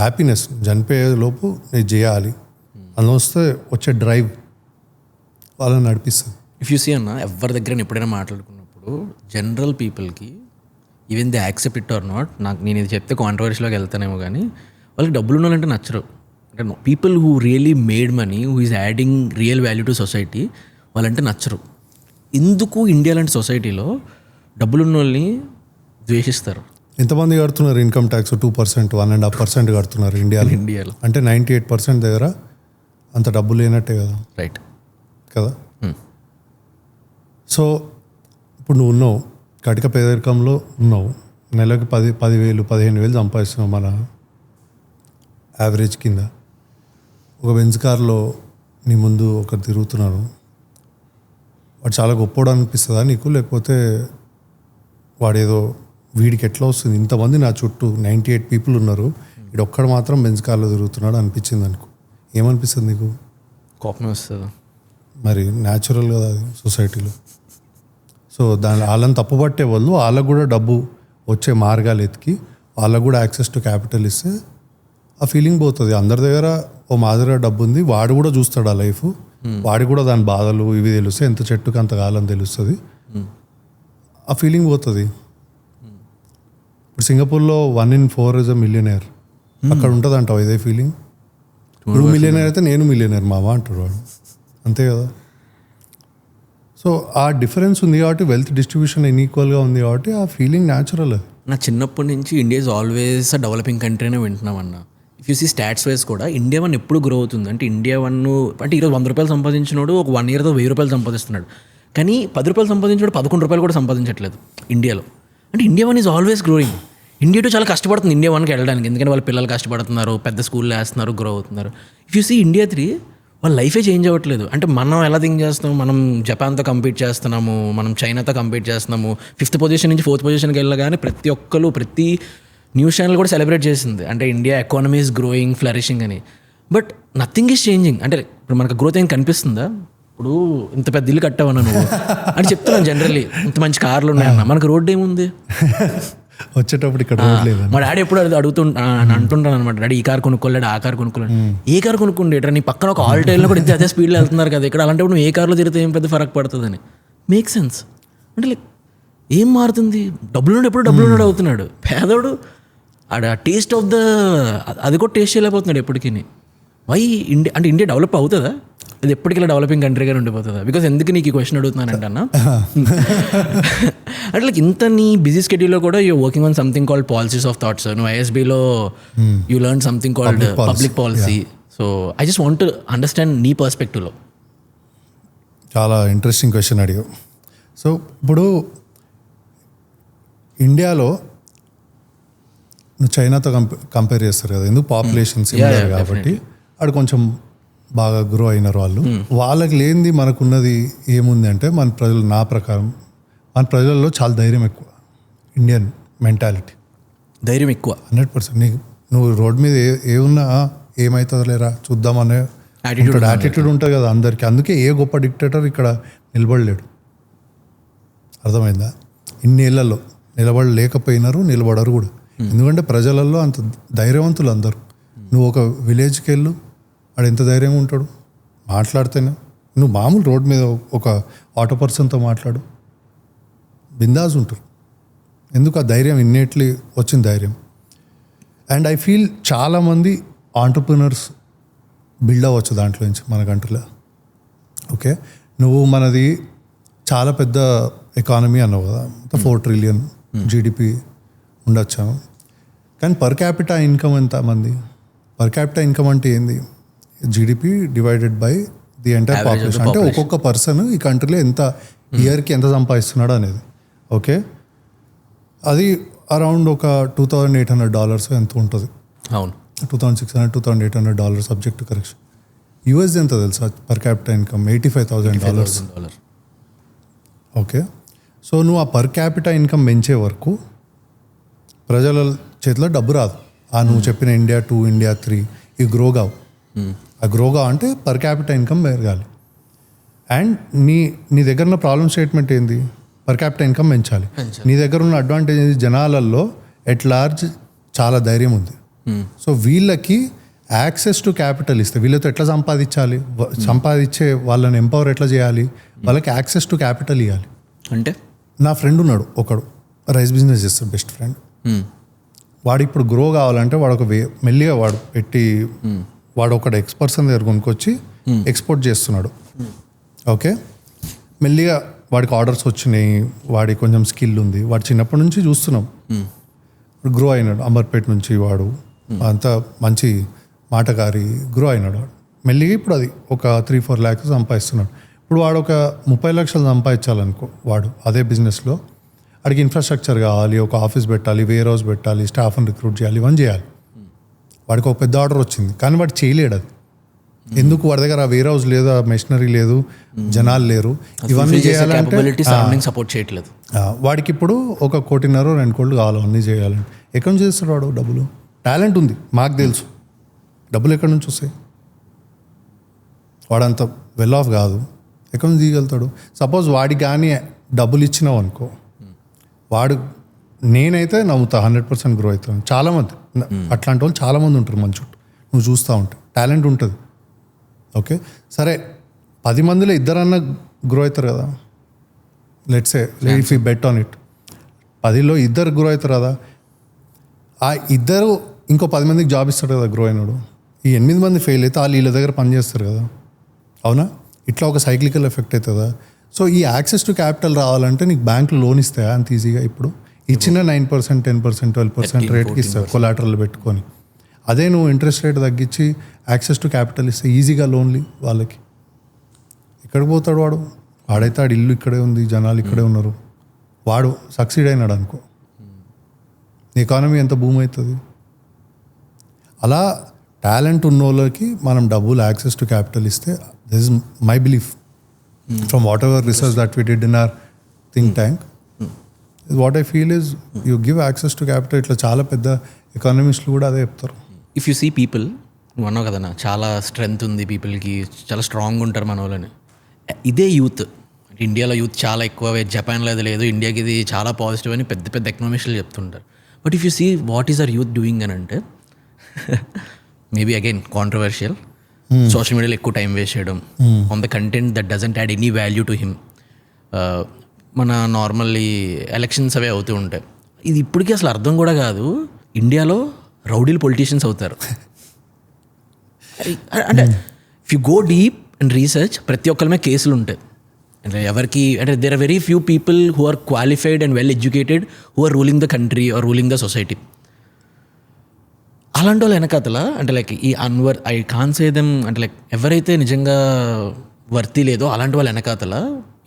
హ్యాపీనెస్, చనిపోయేలోపు నేను చేయాలి అని వస్తే వచ్చే డ్రైవ్ వాళ్ళని నడిపిస్తుంది. ఇఫ్ యూ సీ అన్న, ఎవరి దగ్గర ఎప్పుడైనా మాట్లాడుకున్నప్పుడు జనరల్ పీపుల్కి even they accept it or not, నేను ఇది చెప్తే కాంట్రవర్సీలోకి వెళ్తానేమో కానీ వాళ్ళకి డబ్బులు ఉండాలంటే నచ్చరు. అంటే people who really made money, who is adding real value to society, వాళ్ళంటే నచ్చరు. ఎందుకు ఇండియా లాంటి సొసైటీలో డబ్బులున్న వాళ్ళని ద్వేషిస్తారు? ఎంతమంది కడుతున్నారు ఇన్కమ్ ట్యాక్స్? 2%, 1.5% కడుతున్నారు ఇండియాలో. అంటే 98% దగ్గర అంత డబ్బు లేనట్టే కదా. రైట్ కదా. సో ఇప్పుడు నువ్వు ఉన్నావు, కటిక పేదరికంలో ఉన్నావు, నెలకు 10,000 15,000 సంపాదిస్తున్నావు మన యావరేజ్ కింద. ఒక బెంజ్ కార్లో నీ ముందు ఒకరు తిరుగుతున్నారు, వాడు చాలా గొప్పోడు అనిపిస్తుందా నీకు? లేకపోతే వాడేదో వీడికి ఎట్లా వస్తుంది, ఇంతమంది నా చుట్టూ 98 పీపుల్ ఉన్నారు, వీడు ఒక్కడు మాత్రం బెంజ్ కార్లో తిరుగుతున్నాడు అనిపించింది అనుకో, ఏమనిపిస్తుంది నీకు? కోపం వస్తుంది. మరి న్యాచురల్ కదా అది సొసైటీలో. సో వాళ్ళని తప్పుపట్టే వాళ్ళు, వాళ్ళకు కూడా డబ్బు వచ్చే మార్గాలు ఎతికి వాళ్ళకు కూడా యాక్సెస్ టు క్యాపిటల్ ఇస్తే ఆ ఫీలింగ్ పోతుంది. అందరి దగ్గర ఓ మాదిరిగా డబ్బు ఉంది, వాడు కూడా చూస్తాడు ఆ లైఫ్, వాడు కూడా దాని బాధలు ఇవి తెలుస్తాయి, ఎంత చెట్టుకు అంత కాలం తెలుస్తుంది, ఆ ఫీలింగ్ పోతుంది. ఇప్పుడు సింగపూర్లో 1 in 4 ఇస్ అ మిలియనర్. అక్కడ ఉంటుంది అంటావు ఇదే ఫీలింగ్. నువ్వు మిలియనర్ అయితే నేను మిలియనర్ మావా అంటాడు వాడు, అంతే కదా. సో ఆ డిఫరెన్స్ ఉంది కాబట్టి, వెల్త్ డిస్ట్రిబ్యూషన్ ఇన్ఈక్వల్గా ఉంది కాబట్టి ఆ ఫీలింగ్ న్యాచురల్. అది నా చిన్నప్పటి నుంచి India is always a developing country అనే వింటున్నామన్నా. If you see stats wise కూడా ఇండియా 1 ఎప్పుడు గ్రో అవుతుంది అంటే, ఇండియా 1 అంటే ఈరోజు 100 రూపాయలు సంపాదించినోడు ఒక 1 yearతో 1000 రూపాయలు సంపాదిస్తున్నాడు, కానీ 10 రూపాయలు సంపాదించినోడు 11 రూపాయలు కూడా సంపాదించట్లేదు ఇండియాలో. అంటే India 1 is always growing. India 2 చాలా కష్టపడుతుంది ఇండియా 1కి వెళ్ళడానికి, ఎందుకంటే వాళ్ళ పిల్లలు కష్టపడుతున్నారు, పెద్ద స్కూల్లో వేస్తున్నారు, గ్రో అవుతున్నారు. ఇఫ్ యూ సీ ఇండియా 3 వాళ్ళ లైఫే చేంజ్ అవ్వట్లేదు. అంటే మనం ఎలా థింక్ చేస్తున్నాం, మనం జపాన్తో కంపీట్ చేస్తున్నాము, మనం చైనాతో కంపీట్ చేస్తున్నాము, 5th పొజిషన్ నుంచి 4th పొజిషన్కి వెళ్ళగానే ప్రతి న్యూస్ ఛానల్ కూడా సెలబ్రేట్ చేసింది, అంటే India economy is growing, flourishing అని. But nothing is changing. అంటే ఇప్పుడు మనకు గ్రోత్ ఏం కనిపిస్తుందా? ఇప్పుడు ఇంత పెద్ద ఇల్లు కట్టావన్నా నువ్వు అని చెప్తున్నాను జనరల్లీ. ఇంత మంచి కార్లు ఉన్నాయన్న, మనకు రోడ్డు ఏముంది? వచ్చేటప్పుడు ఇక్కడ రోడ్ లేదు. మా డాడీ ఎప్పుడు అంటుంటాను అనమాట, డాడీ ఈ కార్ కొనుక్కోలేడు, ఆ కార్ కొనుక్కోలేడు. ఏ కార్ కొనుక్కోండి, నీ పక్కన ఒక ఆల్టైల్లో కూడా అదే స్పీడ్లో వెళ్తున్నారు కదా ఇక్కడ, అలాంటప్పుడు నువ్వు ఏ కార్లో తిరిగితే ఏం పెద్ద ఫరక్ పడుతుందని. Make sense. అంటే లైక్ ఏం మారుతుంది? డబ్బులు ఎప్పుడు డబ్బులు ఉన్నాడు అవుతున్నాడు, పేదోడు ఆడ టేస్ట్ ఆఫ్ ద అది కూడా టేస్ట్ చేయలేకపోతున్నాడు ఎప్పటికీ. వై ఇండియా అంటే ఇండియా డెవలప్ అవుతుందా? ఇది ఎప్పటికీ డెవలపింగ్ కంట్రీగా ఉండిపోతుందా? బికాస్ ఎందుకు నీకు ఈ క్వశ్చన్ అడుగుతున్నానంటే అన్న, అంటే లైక్ ఇంత నీ బిజీ స్కెడ్యూల్లో కూడా you working on something called policies of thoughts. నువ్వు ఐఎస్బీలో you learn something called public policy. So I just want to understand నీ పర్స్పెక్టివ్లో. చాలా ఇంట్రెస్టింగ్ క్వశ్చన్ అడిగావు. సో ఇప్పుడు ఇండియాలో నువ్వు చైనాతో కంపేర్ చేస్తారు కదా, ఎందుకు పాపులేషన్ సిమిలర్ కాబట్టి అక్కడ కొంచెం బాగా గ్రో అయినారు వాళ్ళు. వాళ్ళకి లేనిది మనకున్నది ఏముంది అంటే మన ప్రజలు, నా ప్రకారం మన ప్రజల్లో చాలా ధైర్యం ఎక్కువ. ఇండియన్ మెంటాలిటీ ధైర్యం ఎక్కువ 100%. నీకు నువ్వు రోడ్ మీద ఏమున్నా ఏమవుతుందో లేరా చూద్దామనే యాటిట్యూడ్ ఉంటుంది కదా అందరికీ. అందుకే ఏ గొప్ప డిక్టేటర్ ఇక్కడ నిలబడలేడు. అర్థమైందా? ఇన్నేళ్లలో నిలబడలేకపోయినారు, నిలబడరు కూడా. ఎందుకంటే ప్రజలలో అంత ధైర్యవంతులు అందరూ. నువ్వు ఒక విలేజ్కి వెళ్ళు, వాడు ఎంత ధైర్యంగా ఉంటాడు మాట్లాడితేనే. నువ్వు మామూలు రోడ్ మీద ఒక ఆటో పర్సన్తో మాట్లాడు, బిందాస్ ఉంటారు. ఎందుకు? ఆ ధైర్యం ఇన్నేట్లీ వచ్చిన ధైర్యం. అండ్ ఐ ఫీల్ చాలామంది ఆంటర్ప్రినర్స్ బిల్డ్ అవ్వచ్చు దాంట్లో నుంచి మన కంట్రీలో. ఓకే, నువ్వు మనది చాలా పెద్ద ఎకానమీ అన్నావు కదా, 4 trillion జీడిపి ఉండొచ్చాము. కానీ పర్ క్యాపిటా ఇన్కమ్ ఎంత మంది? పర్ క్యాపిటా ఇన్కమ్ అంటే ఏంది? GDP divided by the entire population. అంటే ఒక్కొక్క పర్సన్ ఈ కంట్రీలో ఎంత ఇయర్కి ఎంత సంపాదిస్తున్నాడు అనేది. ఓకే, అది అరౌండ్ ఒక $2,800 ఎంత ఉంటుంది. అవును, $2,600 $2,800 సబ్జెక్ట్ టు కరెక్షన్. యూఎస్ ఎంత తెలుసా per capita income? $85,000. Okay, so నువ్వు ఆ పర్ క్యాపిటా ఇన్కమ్ పెంచే వరకు ప్రజల చేతిలో డబ్బు రాదు. నువ్వు చెప్పిన ఇండియా 2, ఇండియా 3 ఇవి గ్రో కావు. ఆ గ్రో కావు అంటే పర్ క్యాపిటా ఇన్కమ్ పెరగాలి. అండ్ నీ దగ్గర ఉన్న ప్రాబ్లమ్ స్టేట్మెంట్ ఏంది? పర్ క్యాపిటా ఇన్కమ్ పెంచాలి. నీ దగ్గర ఉన్న అడ్వాంటేజ్ ఏంది? జనాలలో ఎట్ లార్జ్ చాలా ధైర్యం ఉంది. సో వీళ్ళకి యాక్సెస్ టు క్యాపిటల్ ఇస్తే వీళ్ళతో ఎట్లా సంపాదించాలి, సంపాదించే వాళ్ళని ఎంపవర్ ఎట్లా చేయాలి, వాళ్ళకి యాక్సెస్ టు క్యాపిటల్ ఇవ్వాలి. అంటే నా ఫ్రెండ్ ఉన్నాడు ఒకడు, రైస్ బిజినెస్ చేస్తాడు, బెస్ట్ ఫ్రెండ్. వాడు ఇప్పుడు గ్రో కావాలంటే వాడు ఒక మెల్లిగా వాడు పెట్టి వాడు ఒకడు ఎక్స్పర్సన్ దగ్గర కొనుక్కొచ్చి ఎక్స్పోర్ట్ చేస్తున్నాడు. ఓకే, మెల్లిగా వాడికి ఆర్డర్స్ వచ్చినాయి, వాడికి కొంచెం స్కిల్ ఉంది, వాడు చిన్నప్పటి నుంచి చూస్తున్నాం. గ్రో అయినాడు. అంబర్పేట నుంచి వాడు అంతా మంచి మాటగారి గ్రో అయినాడు. వాడు మెల్లిగా ఇప్పుడు అది ఒక 3-4 lakhs సంపాదిస్తున్నాడు. ఇప్పుడు వాడు ఒక 30 లక్షలు సంపాదించాలనుకో, వాడు అదే బిజినెస్లో వాడికి ఇన్ఫ్రాస్ట్రక్చర్ కావాలి, ఒక ఆఫీస్ పెట్టాలి, వేర్ హౌస్ పెట్టాలి, స్టాఫ్ని రిక్రూట్ చేయాలి, ఇవన్నీ చేయాలి. వాడికి ఒక పెద్ద ఆర్డర్ వచ్చింది కానీ వాడు చేయలేడు అది. ఎందుకు? వాడి దగ్గర ఆ వేర్ హౌస్ లేదు, ఆ మెషినరీ లేదు, జనాలు లేరు, ఇవన్నీ చేయాలంటే సపోర్ట్ చేయట్లేదు. వాడికి ఇప్పుడు 1.5 కోటి 2 కోట్లు కావాలి అన్నీ చేయాలంటే. ఎక్కడి నుంచి చేస్తాడు వాడు డబ్బులు? టాలెంట్ ఉంది, మాకు తెలుసు. డబ్బులు ఎక్కడి నుంచి వస్తాయి? వాడంత వెల్ ఆఫ్ కాదు, ఎక్కడి నుంచి తీయగలుగుతాడు? సపోజ్ వాడికి కానీ డబ్బులు ఇచ్చినావు అనుకో, వాడు, నేనైతే నమ్ముతా 100% గ్రో అవుతాను. చాలామంది అట్లాంటి వాళ్ళు చాలామంది ఉంటారు మన చుట్టూ, నువ్వు చూస్తూ ఉంటే టాలెంట్ ఉంటుంది. ఓకే, సరే 10 మందిలో 2 గ్రో అవుతారు కదా. Let's say if you bet on it, 10లో 2 గ్రో అవుతారు కదా. ఆ 2 ఇంకో 10 మందికి జాబ్ ఇస్తాడు కదా గ్రో అయినాడు. ఈ 8 మంది ఫెయిల్ అయితే వాళ్ళు వీళ్ళ దగ్గర పనిచేస్తారు కదా, అవునా? ఇట్లా ఒక సైక్లికల్ ఎఫెక్ట్ అవుతుందా? సో ఈ యాక్సెస్ టు క్యాపిటల్ రావాలంటే నీకు బ్యాంకులు లోన్ ఇస్తాయా అంత ఈజీగా? ఇప్పుడు ఇచ్చిన 9%, 10%, 12% రేట్కి ఇస్తావు కొలాటరల్ పెట్టుకొని. అదే నువ్వు ఇంట్రెస్ట్ రేట్ తగ్గించి యాక్సెస్ టు క్యాపిటల్ ఇస్తే ఈజీగా లోన్లు వాళ్ళకి. ఎక్కడికి పోతాడు వాడు? వాడైతే ఆడు ఇల్లు ఇక్కడే ఉంది, జనాలు ఇక్కడే ఉన్నారు, వాడు సక్సీడ్ అయినాడు అనుకో, ఎకానమీ ఎంత భూమి అవుతుంది. అలా టాలెంట్ ఉన్న వాళ్ళకి మనం డబ్బులు యాక్సెస్ టు క్యాపిటల్ ఇస్తే, this is my belief from whatever research that we did in our think tank. What I feel is you give access to capital. ఇట్లా చాలా పెద్ద ఎకానమిస్టులు కూడా అదే చెప్తారు. ఇఫ్ యూ సీ పీపుల్, నువ్వు అన్నావు కదన్నా చాలా స్ట్రెంగ్త్ ఉంది పీపుల్కి, చాలా స్ట్రాంగ్ ఉంటారు మన వాళ్ళని. ఇదే యూత్ అంటే ఇండియాలో యూత్ చాలా ఎక్కువ, జపాన్లో అది లేదు, ఇండియాకి ఇది చాలా పాజిటివ్ అని పెద్ద పెద్ద ఎకనామిస్టులు చెప్తుంటారు. But if you see what is our youth doing అని అంటే మేబీ అగైన్ కాంట్రవర్షియల్, సోషల్ మీడియాలో ఎక్కువ టైం వేస్ట్ చేయడం on the content that doesn't add any value to him. మన నార్మల్లీ ఎలక్షన్స్ అవే అవుతూ ఉంటాయి. ఇది ఇప్పటికీ అసలు అర్థం కూడా కాదు, ఇండియాలో రౌడీలు పొలిటీషియన్స్ అవుతారు. అంటే if you go deep and research ప్రతి ఒక్కరి మీద కేసులు ఉంటాయి. అంటే ఎవరికి అంటే there are very few people who are qualified and well educated who are ruling the country or ruling the society. అలాంటి వాళ్ళు వెనకాతల అంటే లైక్ ఈ unworthy I can say them అంటే లైక్ ఎవరైతే నిజంగా వర్తి లేదో అలాంటి వాళ్ళ వెనకాతల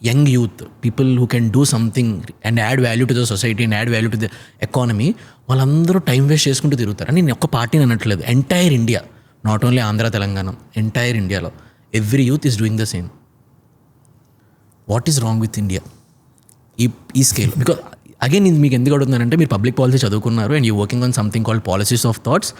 young youth people who can do something and add value to the society and add value to the economy, వాళ్ళందరూ టైం వేస్ట్ చేసుకుంటూ తిరుగుతారు. అని నేను ఒక్క పార్టీని అనట్లేదు, entire India, not only Andhra Telangana, entire ఇండియాలో every youth is doing the same. What is wrong with India ఈ స్కేల్? బికాజ్ అగైన్ ఇది మీకు ఎందుకు అడుగుతున్నానంటే మీరు పబ్లిక్ పాలసీ చదువుకున్నారు and you working on something called policies of thoughts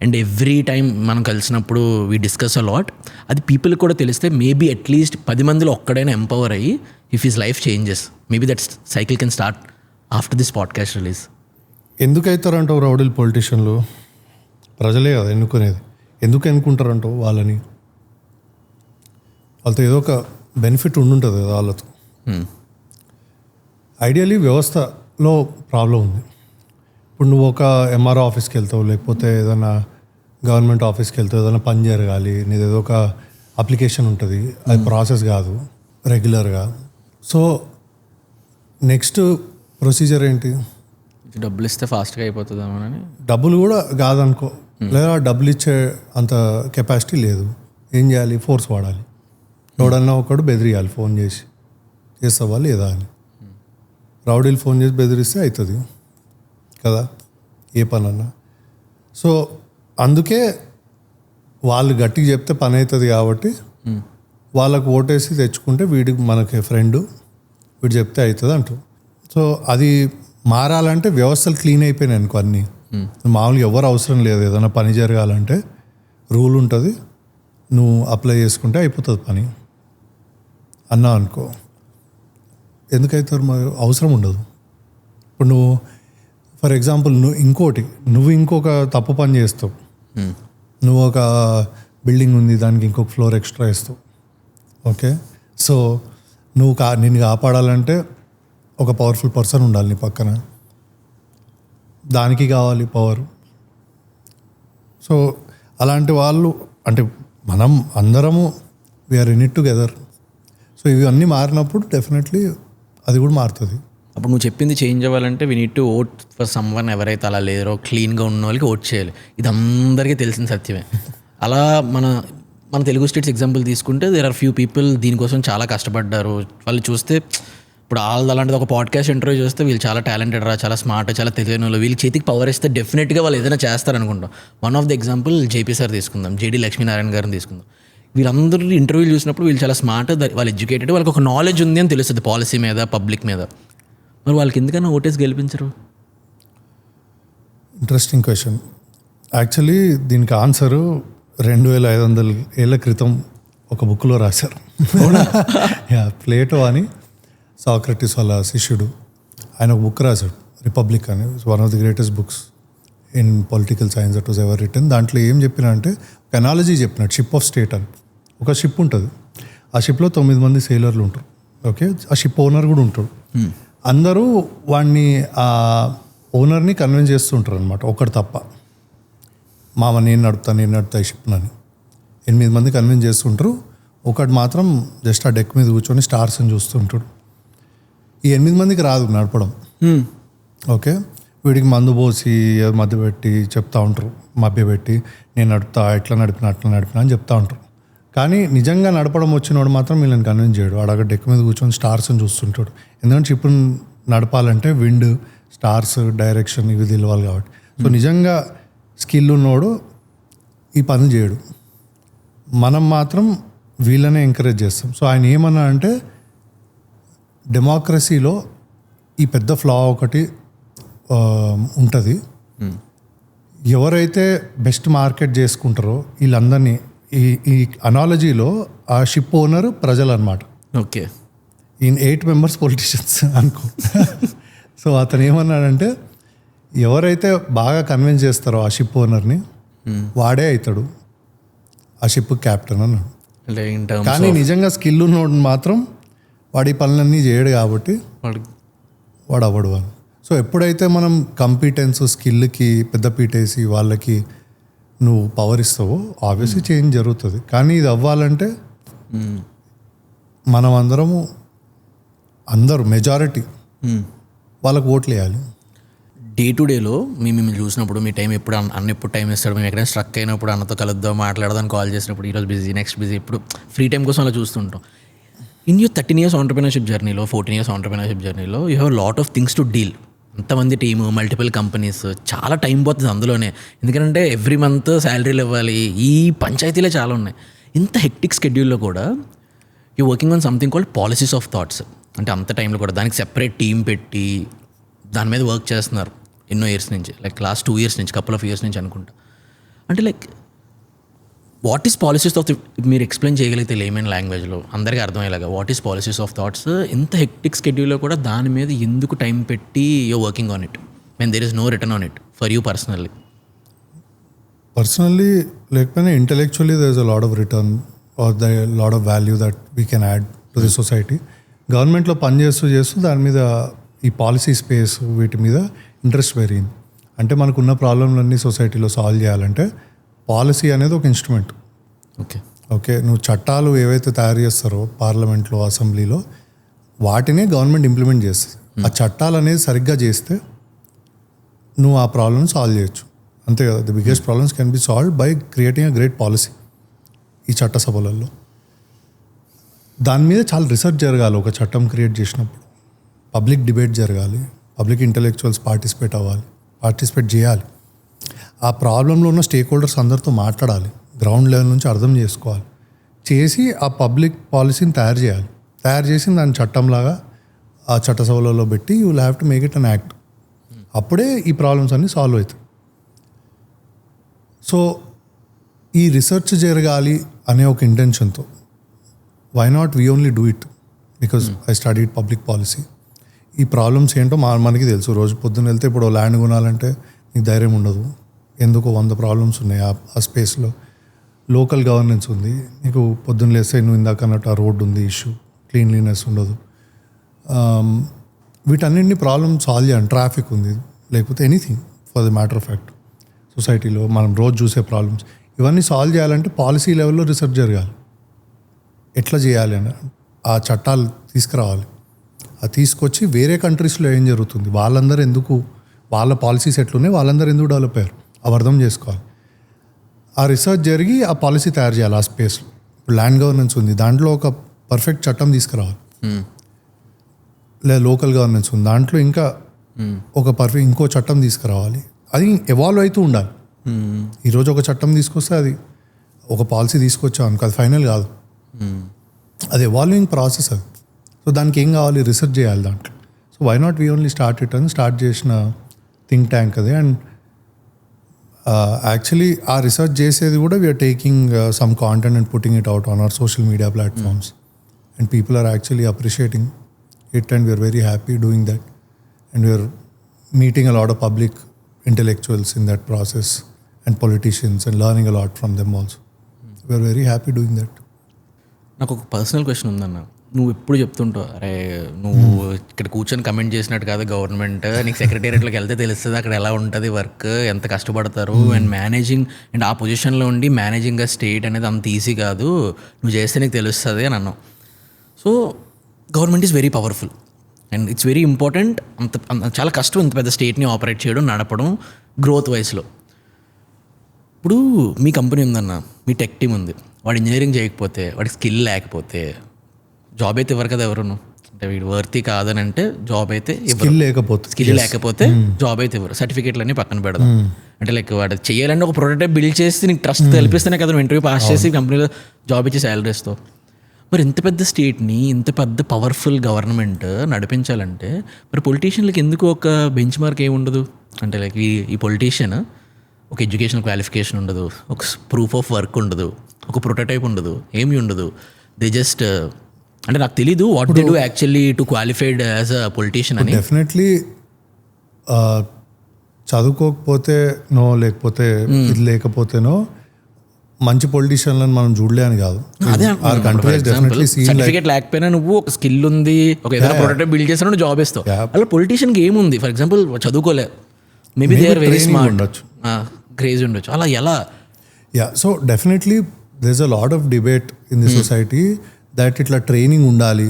and every time మనం కలిసినప్పుడు వీ డిస్కస్ అ లాట్. అది పీపుల్కి కూడా తెలిస్తే మేబీ అట్లీస్ట్ 10 మందిలో ఒక్కడైనా ఎంపవర్ అయ్యి if his life changes maybe that cycle can start after this podcast release. ఎందుకు అవుతారంటావు రౌడీలు పొలిటీషియన్లు? ప్రజలే కదా ఎన్నుకునేది. ఎందుకు ఎన్నుకుంటారంటావు వాళ్ళని? వాళ్ళతో ఏదో ఒక బెనిఫిట్ ఉండుంటుంది కదా వాళ్ళతో. ఐడియల్లీ వ్యవస్థలో ప్రాబ్లం ఉంది. ఇప్పుడు నువ్వు ఒక ఎంఆర్ఓ ఆఫీస్కి వెళ్తావు, లేకపోతే ఏదైనా గవర్నమెంట్ ఆఫీస్కి వెళ్తావు, ఏదైనా పని జరగాలి, నీది ఏదో ఒక అప్లికేషన్ ఉంటుంది, అది ప్రాసెస్ కాదు రెగ్యులర్గా. సో నెక్స్ట్ ప్రొసీజర్ ఏంటి? డబ్బులు ఇస్తే ఫాస్ట్గా అయిపోతుందేమోనని. డబ్బులు కూడా కాదనుకో, లేదా డబ్బులు ఇచ్చే అంత కెపాసిటీ లేదు. ఏం చేయాలి? ఫోర్స్ వాడాలి. ఎవడన్నా ఒకడు బెదిరియాలి, ఫోన్ చేసి చేస్తావా లేదా అని. రౌడీలు ఫోన్ చేసి బెదిరిస్తే అవుతుంది కదా ఏ పని అన్నా. సో అందుకే వాళ్ళు గట్టిగా చెప్తే పని అవుతుంది కాబట్టి వాళ్ళకు ఓటేసి తెచ్చుకుంటే వీడికి మనకి ఫ్రెండ్, వీడు చెప్తే అవుతుంది అంటూ. సో అది మారాలంటే వ్యవస్థలు క్లీన్ అయిపోయినాయి అనుకో అన్నీ. మామూలుగా ఎవరు అవసరం లేదు. ఏదైనా పని జరగాలంటే రూల్ ఉంటుంది, నువ్వు అప్లై చేసుకుంటే అయిపోతుంది పని అన్నా అనుకో. ఎందుకైతారు? మరి అవసరం ఉండదు. ఇప్పుడు నువ్వు ఫర్ ఎగ్జాంపుల్ నువ్వు ఇంకొక తప్పు పని చేస్తావు. నువ్వు ఒక బిల్డింగ్ ఉంది, దానికి ఇంకొక ఫ్లోర్ ఎక్స్ట్రా ఇస్తావు. ఓకే, సో నిన్ను కాపాడాలంటే ఒక పవర్ఫుల్ పర్సన్ ఉండాలి నీ పక్కన. దానికి కావాలి పవర్. సో అలాంటి వాళ్ళు అంటే మనం అందరము we're in it together. So ఇవన్నీ మారినప్పుడు డెఫినెట్లీ అది కూడా మారుతుంది. అప్పుడు నువ్వు చెప్పింది చేంజ్ అవ్వాలంటే we need to vote for someone. ఎవరైతే అలా లేరో క్లీన్గా ఉన్న వాళ్ళకి ఓట్ చేయాలి. ఇది అందరికీ తెలిసిన సత్యమే. అలా మన తెలుగు స్టేట్స్ ఎగ్జాంపుల్ తీసుకుంటే దేర్ ఆర్ ఫ్యూ పీపుల్ దీనికోసం చాలా కష్టపడ్డారు. వాళ్ళు చూస్తే ఇప్పుడు అలాంటిది ఒక పాడ్కాస్ట్ ఇంటర్వ్యూ చూస్తే వీళ్ళు చాలా టాలెంటెడ్ రా, చాలా స్మార్ట్, చాలా తెలియని వాళ్ళు, వీళ్ళ చేతికి పవర్ ఇస్తే డెఫినెట్గా వాళ్ళు ఏదైనా చేస్తారనుకుంటాం. One of the example JP sir తీసుకుందాం, జేడీ లక్ష్మీనారాయణ గారిని తీసుకుందాం. వీళ్ళందరూ ఇంటర్వ్యూలు చూసినప్పుడు వీళ్ళు చాలా స్మార్ట్, వాళ్ళు ఎడ్యుకేటెడ్, వాళ్ళకి ఒక నాలెడ్జ్ ఉంది అని తెలుస్తుంది పాలసీ మీద, పబ్లిక్ మీద. మరి వాళ్ళకి ఎందుకన్నా ఓటేసి గెలిపించరు? Interesting question. యాక్చువల్లీ దీనికి ఆన్సరు 2500 ఏళ్ళ క్రితం ఒక బుక్లో రాశారు. ప్లేటో అని, సాక్రటిస్ వాళ్ళ శిష్యుడు, ఆయన ఒక బుక్ రాశాడు, రిపబ్లిక్ అని. One of the greatest books in political science that was ever written. దాంట్లో ఏం చెప్పినా అంటే ఒక అనాలజీ చెప్పినాడు, షిప్ ఆఫ్ స్టేట్ అని. ఒక షిప్ ఉంటుంది, ఆ షిప్లో 9 మంది సేలర్లు ఉంటారు. ఓకే, ఆ షిప్ ఓనర్ కూడా ఉంటాడు. అందరూ వాడిని ఆ ఓనర్ని కన్విన్స్ చేస్తుంటారు అనమాట, ఒకటి తప్ప. మామ నేను నడుపుతా ఈ షిప్నని 8 మంది కన్విన్స్ చేస్తుంటారు. ఒకటి మాత్రం జస్ట్ ఆ డెక్ మీద కూర్చొని స్టార్స్ని చూస్తుంటాడు. ఈ 8 మందికి రాదు నడపడం. ఓకే, వీడికి మందు పోసి మధ్య పెట్టి చెప్తా ఉంటారు, మభ్యపెట్టి నేను నడుపుతా, అట్లా నడిపినా అని చెప్తా ఉంటారు. కానీ నిజంగా నడపడం వచ్చినోడు మాత్రం వీళ్ళని కన్విన్స్ చేయడు. అక్కడ డెక్ మీద కూర్చొని స్టార్స్ని చూస్తుంటాడు. ఎందుకంటే షిప్ని నడపాలంటే విండ్, స్టార్స్, డైరెక్షన్ ఇవి తెలియాలి కాబట్టి. సో నిజంగా స్కిల్ ఉన్నోడు ఈ పని చేయడు. మనం మాత్రం వీళ్ళనే ఎంకరేజ్ చేస్తాం. సో ఆయన ఏమన్నా అంటే డెమోక్రసీలో ఈ పెద్ద ఫ్లా ఒకటి ఉంటుంది. ఎవరైతే బెస్ట్ మార్కెట్ చేసుకుంటారో వీళ్ళందరినీ, ఈ అనాలజీలో ఆ షిప్ ఓనర్ ప్రజలు అనమాట. ఓకే. ఈయన 8 మెంబర్స్ పొలిటీషియన్స్ అనుకో. సో అతను ఏమన్నాడంటే ఎవరైతే బాగా కన్విన్స్ చేస్తారో ఆ షిప్ ఓనర్ని వాడే అవుతాడు ఆ షిప్ క్యాప్టెన్ అన్నాడు. అంటే ఇన్ టర్మ్స్ కానీ నిజంగా స్కిల్ ఉన్నోడు మాత్రం వాడి పనులన్నీ చేయడు కాబట్టి వాడు అవ్వడు వాళ్ళు. సో ఎప్పుడైతే మనం కంపిటెన్స్ స్కిల్కి పెద్ద పీటేసి వాళ్ళకి నువ్వు పవర్ ఇస్తావో ఆబ్వియస్లీ చేంజ్ జరుగుతుంది. కానీ ఇది అవ్వాలంటే మనం అందరూ మెజారిటీ వాళ్ళకు ఓట్లు వేయాలి. డే టు డేలో మిమ్మల్ని చూసినప్పుడు మీ టైం ఎప్పుడు ఎప్పుడు టైం ఇస్తాడు, మేము ఎక్కడైనా స్ట్రక్ అయినప్పుడు అన్నతో కలుద్దాం మాట్లాడదాం కాల్ చేసినప్పుడు ఈరోజు బిజీ నెక్స్ట్ బిజీ ఇప్పుడు ఫ్రీ టైం కోసం అలా చూస్తుంటాం. ఇన్ యూర్ 13 years ఆంటర్ప్రినర్షిప్ జర్నీలో 14 years ఆంటర్ప్రినర్షిప్ జర్నీలో you have lot of things to deal. అంతమంది టీము, మల్టిపుల్ కంపెనీస్, చాలా టైం పోతుంది అందులోనే. ఎందుకంటే ఎవ్రీ మంత్ శాలరీలు ఇవ్వాలి, ఈ పంచాయతీలే చాలా ఉన్నాయి. ఇంత హెక్టిక్ స్కెడ్యూల్లో కూడా you working on something called policies of thoughts. అంటే అంత టైంలో కూడా దానికి సెపరేట్ టీం పెట్టి దాని మీద వర్క్ చేస్తున్నారు ఎన్నో ఇయర్స్ నుంచి, లైక్ లాస్ట్ 2 years నుంచి, కపుల్ ఆఫ్ ఇయర్స్ నుంచి అనుకుంటా. అంటే like what is policies of మీరు ఎక్స్ప్లెయిన్ చేయగలిగితే లేమన్ లాంగ్వేజ్లో అందరికీ అర్థమయ్యేలాగా what is policies of thoughts? ఇంత హెక్టిక్ స్కెడ్యూల్లో కూడా దాని మీద ఎందుకు టైం పెట్టి you working on it when there is no return on it for you personally లేకపోయినా intellectually there is a lot of return or the lot of value that we can add to the society. గవర్నమెంట్లో పనిచేస్తూ దాని మీద ఈ policy space వీటి మీద interest పెరిగింది. అంటే మనకున్న ప్రాబ్లంలన్నీ సొసైటీలో సాల్వ్ చేయాలంటే పాలసీ అనేది ఒక ఇన్స్ట్రుమెంట్. ఓకే నువ్వు చట్టాలు ఏవైతే తయారు చేస్తారో పార్లమెంట్లో, అసెంబ్లీలో వాటినే గవర్నమెంట్ ఇంప్లిమెంట్ చేస్తుంది. ఆ చట్టాలు అనేది సరిగ్గా చేస్తే నువ్వు ఆ ప్రాబ్లమ్ సాల్వ్ చేయొచ్చు. అంతే కదా. The biggest problems can be solve by creating a great policy. ఈ చట్టసభలలో దాని మీద చాలా రీసెర్చ్ జరగాలి. ఒక చట్టం క్రియేట్ చేసినప్పుడు పబ్లిక్ డిబేట్ జరగాలి, పబ్లిక్ ఇంటెలెక్చువల్స్ పార్టిసిపేట్ చేయాలి. ఆ ప్రాబ్లంలో ఉన్న స్టేక్ హోల్డర్స్ అందరితో మాట్లాడాలి, గ్రౌండ్ లెవెల్ నుంచి అర్థం చేసుకోవాలి, చేసి ఆ పబ్లిక్ పాలసీని తయారు చేసి దాని చట్టంలాగా ఆ చట్టసభలలో పెట్టి you will have to make it an act. అప్పుడే ఈ ప్రాబ్లమ్స్ అన్నీ సాల్వ్ అవుతాయి. సో ఈ రీసెర్చ్ జరగాలి అనే ఒక ఇంటెన్షన్తో why not we only do it because I studied public policy. ఈ ప్రాబ్లమ్స్ ఏంటో మనకి తెలుసు. రోజు పొద్దున్న వెళ్తే ఇప్పుడు ల్యాండ్ కొనాలంటే నీకు ధైర్యం ఉండదు, ఎందుకో 100 ప్రాబ్లమ్స్ ఉన్నాయి ఆ స్పేస్లో. లోకల్ గవర్నెన్స్ ఉంది, నీకు పొద్దున్న లేస్తే నువ్వు ఇందాక అన్నట్టు ఆ రోడ్డు ఉంది ఇష్యూ, క్లీన్లీనెస్ ఉండదు. వీటన్నింటినీ ప్రాబ్లమ్ సాల్వ్ చేయాలి. ట్రాఫిక్ ఉంది, లేకపోతే anything for the matter of fact సొసైటీలో మనం రోజు చూసే ప్రాబ్లమ్స్, ఇవన్నీ సాల్వ్ చేయాలంటే పాలసీ లెవెల్లో రీసెర్చ్ జరగాలి. ఎట్లా చేయాలి అని ఆ చట్టాలు తీసుకురావాలి. అది తీసుకొచ్చి వేరే కంట్రీస్లో ఏం జరుగుతుంది, వాళ్ళందరూ ఎందుకు, వాళ్ళ పాలసీస్ ఎట్లున్నాయి, వాళ్ళందరూ ఎందుకు డెవలప్ అయ్యారు, అవి అర్థం చేసుకోవాలి. ఆ రీసెర్చ్ జరిగి ఆ పాలసీ తయారు చేయాలి. ఆ స్పేస్లో ఇప్పుడు ల్యాండ్ గవర్నెన్స్ ఉంది, దాంట్లో ఒక పర్ఫెక్ట్ చట్టం తీసుకురావాలి. లేదా లోకల్ గవర్నెన్స్ ఉంది, దాంట్లో ఇంకా ఒక ఇంకో చట్టం తీసుకురావాలి. అది ఎవాల్వ్ అవుతూ ఉండాలి. ఈరోజు ఒక చట్టం తీసుకొస్తే అది ఒక పాలసీ తీసుకొచ్చాం అనుకో, అది ఫైనల్ కాదు, అది ఎవాల్వింగ్ ప్రాసెస్. అది సో దానికి ఏం కావాలి, రీసెర్చ్ చేయాలి దాంట్లో. So why not we only start చేసిన థింక్ ట్యాంక్ అది. అండ్ యాక్చువల్లీ ఆ రీసెర్చ్ చేసేది కూడా we're taking some content and putting it out on our social media platforms and people are actually appreciating it and we're very happy doing that. And we're meeting a lot of public intellectuals in that process and politicians and learning a lot from them also. We are very happy doing that. నాకు ఒక personal question ఉందన్న. నువ్వు ఎప్పుడు చెప్తుంటావు, అరే నువ్వు ఇక్కడ కూర్చొని comment చేసినట్టు కాదు గవర్నమెంట్, నీకు సెక్రటేరియట్లోకి వెళ్తే తెలుస్తుంది అక్కడ ఎలా ఉంటుంది వర్క్, ఎంత కష్టపడతారు, అండ్ మేనేజింగ్ అండ్ ఆ పొజిషన్లో ఉండి మేనేజింగ్ అ స్టేట్ అనేది అంత ఈజీ కాదు, నువ్వు చేస్తే నీకు తెలుస్తుంది అని అన్నావు. So government is very powerful and it's very important. చాలా కష్టం ఇంత పెద్ద స్టేట్ని ఆపరేట్ చేయడం, నడపడం గ్రోత్ వైస్లో. ఇప్పుడు మీ కంపెనీ ఉందన్న, మీ టెక్ టీమ్ ఉంది, వాడు ఇంజనీరింగ్ చేయకపోతే, వాడికి స్కిల్ లేకపోతే జాబ్ అయితే ఇవ్వరు కదా ఎవరును. అంటే వీడు వర్తీ కాదని అంటే జాబ్ అయితే స్కిల్ లేకపోతే జాబ్ అయితే ఇవ్వరు. సర్టిఫికేట్లన్నీ పక్కన పెడదాం. అంటే లైక్ వాడు చేయాలంటే ఒక ప్రోడక్ట్ బిల్డ్ చేసి నీకు ట్రస్ట్ కల్పిస్తేనే కదా నువ్వు ఇంటర్వ్యూ పాస్ చేసి కంపెనీలో జాబ్ ఇచ్చి శాలరీస్తో. మరి ఇంత పెద్ద స్టేట్ని, ఇంత పెద్ద పవర్ఫుల్ గవర్నమెంట్ నడిపించాలంటే మరి పొలిటీషియన్లకి ఎందుకు ఒక బెంచ్ మార్క్ ఏమి ఉండదు? అంటే లైక్ ఈ పొలిటీషియన్ ఒక ఎడ్యుకేషనల్ క్వాలిఫికేషన్ ఉండదు, ఒక ప్రూఫ్ ఆఫ్ వర్క్ ఉండదు, ఒక ప్రోటోటైప్ ఉండదు, ఏమీ ఉండదు. దే జస్ట్ అంటే నాకు తెలీదు what they do actually to qualified as a politician అని. డెఫినెట్లీ చదువుకోకపోతే నో, లేకపోతే ఇది లేకపోతేనో మంచి పొలిటీషియన్లను మనం చూడలే అని కాదు. అదే our country has definitely seen like certificate లేకపోయినా నువ్వు ఒక స్కిల్ ఉంది, ఒక ఏదైనా ప్రోడక్ట్ బిల్డ్ చేసినా నువ్వు జాబ్ ఇస్తావు. అలా పొలిటీషియన్కి ఏముంది, ఫర్ ఎగ్జాంపుల్ చదువుకోలే, maybe they are very training smart, ఉండొచ్చు. క్రేజ్ ఉండొచ్చు. అలా ఎలా? So definitely there's a lot of debate in the society that ఇట్లా ట్రైనింగ్ ఉండాలి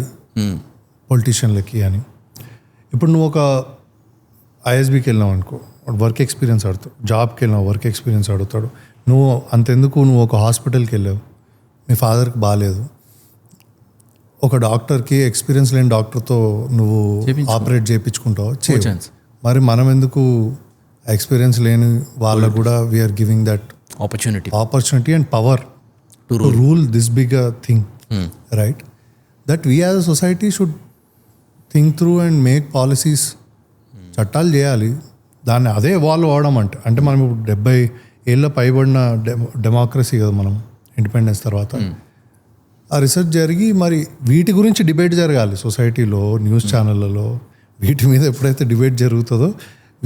పొలిటీషియన్లకి అని. ఇప్పుడు నువ్వు ఒక ఐఎస్బికి వెళ్ళినావు అనుకో, వర్క్ ఎక్స్పీరియన్స్ అడుగుతాడు. జాబ్కి వెళ్ళినావు, వర్క్ ఎక్స్పీరియన్స్ అడుగుతాడు. నువ్వు అంతెందుకు, నువ్వు ఒక హాస్పిటల్కి వెళ్ళావు, మీ ఫాదర్కి బాగాలేదు, ఒక డాక్టర్కి ఎక్స్పీరియన్స్ లేని డాక్టర్తో నువ్వు ఆపరేట్ చేయించుకుంటావు. మరి మనం ఎందుకు ఎక్స్పీరియన్స్ లేని వాళ్ళకు కూడా we're giving that opportunity and power to rule this big thing, right? That we as a society should think through and make policies. చట్టాలు చేయాలి, దాన్ని అదే ఎవాల్వ్ అవ్వడం అంటే మనం ఇప్పుడు 70 ఏళ్ళ పైబడిన డెమోక్రసీ కదా మనం ఇండిపెండెన్స్ తర్వాత. ఆ రీసెర్చ్ జరిగి మరి వీటి గురించి డిబేట్ జరగాలి సొసైటీలో, న్యూస్ ఛానళ్ళలో. వీటి మీద ఎప్పుడైతే డిబేట్ జరుగుతుందో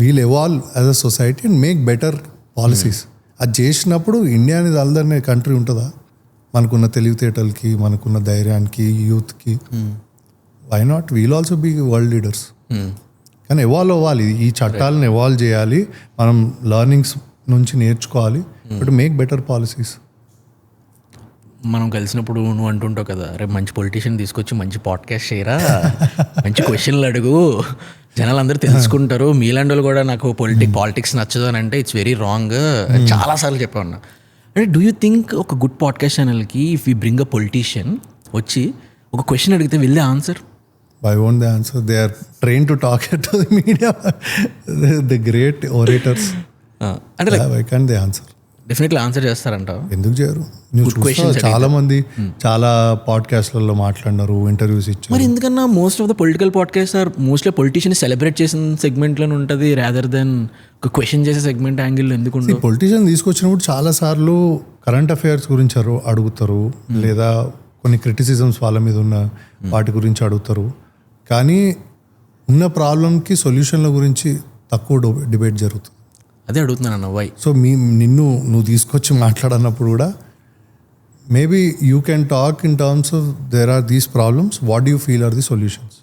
we'll evolve as a society and make better policies. అది చేసినప్పుడు ఇండియా అనేది అల్దనే కంట్రీ ఉంటుందా? మనకున్న తెలివితేటలకి, మనకున్న ధైర్యానికి, యూత్కి, why not we'll also be world leaders. కానీ ఎవాల్వ్ అవ్వాలి, ఈ చట్టాలను ఎవాల్వ్ చేయాలి, మనం లర్నింగ్స్ నుంచి నేర్చుకోవాలి, బట్ మేక్ బెటర్ పాలసీస్. మనం కలిసినప్పుడు నువ్వు అంటుంటావు కదా, రేపు మంచి పొలిటీషియన్ తీసుకొచ్చి మంచి పాడ్కాస్ట్ చేయరా, మంచి క్వశ్చన్లు అడుగు, జనాలు అందరూ తెలుసుకుంటారు. మీలాంటి వాళ్ళు కూడా నాకు పాలిటిక్స్ నచ్చదు అని అంటే ఇట్స్ వెరీ రాంగ్ చాలాసార్లు చెప్పాను. అంటే డూ యూ థింక్ ఒక గుడ్ పాడ్కాస్ట్ ఛానల్కి if you bring a politician వచ్చి ఒక క్వశ్చన్ అడిగితే వెళ్ళే answer? Why won't they answer? They are trained to talk to the media. The great orators. అంటే why can't they answer? Definitely answer చేస్తారంట. ఎందుకు చేయరు? నువ్వు చూస్తావు, చాలా మంది చాలా పాడ్కాస్ట్లలో మాట్లాడినారు, ఇంటర్వ్యూస్ ఇచ్చారు. మరి ఎందుకన్నా most of the political podcast are mostly politician celebrate చేసిన సెగ్మెంట్లోనే ఉంటుంది రాదర్ దెన్ ఒక క్వశ్చన్ చేసే సెగ్మెంట్ యాంగిల్ ఎందుకు ఉండదు? పొలిటీషియన్ తీసుకొచ్చినప్పుడు చాలాసార్లు కరెంట్ అఫైర్స్ గురించి అడుగుతారు, లేదా కొన్ని క్రిటిసిజమ్స్ వాళ్ళ మీద ఉన్న వాటి గురించి అడుగుతారు. కానీ ఉన్న ప్రాబ్లంకి సొల్యూషన్ల గురించి తక్కువ డిబేట్ జరుగుతుంది. అదే అడుగుతున్నాను అన్న, వై? సో నువ్వు తీసుకొచ్చి మాట్లాడన్నప్పుడు కూడా maybe you can talk in terms of there are these problems, what you feel are the solutions.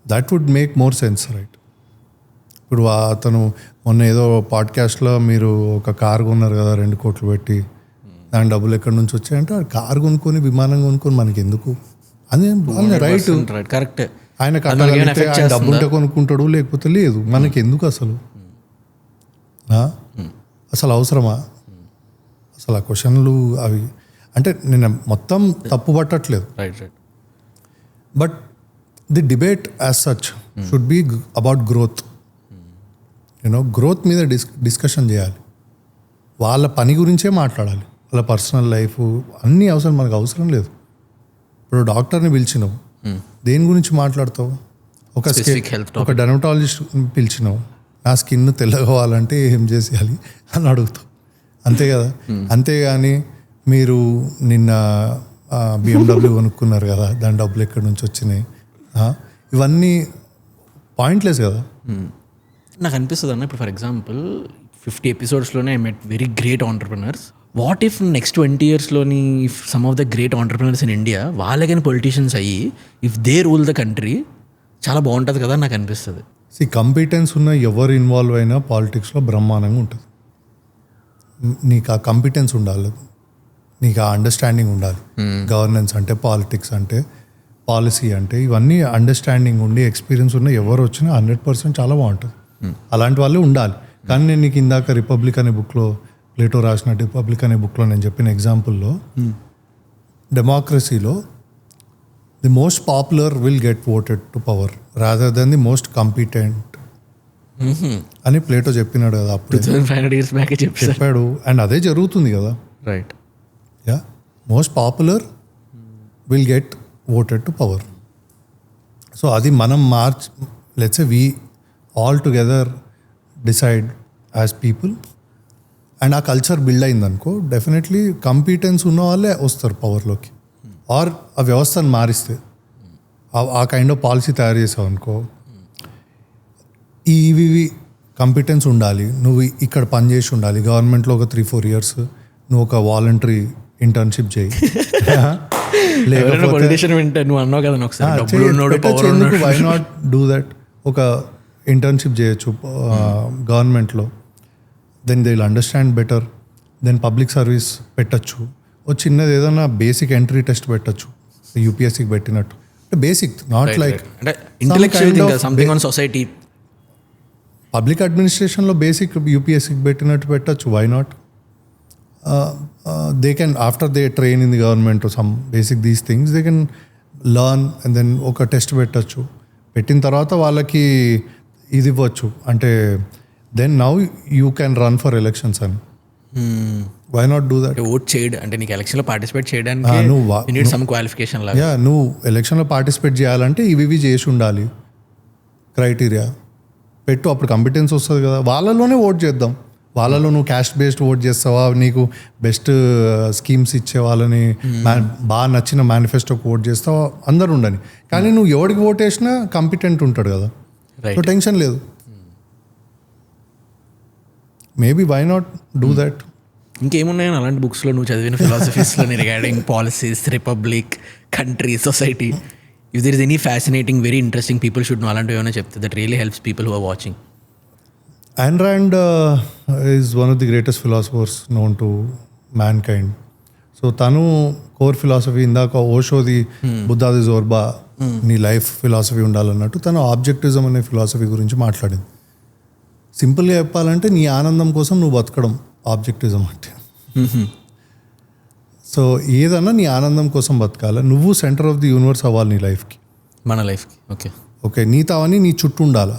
That would make more sense, right? ఇప్పుడు అతను మొన్న ఏదో పాడ్కాస్ట్లో మీరు ఒక కార్ కొన్నారు కదా 2 కోట్లు పెట్టి, దాని డబ్బులు ఎక్కడి నుంచి వచ్చాయంటే కార్ కొనుక్కొని విమానం కొనుక్కొని మనకి ఎందుకు అని రైట్, కరెక్ట్. ఆయన డబ్బు ఉంటే కొనుక్కుంటాడు, లేకపోతే లేదు, మనకి ఎందుకు అసలు? అసలు అవసరమా అసలు ఆ క్వశ్చన్లు అవి? అంటే నేను మొత్తం తప్పు పట్టట్లేదు, but the debate as such should be about growth. Growth మీద డిస్కషన్ చేయాలి, వాళ్ళ పని గురించే మాట్లాడాలి, వాళ్ళ పర్సనల్ లైఫ్ అన్నీ అవసరం, మనకు అవసరం లేదు. ఇప్పుడు డాక్టర్ని పిలిచినావు, దేని గురించి మాట్లాడతావు? ఒక డెర్మటాలజిస్ట్ పిలిచినావు, నా స్కిన్ తెల్లగవాలంటే ఏం చేసేయాలి అని అడుగుతావు, అంతే కదా? అంతేగాని మీరు నిన్న BMW కొనుక్కున్నారు కదా, దాని డబ్బులు ఎక్కడి నుంచి వచ్చినాయి, ఇవన్నీ పాయింట్లెస్ కదా. నాకు అనిపిస్తుంది అన్న, ఇప్పుడు ఫర్ ఎగ్జాంపుల్ 50 ఎపిసోడ్స్లోనే I met very great entrepreneurs. What if next 20 yearsలోని if some of the great entrepreneurs in India వాళ్ళకైనా పొలిటీషియన్స్ అయ్యి if they rule the country, చాలా బాగుంటుంది కదా నాకు అనిపిస్తుంది. కంపిటెన్స్ ఉన్న ఎవరు ఇన్వాల్వ్ అయినా పాలిటిక్స్లో బ్రహ్మాండంగా ఉంటుంది. నీకు ఆ కంపిటెన్స్ ఉండాలి, నీకు ఆ అండర్స్టాండింగ్ ఉండాలి. గవర్నెన్స్ అంటే, పాలిటిక్స్ అంటే, పాలసీ అంటే, ఇవన్నీ అండర్స్టాండింగ్ ఉండి ఎక్స్పీరియన్స్ ఉన్న ఎవరు వచ్చినా 100% చాలా బాగుంటుంది. అలాంటి వాళ్ళే ఉండాలి. కానీ నేను నీకు ఇందాక రిపబ్లిక్ అనే బుక్లో, ప్లేటో రాసిన రిపబ్లిక్ అనే బుక్లో నేను చెప్పిన ఎగ్జాంపుల్లో, డెమోక్రసీలో the most popular will get voted to power rather than the most competent అని ప్లేటో చెప్పినాడు కదా అప్పుడు. 2500 years బ్యాక్ చెప్పాడు, అండ్ అదే జరుగుతుంది కదా. Right, yeah, most popular will get voted to power. So అది మనం let's say we all together decide as people, and ఆ కల్చర్ బిల్డ్ అయిందనుకో, డెఫినెట్లీ కంపిటెన్స్ ఉన్న వాళ్ళే వస్తారు పవర్లోకి. ఆర్ ఆ వ్యవస్థను మారిస్తే ఆ కైండ్ ఆఫ్ పాలసీ తయారు చేసావు అనుకో, ఇవి కంపిటెన్స్ ఉండాలి, నువ్వు ఇక్కడ పనిచేసి ఉండాలి, గవర్నమెంట్లో ఒక 3-4 years నువ్వు ఒక వాలంటరీ ఇంటర్న్షిప్ చేయి. పొలిటీషియన్ వింటే నువ్వు అన్నావు కదా ఒకసారి డబ్బులు ఉన్నోడు, పవర్ ఉన్నాడు. Why not do that? ఒక ఇంటర్న్షిప్ చేయొచ్చు గవర్నమెంట్లో, then they will understand better. Then public service పెట్టచ్చు, ఓ చిన్నది ఏదైనా బేసిక్ ఎంట్రీ టెస్ట్ పెట్టచ్చు యూపీఎస్సీకి పెట్టినట్టు. బేసిక్, నాట్ లైక్ అంటే intellectual something on society. Public అడ్మినిస్ట్రేషన్లో బేసిక్ యూపీఎస్సీకి పెట్టినట్టు పెట్టచ్చు. Why not? They can after they train in the government some basic these things they can learn and then ఒక test పెట్టచ్చు. పెట్టిన తర్వాత వాళ్ళకి ఇది ఇవ్వచ్చు, అంటే then now you can run for elections అని. Why not do that? Vote చేయడం అంటే నీకు ఎలక్షన్లో పార్టిసిపేట్ చేయడానికి యు నీడ్ సమ్ క్వాలిఫికేషన్ లాగా. యా, నువ్వు ఎలక్షన్లో పార్టిసిపేట్ చేయాలంటే ఇవి చేసి ఉండాలి క్రైటీరియా పెట్టు, అప్పుడు కంపిటెన్స్ వస్తుంది కదా. వాళ్ళలోనే ఓట్ చేద్దాం. వాళ్ళలో నువ్వు క్యాస్ట్ బేస్డ్ ఓట్ చేస్తావా, నీకు బెస్ట్ స్కీమ్స్ ఇచ్చే వాళ్ళని బాగా నచ్చిన మేనిఫెస్టోకి ఓట్ చేస్తావా, అందరు ఉండని. కానీ నువ్వు ఎవరికి ఓట్ వేసినా కంపిటెంట్ ఉంటాడు కదా, సో టెన్షన్ లేదు. Maybe why not do that? ఇంకేమున్నాయని అలాంటి బుక్స్లో నువ్వు చదివిన ఫిలాసఫీస్లో regarding policies, republic, country, society, if there is any fascinating, very interesting people should know, అలాంటివి ఏమైనా చెప్తే that really helps people who are watching? Ayn Rand is one of the greatest philosophers known to mankind. So తను core philosophy, ఇందాక ఓషోది బుద్ధాది జోర్బా నీ life philosophy ఉండాలన్నట్టు తను objectivism అనే philosophy గురించి మాట్లాడింది. సింపుల్గా చెప్పాలంటే నీ ఆనందం కోసం నువ్వు బతకడం ఆబ్జెక్టివిజం అంటే. సో ఏదన్నా నీ ఆనందం కోసం బతకాలి, నువ్వు సెంటర్ ఆఫ్ ది యూనివర్స్ అవ్వాలి నీ లైఫ్కి, మన లైఫ్కి. ఓకే, నీ తావని నీ చుట్టూ ఉండాలా.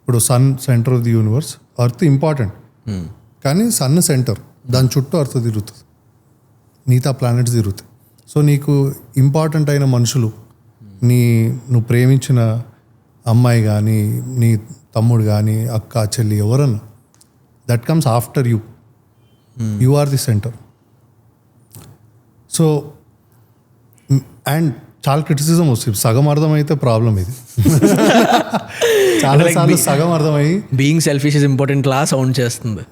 ఇప్పుడు sun centre of the universe, earth important, కానీ సన్ సెంటర్, దాని చుట్టూ అర్త్ తిరుగుతుంది, మిగతా ప్లానెట్స్ తిరుగుతాయి. సో నీకు ఇంపార్టెంట్ అయిన మనుషులు, నువ్వు ప్రేమించిన అమ్మాయి కానీ, నీ తమ్ముడు కానీ, అక్క చెల్లి, ఎవరన్నా, that comes after you. You are the centre. So and చాలా క్రిటిసిజం వస్తుంది, సగం అర్థమైతే ప్రాబ్లం ఇది. చాలాసార్లు సగం అర్థమయ్యి బీయింగ్ సెల్ఫిష్ ఇస్ ఇంపార్టెంట్ లా సౌండ్ చేస్తుంది.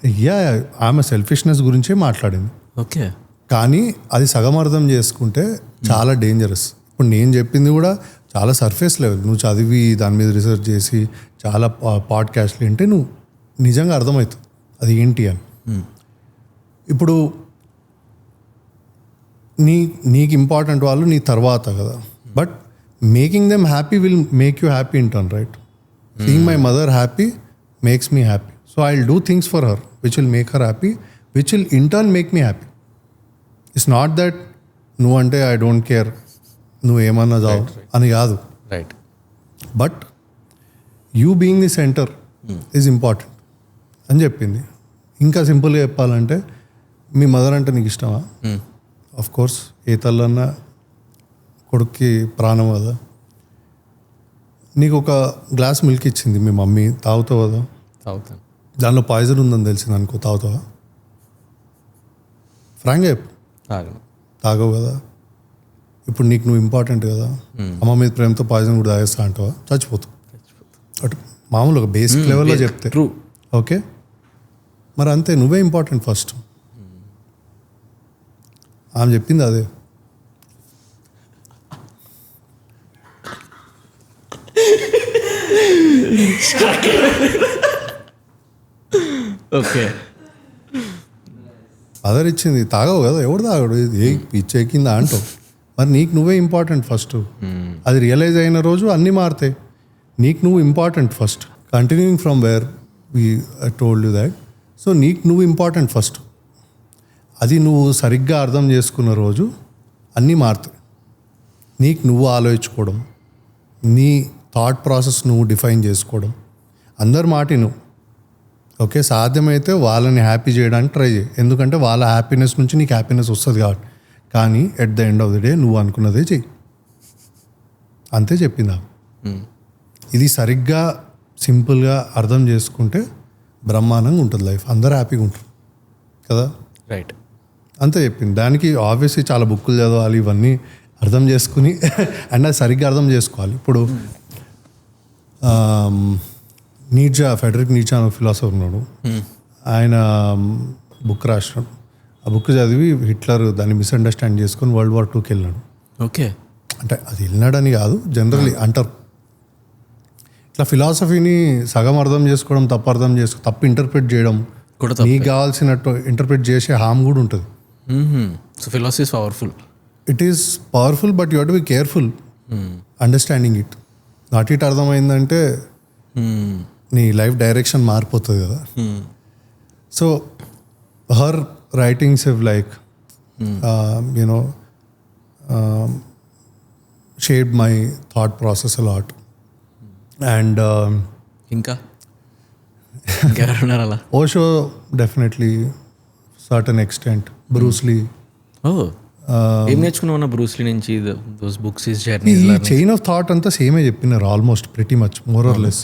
ఆమె సెల్ఫిష్నెస్ గురించే మాట్లాడింది, ఓకే, కానీ అది సగం అర్థం చేసుకుంటే చాలా డేంజరస్. ఇప్పుడు నేను చెప్పింది కూడా చాలా సర్ఫేస్ లెవెల్, నువ్వు చదివి దాని మీద రీసెర్చ్ చేసి చాలా పాడ్కాస్ట్లు వింటే నువ్వు నిజంగా అర్థమవుతుంది అది ఏంటి అని. ఇప్పుడు నీకు ఇంపార్టెంట్ వాళ్ళు నీ తర్వాత కదా, but making them happy will make you happy in turn, right? Seeing my mother happy makes me happy, so I will do things for her which will make her happy, which will in turn make me happy. It's not that నువ్వు అంటే I don't care, నువ్వు ఏమన్నా చావు అని కాదు, right? But you being the centre is important అని చెప్పింది. ఇంకా సింపుల్గా చెప్పాలంటే, మీ మదర్ అంటే నీకు ఇష్టమా? ఆఫ్ కోర్స్, ఏ తల్లన్నా కొడుక్కి ప్రాణం కదా. నీకు ఒక గ్లాస్ మిల్క్ ఇచ్చింది మీ మమ్మీ, తాగుతావు కదా? తాగుతాను. దానిలో పాయిజన్ ఉందని తెలిసింది అనుకో, తాగుతావా? ఫ్రాంక్గా చెప్పు, తాగవు కదా. ఇప్పుడు నీకు నువ్వు ఇంపార్టెంట్ కదా, అమ్మ మీద ప్రేమతో పాయిజన్ కూడా తాగేస్తా అంటావా? చచ్చిపోతావు. అటు మామూలు ఒక బేసిక్ లెవెల్లో చెప్తే ట్రూ, ఓకే. మరి అంతే, నువ్వే ఇంపార్టెంట్ ఫస్ట్. ఆమె చెప్పింది అదే. ఓకే, మదర్ ఇచ్చింది, తాగవు కదా, ఎవడు తాగడు, ఏ పిచ్చెక్కిందా అంటావు. మరి నీకు నువ్వే ఇంపార్టెంట్ ఫస్ట్. అది రియలైజ్ అయిన రోజు అన్నీ మారుతాయి. నీకు నువ్వు important first. Continuing from where we told you that. So నీకు నువ్వు ఇంపార్టెంట్ ఫస్ట్. అది నువ్వు సరిగ్గా అర్థం చేసుకున్న రోజు అన్నీ మారుతాయి. నీకు నువ్వు ఆలోచించుకోవడం, నీ థాట్ ప్రాసెస్ నువ్వు డిఫైన్ చేసుకోవడం, అందరి మాట నువ్వు ఓకే. సాధ్యమైతే వాళ్ళని హ్యాపీ చేయడానికి ట్రై చేయి, ఎందుకంటే వాళ్ళ హ్యాపీనెస్ నుంచి నీకు హ్యాపీనెస్ వస్తుంది కాబట్టి. కానీ at the end of the day నువ్వు అనుకున్నదే చెయ్యి, అంతే చెప్పిందా. ఇది సరిగ్గా సింపుల్గా అర్థం చేసుకుంటే బ్రహ్మాండంగా ఉంటుంది లైఫ్, అందరూ హ్యాపీగా ఉంటారు కదా, రైట్? అంతే చెప్పింది. దానికి ఆబ్వియస్లీ చాలా బుక్కులు చదవాలి, ఇవన్నీ అర్థం చేసుకుని అండ్ అది సరిగ్గా అర్థం చేసుకోవాలి. ఇప్పుడు నీచా, ఫెడరిక్ నీచా అనే ఫిలాసఫర్ ఉన్నాడు. ఆయన బుక్ రాసినాడు. ఆ బుక్ చదివి హిట్లర్ దాన్ని మిస్అండర్స్టాండ్ చేసుకొని World War IIకి వెళ్ళినాడు. ఓకే. అంటే అది వెళ్ళినాడని కాదు, జనరల్లీ అంటారు. ఇట్లా ఫిలాసఫీని సగం అర్థం చేసుకోవడం, తప్పు ఇంటర్ప్రిట్ చేయడం, కూడా నీకు కావాల్సినట్టు ఇంటర్ప్రిట్ చేసే హామ్ కూడా ఉంటుంది. So philosophy is powerful. It is powerful, but you have to be careful understanding it. Not it అర్థమైందంటే నీ లైఫ్ డైరెక్షన్ మారిపోతుంది కదా. So her writings have like you know shaped my thought process a lot. And ఇంకా ఇంకెవరున్నారు అలా? Osho definitely certain extent. Bruce Lee. ఏం నేర్చుకున్నావు అన్న బ్రూస్ లీ నుంచి? దోస్ బుక్స్, హిస్ ఈ జర్నీ. చైన్ ఆఫ్ థాట్ అంతా సేమే చెప్పినారు almost pretty much, more or less.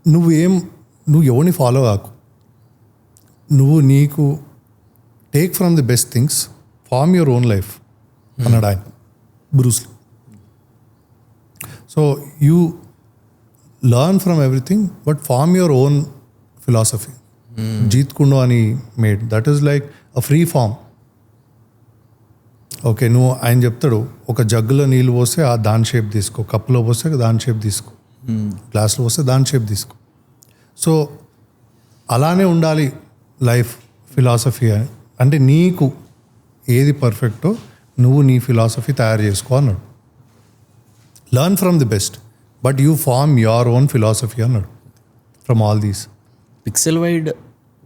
నువ్వు ఎవరిని ఫాలో కాకు, నువ్వు నీకు take from the best things, form your own life అన్నాడు ఆయన, Bruce Lee. So you learn from everything but form your own philosophy. Jeet Kune Do అని made that is like a free form. Okay, నువ్వు ఆయన చెప్తాడు ఒక జగ్గులో నీళ్ళు పోస్తే ఆ దాని షేప్ తీసుకో, కప్పులో పోస్తే దాని షేప్ తీసుకో, గ్లాస్లో పోస్తే దాని షేప్ తీసుకో. సో అలానే ఉండాలి లైఫ్ ఫిలాసఫీ అని. అంటే నీకు ఏది పర్ఫెక్టో నువ్వు నీ ఫిలాసఫీ తయారు చేసుకో అన్నాడు. Learn from the best but you form your own philosophy అన్నాడు from all these. Pixel Wide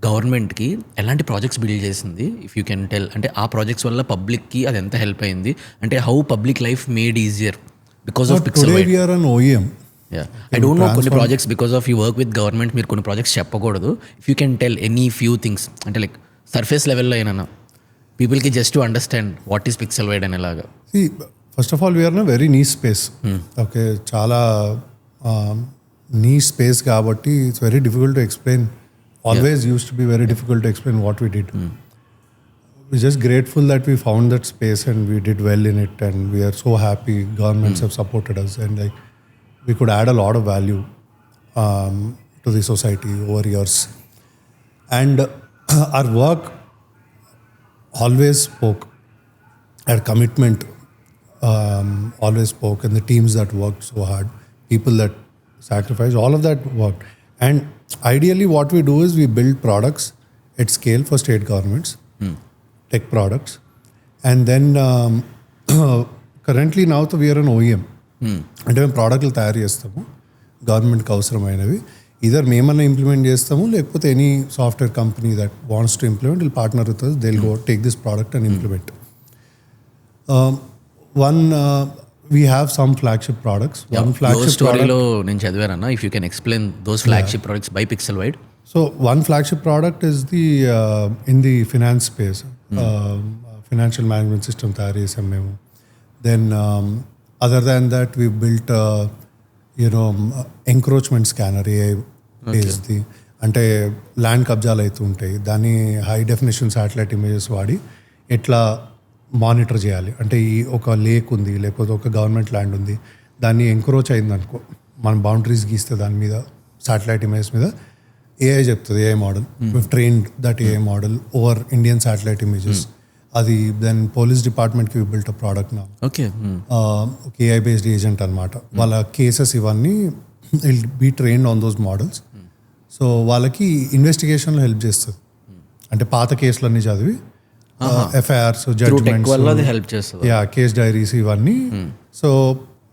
గవర్నమెంట్కి ఎలాంటి ప్రాజెక్ట్స్ బిల్డ్ చేసింది, ఇఫ్ యూ కెన్ టెల్? అంటే ఆ ప్రాజెక్ట్స్ వల్ల పబ్లిక్కి అది ఎంత హెల్ప్ అయింది? అంటే how public life made easier because of Pixel Wide? OEM. I don't know కొన్ని projects because of you work with government, మీరు కొన్ని ప్రాజెక్ట్స్ చెప్పకూడదు. If you can tell any few things, అంటే లైక్ సర్ఫేస్ లెవెల్లో అయినా పీపుల్కి just to understand what is Pixel Wide అనేలాగా. First of all we're in very niche space. Okay, చాలా niche space కాబట్టి it's very difficult to explain. Always used to be very difficult to explain what we did. We're just grateful that we found that space and we did well in it, and we are so happy governments have supported us, and like we could add a lot of value to the society over years. And our work always spoke, our commitment always spoke, and the teams that worked so hard, people that sacrificed, all of that worked. And ideally what we do is we build products at scale for state governments, tech products, and then currently now we are an OEM. అంటే మేము ప్రోడక్ట్లు తయారు చేస్తాము గవర్నమెంట్కి అవసరమైనవి. Either మేమన్నా implement చేస్తాము, లేకపోతే any software company that wants to implement will partner with us, they'll go take this product and implement. We have some flagship products. One flagship స్టోరీలో నేను చదివానన్నా, if you can explain those flagship products by Pixel Wide. So one flagship product is the in the finance space, financial management system తయారు చేసాం మేము. Then other than that we built encroachment scanner, AI based. అంటే land కబ్జాలు అవుతూ ఉంటాయి, దాన్ని high definition satellite images వాడి ఎట్లా మానిటర్ చేయాలి. అంటే ఈ ఒక లేక్ ఉంది, లేకపోతే ఒక గవర్నమెంట్ ల్యాండ్ ఉంది, దాన్ని ఎంక్రోచ్ అయింది అనుకో, మన బౌండరీస్ గీస్తే దాని మీద శాటిలైట్ ఇమేజ్ మీద ఏఐ చెప్తుంది. AI model trained that AI model over Indian satellite images. అది దెన్ పోలీస్ డిపార్ట్మెంట్కి బిల్ట్ అ ప్రోడక్ట్ నా. ఓకే, ఒక ఏఐ బేస్డ్ ఏజెంట్ అనమాట. వాళ్ళ కేసెస్ ఇవన్నీ will be trained on those models. So వాళ్ళకి ఇన్వెస్టిగేషన్లో హెల్ప్ చేస్తుంది. అంటే పాత కేసులన్నీ చదివి ఎఫ్ఐఆర్స్, జడ్జ్మెంట్స్, హెల్ప్ చేస్తుంది. కేస్ డైరీస్ ఇవన్నీ. సో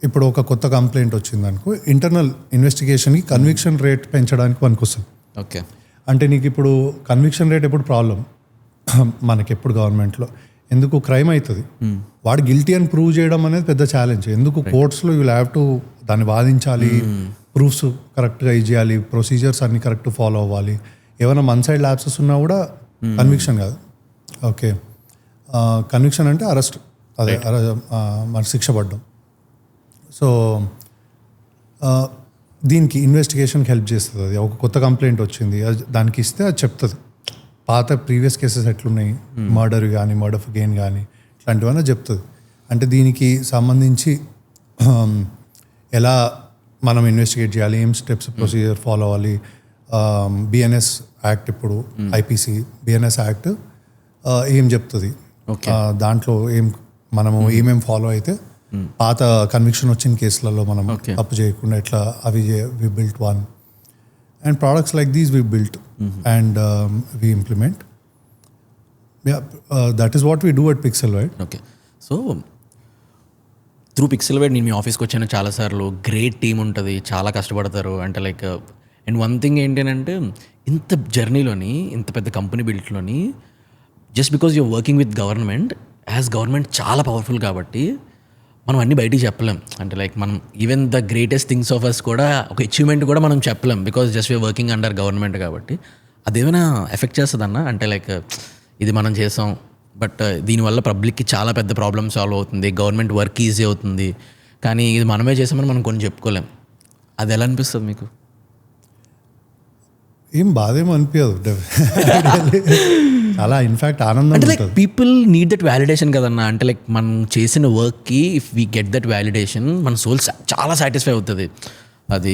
ఇప్పుడు ఒక కొత్త కంప్లైంట్ వచ్చింది అనుకో, ఇంటర్నల్ ఇన్వెస్టిగేషన్కి కన్విక్షన్ రేట్ పెంచడానికి పనికొస్తుంది. ఓకే, అంటే నీకు ఇప్పుడు కన్విక్షన్ రేట్ ఎప్పుడు ప్రాబ్లం మనకి, ఎప్పుడు గవర్నమెంట్లో ఎందుకు క్రైమ్ అవుతుంది, వాడు గిల్టీ అని ప్రూవ్ చేయడం అనేది పెద్ద ఛాలెంజ్. ఎందుకు కోర్ట్స్లో యూ హ్యావ్ టు దాన్ని వాదించాలి, ప్రూఫ్స్ కరెక్ట్గా ఇచ్చేయాలి, ప్రొసీజర్స్ అన్ని కరెక్ట్ ఫాలో అవ్వాలి. ఏమైనా వన్ సైడ్ ల్యాప్సెస్ ఉన్నా కూడా కన్విక్షన్ కాదు. ఓకే, కన్విక్షన్ అంటే అరెస్ట్, అదే మన శిక్ష పడ్డం. సో దీనికి ఇన్వెస్టిగేషన్కి హెల్ప్ చేస్తుంది. అది ఒక కొత్త కంప్లైంట్ వచ్చింది, దానికి ఇస్తే అది చెప్తుంది పాత ప్రీవియస్ కేసెస్ ఎట్లున్నాయి, మర్డర్ కానీ, మర్డర్ ఫర్ గెయిన్ కానీ, ఇట్లాంటివన్నీ చెప్తుంది. అంటే దీనికి సంబంధించి ఎలా మనం ఇన్వెస్టిగేట్ చేయాలి, ఏం స్టెప్స్ ప్రొసీజర్ ఫాలో అవ్వాలి. బిఎన్ఎస్ యాక్ట్ ఇప్పుడు ఐపీసీ బిఎన్ఎస్ యాక్ట్ ఏం చెప్తుంది, దాంట్లో మనము ఏమేం ఫాలో అయితే పాత కన్విక్షన్ వచ్చిన కేసులలో మనం తప్పు చేయకుండా ఎట్లా అవి we built one and products like these we built and we implement. That is what we do at Pixelwide. Okay, so through Pixelwide నేను మీ ఆఫీస్కి వచ్చాను చాలాసార్లు. గ్రేట్ టీమ్ ఉంటుంది, చాలా కష్టపడతారు. అంటే లైక్ అండ్ వన్ థింగ్ ఏంటంటే ఇంత జర్నీలోని, ఇంత పెద్ద కంపెనీ బిల్ట్లోని, just because you're working with government, as government చాలా పవర్ఫుల్ కాబట్టి మనం అన్నీ బయటికి చెప్పలేం. అంటే లైక్ మనం even the greatest things of us కూడా, ఒక అచీవ్మెంట్ కూడా మనం చెప్పలేం because just we're working under government కాబట్టి. అదేమైనా ఎఫెక్ట్ చేస్తుందన్న? అంటే లైక్ ఇది మనం చేసాం బట్ దీనివల్ల పబ్లిక్కి చాలా పెద్ద ప్రాబ్లమ్ సాల్వ్ అవుతుంది, గవర్నమెంట్ వర్క్ ఈజీ అవుతుంది, కానీ ఇది మనమే చేసామని మనం కొన్ని చెప్పుకోలేం. అది ఎలా అనిపిస్తుంది మీకు? ఏం బాధేమో అనిపించదు, చాలా ఇన్ఫ్యాక్ట్ ఆనందం. అంటే like people need that validation కదన్నా. అంటే లైక్ మనం చేసిన వర్క్కి if we get that validation మన సోల్ చాలా సాటిస్ఫై అవుతుంది. అది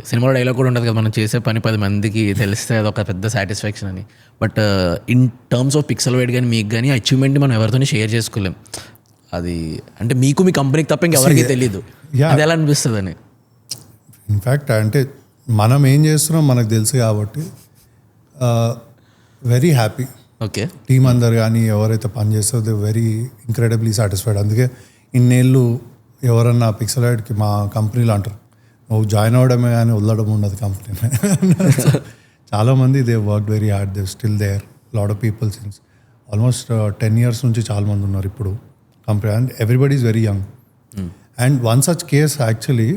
సినిమాలో డైలాగ్ కూడా ఉంటుంది కదా, మనం చేసే పని 10 మందికి తెలిస్తే అదొక పెద్ద సాటిస్ఫాక్షన్ అని. బట్ ఇన్ టర్మ్స్ ఆఫ్ పిక్సెల్వైడ్ కానీ మీకు కానీ అచీవ్మెంట్ని మనం ఎవరితోనే షేర్ చేసుకోలేం. అది అంటే మీకు మీ కంపెనీకి తప్ప ఇంకెవరికి తెలియదు. అది ఎలా అనిపిస్తుంది అని? ఇన్ఫ్యాక్ట్ అంటే మనం ఏం చేస్తున్నాం మనకు తెలుసు కాబట్టి వెరీ హ్యాపీ. ఓకే, టీం అందరు కానీ ఎవరైతే పని చేస్తారో దే వెరీ ఇంక్రెడిబ్లీ సాటిస్ఫైడ్. అందుకే ఇన్నేళ్ళు ఎవరన్నా పిక్సెల్వైడ్కి మా కంపెనీలో అంటారు, నువ్వు జాయిన్ అవ్వడమే కానీ వదలడం ఉండదు కంపెనీ. చాలామంది they work very hard, they still there lot of people since almost 10 years నుంచి చాలామంది ఉన్నారు ఇప్పుడు company. And everybody is very young. And one such case actually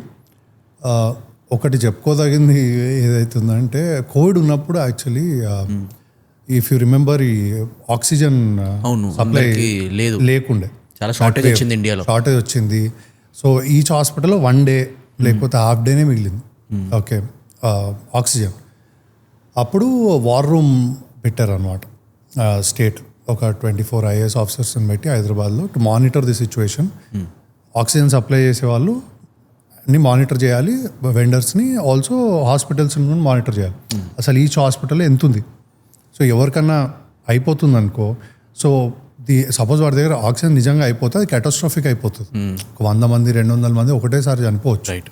ఒకటి చెప్పుకోదగింది ఏదైతుందంటే, కోవిడ్ ఉన్నప్పుడు యాక్చువల్లీ ఇఫ్ యూ రిమెంబర్ ఈ ఆక్సిజన్ సప్లై లేకుండే, చాలా షార్టేజ్ వచ్చింది ఇండియాలో. షార్టేజ్ వచ్చింది. సో ఈచ్ హాస్పిటల్లో 1 day లేకపోతే హాఫ్ డేనే మిగిలింది ఓకే ఆక్సిజన్. అప్పుడు వార్ రూమ్ పెట్టారు అనమాట స్టేట్, ఒక 24 IAS ఆఫీసర్స్ని పెట్టి హైదరాబాద్లో to monitor the situation. Oxygen supply చేసే వాళ్ళు ని మానిటర్ చేయాలి, వెండర్స్ని ఆల్సో హాస్పిటల్స్ని మానిటర్ చేయాలి. అసలు ఈచ్ హాస్పిటల్లో ఎంత ఉంది, సో ఎవరికన్నా అయిపోతుంది అనుకో, సో సపోజ్ వాడి దగ్గర ఆక్సిజన్ నిజంగా అయిపోతే అది క్యాటాస్ట్రాఫిక్ అయిపోతుంది. 100 మంది 200 మంది ఒకటేసారి చనిపోవచ్చు. రైట్.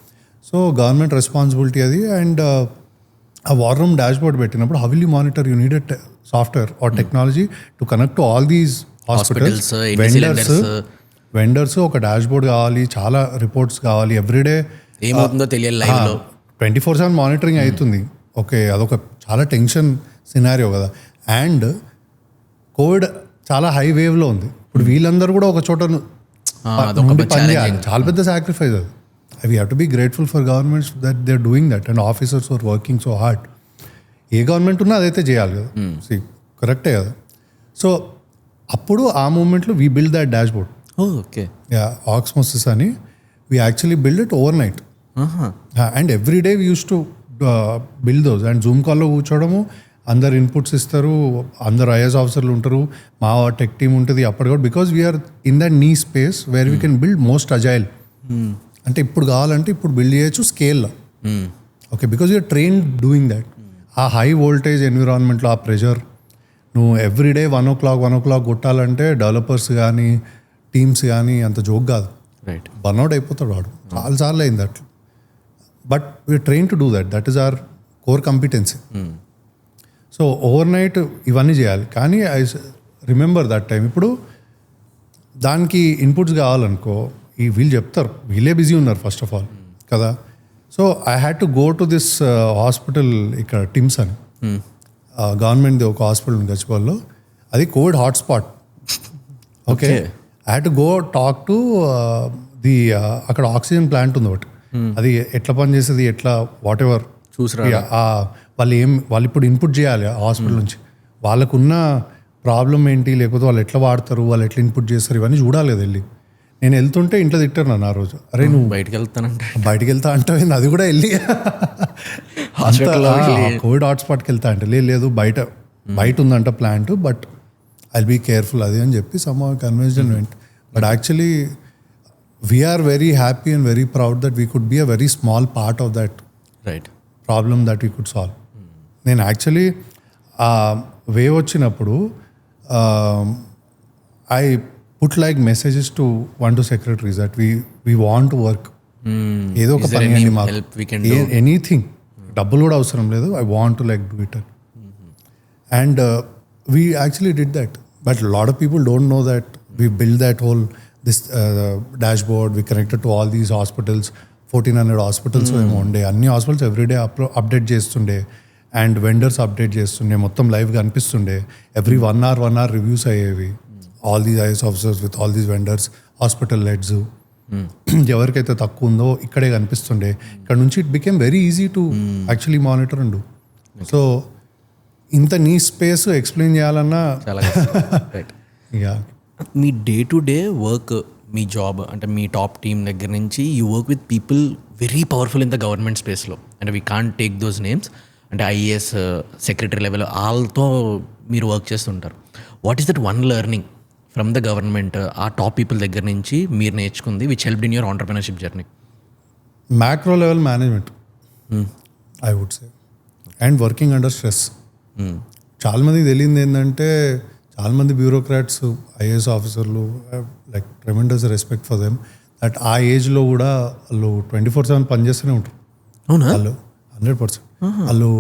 సో గవర్నమెంట్ రెస్పాన్సిబిలిటీ అది. అండ్ ఆ వార్ రూమ్ డాష్ బోర్డ్ పెట్టినప్పుడు how will you monitor, you need a software or technology to connect to all these hospitals. Vendors ఒక డాష్ బోర్డ్ కావాలి, చాలా రిపోర్ట్స్ కావాలి, ఎవ్రీడే ఏమవుతుందో తెలియాలి, లైవ్లో 24/7 మానిటరింగ్ అవుతుంది. ఓకే, అదొక చాలా టెన్షన్ సినారియో కదా. అండ్ కోవిడ్ చాలా హై వేవ్లో ఉంది. ఇప్పుడు వీళ్ళందరూ కూడా ఒక చోట నుండి పని చేయాలి, చాలా పెద్ద సాక్రిఫైస్ అది. We have to be grateful for governments that they are doing that and officers are working so hard. ఏ గవర్నమెంట్ ఉన్నా అదైతే చేయాలి కదా, కరెక్టే కదా. సో అప్పుడు ఆ మూమెంట్లో we build that dashboard. Okay, ఆక్స్మోసిస్ అని we actually build it overnight. And every day we use to build those. And Zoom కాల్లో కూర్చోవడము, అందరు ఇన్పుట్స్ ఇస్తారు, అందరు ఐఏఎస్ ఆఫీసర్లు ఉంటారు, మా టెక్ టీమ్ ఉంటుంది అప్పటి కూడా. Because we're in that niche space where we can build most agile. అంటే ఇప్పుడు కావాలంటే ఇప్పుడు బిల్డ్ చేయొచ్చు స్కేల్లో. Okay, because you're trained doing that. ఆ హై వోల్టేజ్ ఎన్విరాన్మెంట్లో ఆ ప్రెషర్ నువ్వు ఎవ్రీడే 1 o'clock కొట్టాలంటే డెవలపర్స్ కానీ టీమ్స్ కానీ అంత జోక్ కాదు. రైట్, బర్న్అవుట్ అయిపోతాడు వాడు. చాలాసార్లు అయింది అట్లా. But we're train to do that, that is our core competency. So overnight ఇవన్నీ చేయాలి. కానీ ఐ రిమెంబర్ దట్ టైం. ఇప్పుడు దానికి ఇన్పుట్స్ కావాలనుకో, వీళ్ళు చెప్తారు, వీళ్ళే బిజీ ఉన్నారు ఫస్ట్ ఆఫ్ ఆల్ కదా. So I had to go to this hospital ఇక్కడ టిమ్స్ అని, గవర్నమెంట్ది ఒక హాస్పిటల్ ఉంది గచ్చిబౌలిలో, అది Covid hotspot. Okay, I had to go talk to the అక్కడ ఆక్సిజన్ ప్లాంట్ ఉంది ఒకటి, అది ఎట్లా పనిచేస్తుంది, ఎట్లా వాట్ ఎవర్ చూసిరా వాళ్ళు ఇప్పుడు ఇన్పుట్ చేయాలి ఆ హాస్పిటల్ నుంచి, వాళ్ళకున్న ప్రాబ్లం ఏంటి, లేకపోతే వాళ్ళు ఎట్లా వాడతారు, వాళ్ళు ఎట్లా ఇన్పుట్ చేస్తారు, ఇవన్నీ చూడాలి కదా వెళ్ళి. నేను వెళ్తుంటే ఇంట్లో తిట్టారు నన్ను ఆ రోజు, అరే నువ్వు బయటకు వెళ్తా అంటే అది కూడా వెళ్ళి కోవిడ్ హాట్స్పాట్కి వెళ్తా అంటే లేదు బయట ఉందంట plant, but I be careful అది అని చెప్పి some convince and went. But actually we're very happy and very proud that we could be a very small part of that right. Problem that we could solve. నేను actually ఆ wave వచ్చినప్పుడు I put like messages to 1-2 secretaries that we want to work. ఏదో ఒక పని అండి మాకు, anything, డబ్బులు కూడా అవసరం లేదు, I want to like do it. And we actually did that, but lot of people don't know that we build that whole this dash board, we connected to all these hospitals. 1400 hospitals ఏమో ఉండే, అన్ని hospitals everyday update చేస్తుండే, and vendors update చేస్తుండే, మొత్తం లైవ్గా అనిపిస్తుండే. Every 1 hour reviews అయ్యేవి. All these is officers with all these vendors, hospital heads, ఎవరికైతే తక్కువ ఉందో ఇక్కడే కనిపిస్తుండే. ఇక్కడ నుంచి it became very easy to actually monitor and do. So ఇంత నీ స్పేస్ ఎక్స్ప్లెయిన్ చేయాలన్నా చాలా right. Yeah. Me day to day work, me job అంటే మీ టాప్ టీమ్ దగ్గర నుంచి you work with people very powerful in the government స్పేస్లో, అంటే we can't take those names, అంటే ఐఏఎస్ సెక్రటరీ లెవెల్ వాళ్ళతో మీరు వర్క్ చేస్తుంటారు. What is that one learning from the government, ఆ టాప్ పీపుల్ దగ్గర నుంచి మీరు నేర్చుకుంది which helped in your entrepreneurship journey? Macro level management I would say, and working under stress. చాలామందికి తెలియంది ఏంటంటే, చాలామంది బ్యూరోక్రాట్స్, ఐఏఎస్ ఆఫీసర్లు, like tremendous respect for them, that ఆ ఏజ్లో కూడా వాళ్ళు 24/7 పనిచేస్తూనే ఉంటారు. అవునా? వాళ్ళు 100%. వాళ్ళు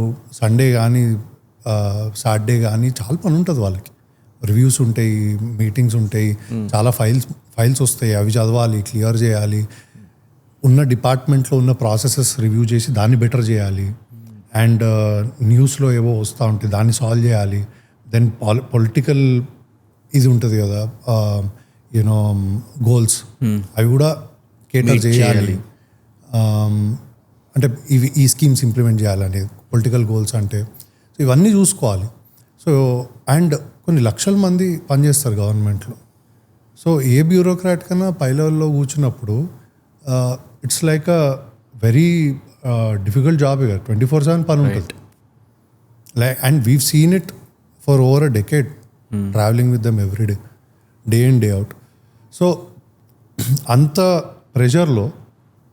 సండే కానీ సాటర్డే కానీ చాలా పని ఉంటుంది వాళ్ళకి. రివ్యూస్ ఉంటాయి, మీటింగ్స్ ఉంటాయి, చాలా ఫైల్స్ వస్తాయి, అవి చదవాలి, క్లియర్ చేయాలి, ఉన్న డిపార్ట్మెంట్లో ఉన్న ప్రాసెసెస్ రివ్యూ చేసి దాన్ని బెటర్ చేయాలి, అండ్ న్యూస్లో ఏవో వస్తూ ఉంటాయి దాన్ని సాల్వ్ చేయాలి. దెన్ పొలిటికల్ ఇది ఉంటుంది కదా, యూనో గోల్స్, అవి కూడా కేటర్ చేయాలి. అంటే ఈ స్కీమ్స్ ఇంప్లిమెంట్ చేయాలనేది పొలిటికల్ గోల్స్ అంటే. సో ఇవన్నీ చూసుకోవాలి. సో అండ్ కొన్ని లక్షల మంది పనిచేస్తారు గవర్నమెంట్లో. సో ఏ బ్యూరోక్రాట్ కన్నా పై లెవెల్లో కూర్చున్నప్పుడు it's like a very difficult job. ఇక 24/7 పని ఉంటుంది. Like and we've seen it for over a decade, travelling with them every day in day out. So అంత ప్రెషర్లో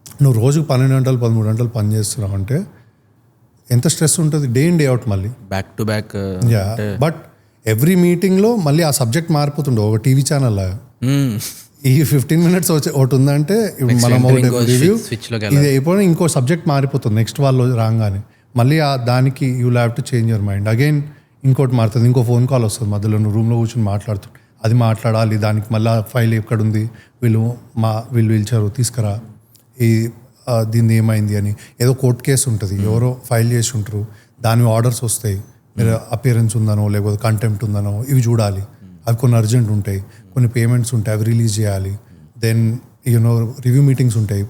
నువ్వు రోజుకు 12 గంటలు 13 గంటలు పని చేస్తున్నావు అంటే ఎంత స్ట్రెస్ ఉంటుంది, డే ఇన్ డే అవుట్. మళ్ళీ back to back. Yeah, but every మీటింగ్లో మళ్ళీ ఆ సబ్జెక్ట్ మారిపోతుండే. ఒక టీవీ ఛానల్ లాగా ఈ 15 minutes ఒకటి ఉందంటే మనం రివ్యూ ఇది అయిపోయినా ఇంకో సబ్జెక్ట్ మారిపోతుంది నెక్స్ట్ వాళ్ళు రాగానే. మళ్ళీ దానికి you have to change your mind again. ఇంకోటి మారుతుంది, ఇంకో ఫోన్ కాల్ వస్తుంది మధ్యలో, నువ్వు రూమ్లో కూర్చొని మాట్లాడుతూ అది మాట్లాడాలి, దానికి మళ్ళీ ఫైల్ ఎక్కడుంది, వీళ్ళు పిలిచారు తీసుకురా, ఈ దీన్ని ఏమైంది అని. ఏదో కోర్టు కేసు ఉంటుంది, ఎవరో ఫైల్ చేసి ఉంటారు, దాని ఆర్డర్స్ వస్తాయి, మీరు అపియరెన్స్ ఉందనో లేకపోతే కంటెంప్ట్ ఉందనో ఇవి చూడాలి. అవి కొన్ని అర్జెంట్ ఉంటాయి, కొన్ని పేమెంట్స్ ఉంటాయి, అవి రిలీజ్ చేయాలి. దెన్ యూనో రివ్యూ మీటింగ్స్ ఉంటాయి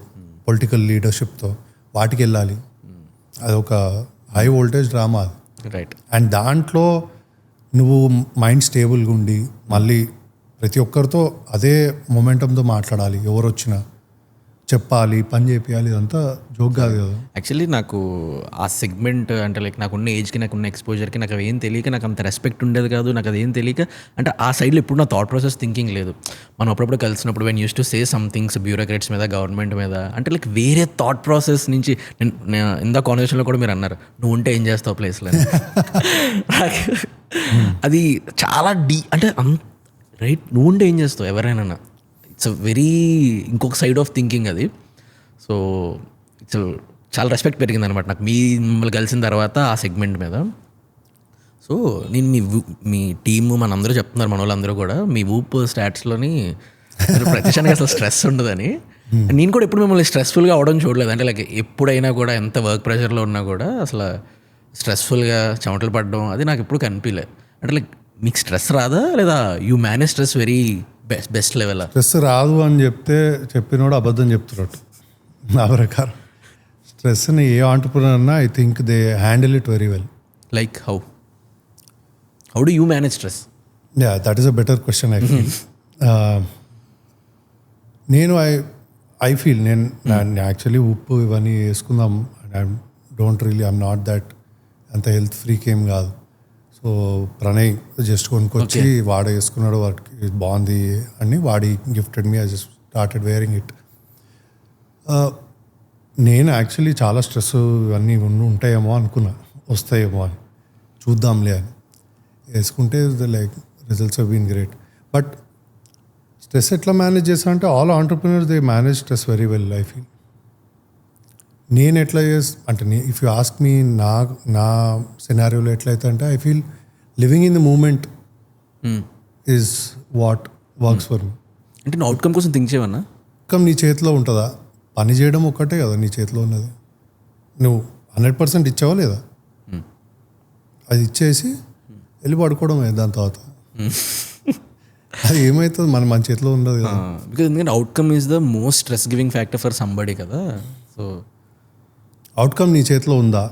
పొలిటికల్ లీడర్షిప్తో, వాటికి వెళ్ళాలి. అదొక హై వోల్టేజ్ డ్రామా అది. రైట్. అండ్ దాంట్లో నువ్వు మైండ్ స్టేబుల్గా ఉండి మళ్ళీ ప్రతి ఒక్కరితో అదే మొమెంటంతో మాట్లాడాలి, ఎవరు వచ్చినా చెప్పాలి, పని చేయాలి, ఇదంతా జోక్ కాదు కదా. యాక్చువల్లీ నాకు ఆ సెగ్మెంట్ అంటే లైక్ నాకున్న ఏజ్కి, నాకున్న ఎక్స్పోజర్కి నాకు అవేం తెలియక, నాకు అంత రెస్పెక్ట్ ఉండేది కాదు, నాకు అదేం తెలియక, అంటే ఆ సైడ్లో ఎప్పుడు నా థాట్ ప్రాసెస్ థింకింగ్ లేదు. మనం అప్పుడప్పుడు కలిసినప్పుడు when use to say somethings bureaucrats మీద, గవర్నమెంట్ మీద, అంటే లైక్ వేరే థాట్ ప్రాసెస్ నుంచి నేను ఇందా కాన్వర్సేషన్లో కూడా మీరు అన్నారు నువ్వు ఉంటే ఏం చేస్తావు ప్లేస్లో. అది చాలా అంటే రైట్, నువ్వు ఉంటే ఏం చేస్తావు ఎవరైనా, ఇట్స్ వెరీ ఇంకొక సైడ్ ఆఫ్ థింకింగ్ అది. సో ఇట్స్ చాలా రెస్పెక్ట్ పెరిగింది అనమాట నాకు మిమ్మల్ని కలిసిన తర్వాత ఆ సెగ్మెంట్ మీద. సో నేను మీ టీము మనందరూ చెప్తున్నారు, మన వాళ్ళందరూ కూడా మీ ఊప్ స్టాట్స్లోని ప్రతిక్షణానికి అసలు స్ట్రెస్ ఉండదని. నేను కూడా ఎప్పుడు మిమ్మల్ని స్ట్రెస్ఫుల్గా అవడం చూడలేదు. అంటే లైక్ ఎప్పుడైనా కూడా ఎంత వర్క్ ప్రెషర్లో ఉన్నా కూడా అసలు స్ట్రెస్ఫుల్గా చెమటలు పడడం అది నాకు ఎప్పుడు కనిపించలేదు. అంటే లైక్ మీకు స్ట్రెస్ రాదా, లేదా you manage stress very best level? Stress రాదు అని చెప్పినోడు అబద్ధం చెప్తున్నట్టు నా ప్రకారం. స్ట్రెస్ని ఏ ఆంటర్‌ప్రెన్యూర్ అన్నా I think they handle it very well. Like how do you manage stress? Yeah, that is a better question I feel. నేను ఐ ఫీల్ నేను యాక్చువల్లీ ఉప్పు ఇవన్నీ వేసుకుందాం, ఐఎమ్ నాట్ దట్ అంత హెల్త్ ఫ్రీక్ ఏం కాదు. సో ప్రణయ్ జస్ట్ కొనుక్కొచ్చి వాడు వేసుకున్నాడు, వాడికి బాగుంది అని వాడి gifted me. I just started wearing it. నేను యాక్చువల్లీ చాలా స్ట్రెస్ ఇవన్నీ ఉంటాయేమో అనుకున్నా, వస్తాయేమో అని, చూద్దాంలే అని వేసుకుంటే like results have been great. But stress ఎట్లా మేనేజ్ చేస్తా అంటే all entrepreneurs they manage stress very well. I feel నేను ఎట్లా అంటే ఇఫ్ యూ ఆస్క్ మీ నా సినారియోలో ఎట్లయితే అంటే I feel living in the moment is what works for me. అంటే నువ్వు అవుట్కమ్ కోసం థింక్ చేయవన్నా? అవుట్కమ్ నీ చేతిలో ఉంటుందా? పని చేయడం ఒక్కటే కదా నీ చేతిలో ఉన్నది. నువ్వు 100% ఇచ్చావా లేదా, అది ఇచ్చేసి వెళ్ళి పడుకోవడమే. దాని తర్వాత అది ఏమవుతుంది మన చేతిలో ఉండదు కదా. బికాజ్ ఎందుకంటే outcome is the most stress giving factor for somebody కదా. సో అవుట్కమ్ నీ చేతిలో ఉందా?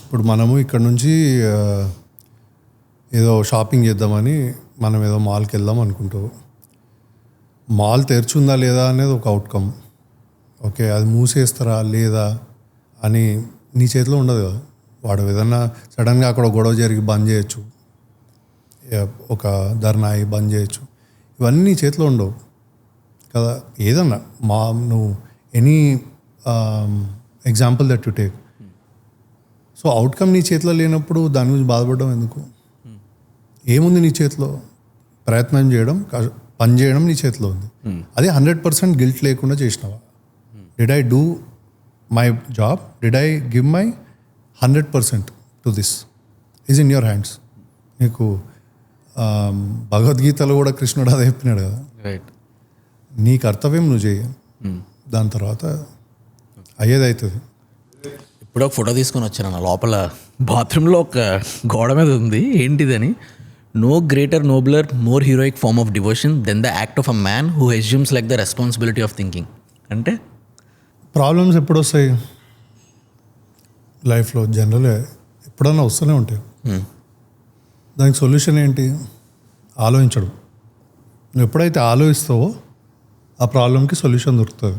ఇప్పుడు మనము ఇక్కడ నుంచి ఏదో షాపింగ్ చేద్దామని మనం ఏదో మాల్కి వెళ్దాం అనుకుంటావు. మాల్ తెరుచుందా లేదా అనేది ఒక అవుట్కమ్. ఓకే, అది మూసేస్తారా లేదా అని నీ చేతిలో ఉండదు కదా. వాడు ఏదన్నా సడన్గా అక్కడ గొడవ జరిగి బంద్ చేయొచ్చు, ఒక ధర్నా అయి బంద్ చేయొచ్చు. ఇవన్నీ నీ చేతిలో ఉండవు కదా. ఏదన్నా నువ్వు any example that you take. So outcome నీ చేతిలో లేనప్పుడు దాని గురించి బాధపడడం ఎందుకు? ఏముంది నీ చేతిలో? ప్రయత్నం చేయడం, పని చేయడం నీ చేతిలో ఉంది. అదే 100% గిల్ట్ లేకుండా చేసినావా? Did I do my job? Did I give my 100% to this? Is in your hands. నీకు భగవద్గీతలో కూడా కృష్ణుడు అదే చెప్పినాడు కదా, రైట్. నీ కర్తవ్యం నువ్వు చేయ, దాని తర్వాత అయ్యేది అవుతుంది. ఇప్పుడు ఒక ఫోటో తీసుకొని వచ్చాను నా లోపల బాత్రూంలో ఒక గోడ మీద ఉంది. ఏంటిదని, no greater nobler more heroic form of devotion than the act of a man who assumes like the responsibility of thinking. అంటే ప్రాబ్లమ్స్ ఎప్పుడు వస్తాయి లైఫ్లో? జనరల్ ఎప్పుడన్నా వస్తూనే ఉంటాయి. దానికి సొల్యూషన్ ఏంటి? ఆలోచించడం. నువ్వు ఎప్పుడైతే ఆలోచిస్తావో ఆ ప్రాబ్లంకి సొల్యూషన్ దొరుకుతుంది.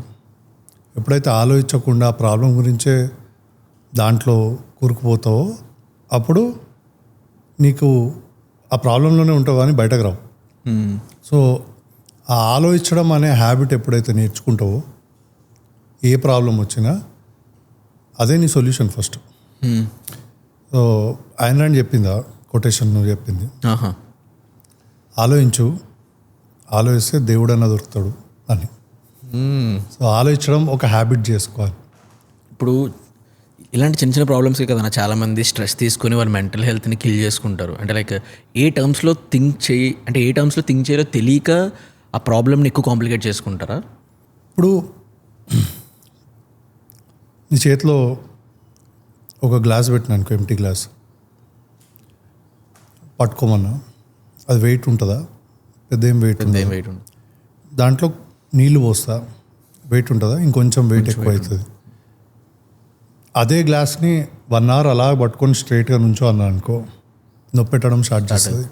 ఎప్పుడైతే ఆలోచించకుండా ఆ ప్రాబ్లం గురించే దాంట్లో కూరుకుపోతావో అప్పుడు నీకు ఆ ప్రాబ్లంలోనే ఉంటావు కానీ బయటకు రావు. సో ఆ ఆలోచించడం అనే హ్యాబిట్ ఎప్పుడైతే నేర్చుకుంటావో ఏ ప్రాబ్లం వచ్చినా అదే నీ సొల్యూషన్ ఫస్ట్. సో ఆయన అని చెప్పిందా కొటేషన్ నువ్వు చెప్పింది, ఆలోచిస్తే దేవుడు అన్న దొరుకుతాడు అని. సో ఆలోచించడం ఒక హ్యాబిట్ చేసుకోవాలి. ఇప్పుడు ఇలాంటి చిన్న చిన్న ప్రాబ్లమ్స్కి కదా చాలామంది స్ట్రెస్ తీసుకొని వాళ్ళ మెంటల్ హెల్త్ని కిల్ చేసుకుంటారు. అంటే లైక్ ఏ టర్మ్స్లో థింక్ చేయాలో తెలియక ఆ ప్రాబ్లమ్ని ఎక్కువ కాంప్లికేట్ చేసుకుంటారా? ఇప్పుడు నీ చేతిలో ఒక గ్లాస్ పెట్టినానుకో, ఎంటీ గ్లాస్ పట్టుకోమన్నా, అది వెయిట్ ఉంటుందా? పెద్ద ఏం వెయిట్ వెయిట్ దాంట్లో నీళ్ళు పోస్తా, వెయిట్ ఉంటుందా? ఇంకొంచెం వెయిట్ ఎక్కువ అవుతుంది. అదే గ్లాస్ని 1 hour అలా పట్టుకొని స్ట్రైట్గా నుంచో అన్నా అనుకో, నొప్పి పెట్టడం స్టార్ట్ చేస్తుంది.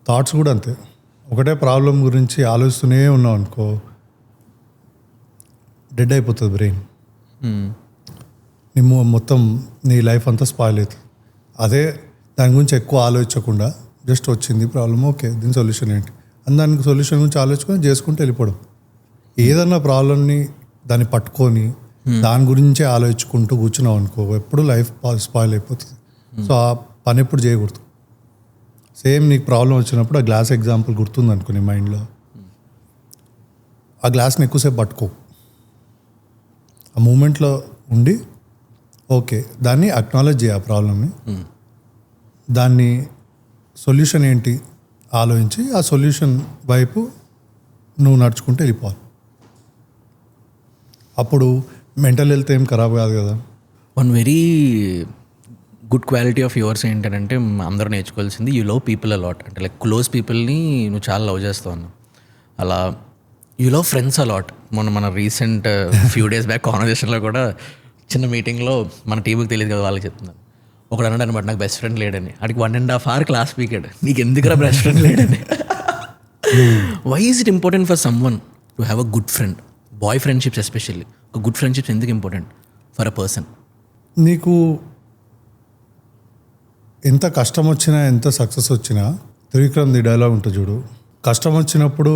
థాట్స్ కూడా అంతే. ఒకటే ప్రాబ్లం గురించి ఆలోచిస్తూనే ఉన్నావు అనుకో, డెడ్ అయిపోతుంది బ్రెయిన్. నీ మొత్తం నీ లైఫ్ అంతా స్పాయిల్ అవుతుంది. అదే దాని గురించి ఎక్కువ ఆలోచించకుండా జస్ట్ వచ్చింది ప్రాబ్లం, ఓకే దీని సొల్యూషన్ ఏంటి అని దానికి సొల్యూషన్ గురించి ఆలోచించుకొని చేసుకుంటూ వెళ్ళిపోవడం. ఏదన్నా ప్రాబ్లమ్ని దాన్ని పట్టుకొని దాని గురించే ఆలోచించుకుంటూ కూర్చున్నావు అనుకో, ఎప్పుడు లైఫ్ స్పాయిల్ అయిపోతుంది. సో ఆ పని ఎప్పుడు చేయకూడదు. సేమ్ నీకు ప్రాబ్లం వచ్చినప్పుడు ఆ గ్లాస్ ఎగ్జాంపుల్ గుర్తుంది అనుకో నీ మైండ్లో, ఆ గ్లాస్ని ఎక్కువసేపు పట్టుకో, ఆ మూమెంట్లో ఉండి ఓకే దాన్ని అక్నాలెడ్జ్ చేయ, ఆ ప్రాబ్లమ్ని, దాన్ని సొల్యూషన్ ఏంటి ఆలోచించి ఆ సొల్యూషన్ వైపు నువ్వు నడుచుకుంటూ వెళ్ళిపోవాలి. అప్పుడు మెంటల్ హెల్త్ ఏం ఖరాబ్ కాదు కదా. One very good quality of yours ఏంటంటే అందరూ నేర్చుకోవాల్సింది, యూ లవ్ పీపుల్ అలాట్. అంటే లైక్ క్లోజ్ పీపుల్ని నువ్వు చాలా లవ్ చేస్తావు అన్న. అలా యూ లవ్ ఫ్రెండ్స్ అలాట్. మన రీసెంట్ ఫ్యూ డేస్ బ్యాక్ కాన్వర్జేషన్లో కూడా చిన్న మీటింగ్లో మన టీంకి తెలియదు కదా వాళ్ళకి చెప్తున్నాను. ఒకడు అన్నాడు అనమాట, నాకు బెస్ట్ ఫ్రెండ్ లేడని. అడిగి 1.5 hour క్లాస్ పీకాడు, నీకు ఎందుకురా బెస్ట్ ఫ్రెండ్ లేడని. Why is it important for someone to have a good friend? Boy friendships especially, ఒక గుడ్ ఫ్రెండ్షిప్స్ ఎందుకు ఇంపార్టెంట్ ఫర్ అ పర్సన్? నీకు ఎంత కష్టం వచ్చినా ఎంత సక్సెస్ వచ్చినా త్రివిక్రమ్ది డైలాగ్ ఉంటుంది చూడు, కష్టం వచ్చినప్పుడు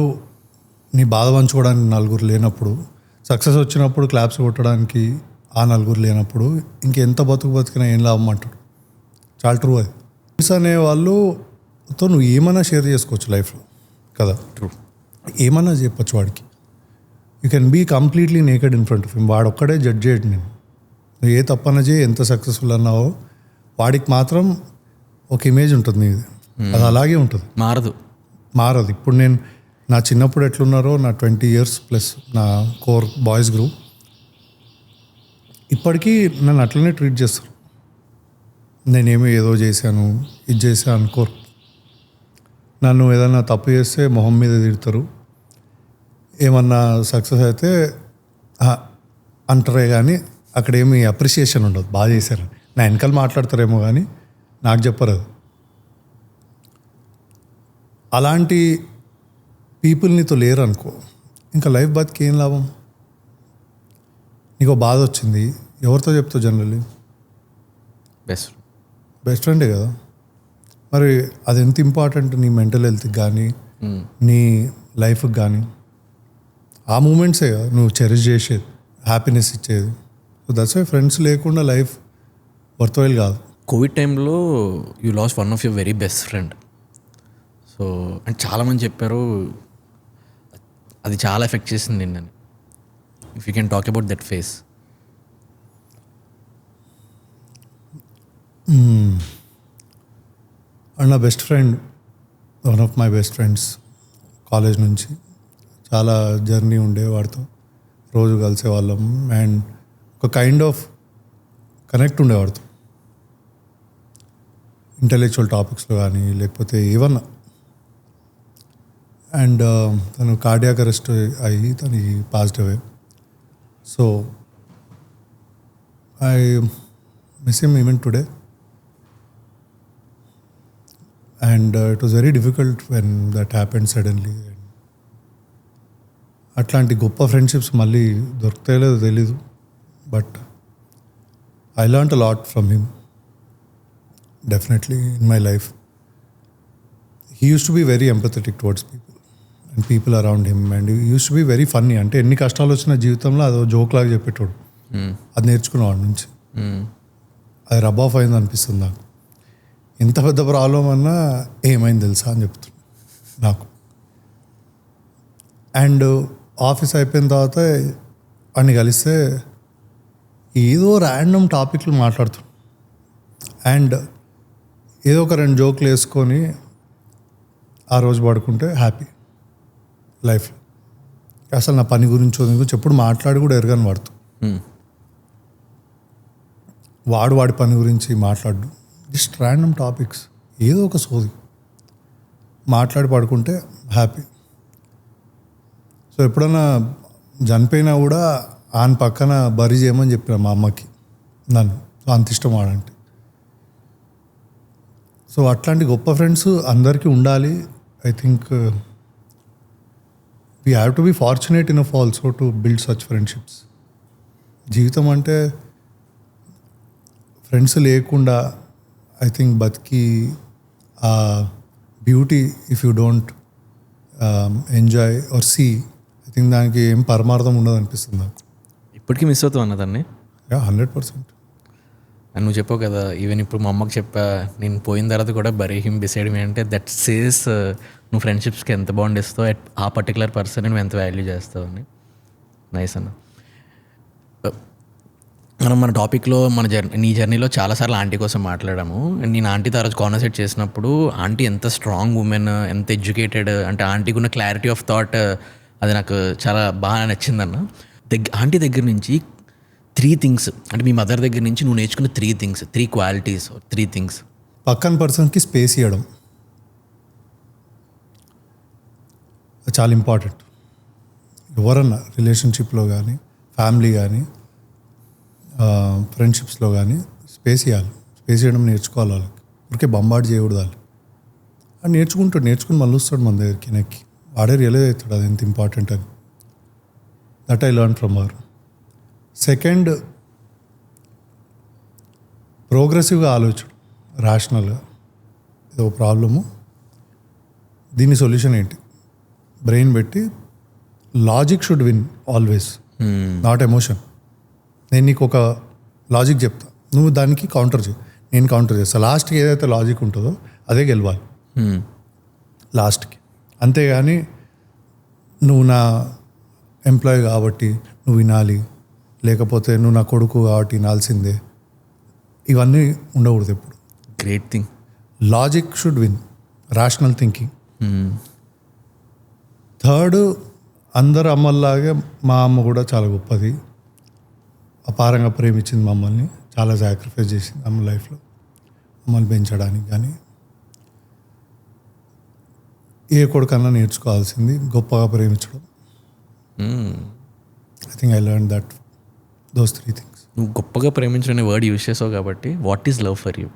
నీ బాధ పంచుకోవడానికి నలుగురు లేనప్పుడు, సక్సెస్ వచ్చినప్పుడు క్లాప్స్ కొట్టడానికి ఆ నలుగురు లేనప్పుడు ఇంకెంత బతికినా ఏం లాభం అంటాడు. చాలా ట్రూ అది. ఫ్రెండ్స్ అనే వాళ్ళతో నువ్వు ఏమైనా షేర్ చేసుకోవచ్చు లైఫ్లో కదా. ట్రూ. ఏమన్నా చెప్పచ్చు వాడికి. You can be completely naked in front of him. వాడు ఒక్కడే జడ్జ్ చేయడు నేను. నువ్వు ఏ తప్పన చేయి, ఎంత సక్సెస్ఫుల్ అన్నావో వాడికి మాత్రం ఒక ఇమేజ్ ఉంటుంది నీది. అది అలాగే ఉంటుంది, మారదు. ఇప్పుడు నేను నా చిన్నప్పుడు ఎట్లున్నారో నా 20 years ప్లస్ నా కోర్ బాయ్స్ గ్రూప్ ఇప్పటికీ నన్ను అట్లనే ట్రీట్ చేస్తారు. నేనేమో ఏదో చేశాను, ఇది చేశాను అనుకోరు. నన్ను ఏదైనా తప్పు చేస్తే మొహం మీద తిడతారు, ఏమన్నా సక్సెస్ అయితే అంటారే కానీ అక్కడ ఏమి అప్రిషియేషన్ ఉండదు. బాగా చేశారు నా వెనకాల మాట్లాడతారేమో కానీ నాకు చెప్పరు అది. అలాంటి పీపుల్ నీతో లేరు అనుకో, ఇంకా లైఫ్ బతికి ఏం లాభం. నీకు బాధ వచ్చింది, ఎవరితో చెప్తావు జనరల్లీ? బెస్ట్ ఫ్రెండే కదా. మరి అది ఎంత ఇంపార్టెంట్ నీ మెంటల్ హెల్త్కి కానీ నీ లైఫ్కి కానీ. ఆ మూమెంట్సే కదా నువ్వు చెరిష్ చేసేది, హ్యాపీనెస్ ఇచ్చేది. సో దట్స్ వై ఫ్రెండ్స్ లేకుండా లైఫ్ వర్త్వైల్ కాదు. కోవిడ్ టైంలో you lost one of your very best friend. So and చాలామంది చెప్పారు అది చాలా ఎఫెక్ట్ చేసింది నిన్నని. If you can talk about that phase. And నా best friend, one of my best friends college నుంచి, చాలా జర్నీ ఉండే వాడితో, రోజు కలిసేవాళ్ళం. అండ్ ఒక కైండ్ ఆఫ్ కనెక్ట్ ఉండేవాడితో, ఇంటలెక్చువల్ టాపిక్స్లో కానీ లేకపోతే ఏమన్నా. అండ్ తను కార్డియాక్ అరెస్ట్ అయ్యి తనకి passed away. So I miss him even today. And it was very difficult when that happened suddenly. అట్లాంటి గొప్ప ఫ్రెండ్షిప్స్ మళ్ళీ దొరుకుతాయో లేదో తెలీదు, but I learned a lot from him definitely in my life. He use to be very empathetic towards people and people around him. And he use to be very funny. అంటే ఎన్ని కష్టాలు వచ్చిన జీవితంలో అదో జోక్ లాగా చెప్పేటోడు. అది నేర్చుకున్నవాడి నుంచి. అది రబ్ ఆఫ్ అయింది అనిపిస్తుంది నాకు. ఎంత పెద్ద ప్రాబ్లం అన్నా ఏమైంది తెలుసా అని చెప్తున్నాను నాకు. అండ్ ఆఫీస్ అయిపోయిన తర్వాత అన్ని కలిస్తే ఏదో ర్యాండమ్ టాపిక్లు మాట్లాడుతాం. అండ్ ఏదో ఒక 2 జోకులు వేసుకొని ఆ రోజు పడుకుంటే హ్యాపీ లైఫ్. అసలు నా పని గురించి ఎప్పుడు మాట్లాడి కూడా ఎరగని వాడుతూ, వాడి పని గురించి మాట్లాడు, జస్ట్ ర్యాండమ్ టాపిక్స్, ఏదో ఒక సోది మాట్లాడి పడుకుంటే హ్యాపీ. సో ఎప్పుడన్నా చనిపోయినా కూడా ఆయన పక్కన బరీ చేయమని చెప్పిన మా అమ్మకి, నన్ను. సో అంత ఇష్టం వాడంటే. సో అట్లాంటి గొప్ప ఫ్రెండ్స్ అందరికీ ఉండాలి. I think we have to be fortunate enough also to build such friendships. జీవితం అంటే ఫ్రెండ్స్ లేకుండా ఐ థింక్ బతికి ఆ beauty if you don't enjoy or see, I think దానికి ఏం పరమార్థం ఉండదు అనిపిస్తుంది నాకు. ఇప్పటికీ మిస్ అవుతావు అన్న దాన్ని. 100%. అండ్ నువ్వు చెప్పావు కదా, ఈవెన్ ఇప్పుడు మా అమ్మకి చెప్పా, నేను పోయిన తర్వాత కూడా బరీ హిమ్ బిసైడ్ మీ అంటే దట్ సేస్ నువ్వు ఫ్రెండ్షిప్స్కి ఎంత బాండ్ ఇస్తావు, ఆ పర్టికులర్ పర్సన్ నువ్వు ఎంత వాల్యూ చేస్తావు అని. నైస్ అన్న. మనం మన టాపిక్లో నీ జర్నీలో చాలాసార్లు ఆంటీ కోసం మాట్లాడాము. అండ్ నేను ఆంటీతో ఆ రోజు కాన్వర్సేట్ చేసినప్పుడు ఆంటీ ఎంత స్ట్రాంగ్ ఉమెన్, ఎంత ఎడ్యుకేటెడ్, అంటే ఆంటీకి ఉన్న క్లారిటీ ఆఫ్ థాట్ అది నాకు చాలా బాగా నచ్చిందన్న. ఆంటీ దగ్గర నుంచి 3 things, అంటే మీ మదర్ దగ్గర నుంచి నువ్వు నేర్చుకున్న 3 things, 3 qualities, 3 things. పక్కన పర్సన్కి స్పేస్ ఇవ్వడం చాలా ఇంపార్టెంట్. ఎవరన్నా రిలేషన్షిప్లో కానీ ఫ్యామిలీ కానీ ఫ్రెండ్షిప్స్లో కానీ స్పేస్ ఇవ్వాలి. స్పేస్ ఇవ్వడం నేర్చుకోవాలి. వాళ్ళకి ఊరికే బంబాటు చేయకూడదు. వాళ్ళు అది నేర్చుకుని మళ్ళీ వస్తాడు మన దగ్గరికి నెక్కి. వాడే రియలైజ్ అవుతాడు అది ఎంత ఇంపార్టెంట్ అని. That I learn from our. Second, ప్రోగ్రెసివ్గా ఆలోచించడం. రేషనల్గా ఏదో ప్రాబ్లము, దీని సొల్యూషన్ ఏంటి, బ్రెయిన్ పెట్టి logic should win always, not emotion. నేను నీకు ఒక లాజిక్ చెప్తా, నువ్వు దానికి కౌంటర్ చేయి, నేను కౌంటర్ చేస్తాను. లాస్ట్కి ఏదైతే లాజిక్ ఉంటుందో అదే గెలవాలి లాస్ట్కి. అంతేగాని నువ్వు నా ఎంప్లాయీ కాబట్టి నువ్వు వినాలి, లేకపోతే నువ్వు నా కొడుకు కాబట్టి వినాల్సిందే, ఇవన్నీ ఉండకూడదు ఎప్పుడు. Great thing. Logic should win, rational thinking. Third, అందరు అమ్మల్లాగే మా అమ్మ కూడా చాలా గొప్పది, అపారంగా ప్రేమించింది మమ్మల్ని, చాలా సాక్రిఫైస్ చేసింది అమ్మ లైఫ్లో మమ్మల్ని పెంచడానికి. కానీ ఏ కొడుకన్నా నేర్చుకోవాల్సింది గొప్పగా ప్రేమించడం. I think I learn that those 3 things. నువ్వు గొప్పగా ప్రేమించడం వర్డ్ యూజ్ చేసావు కాబట్టి what is love for you?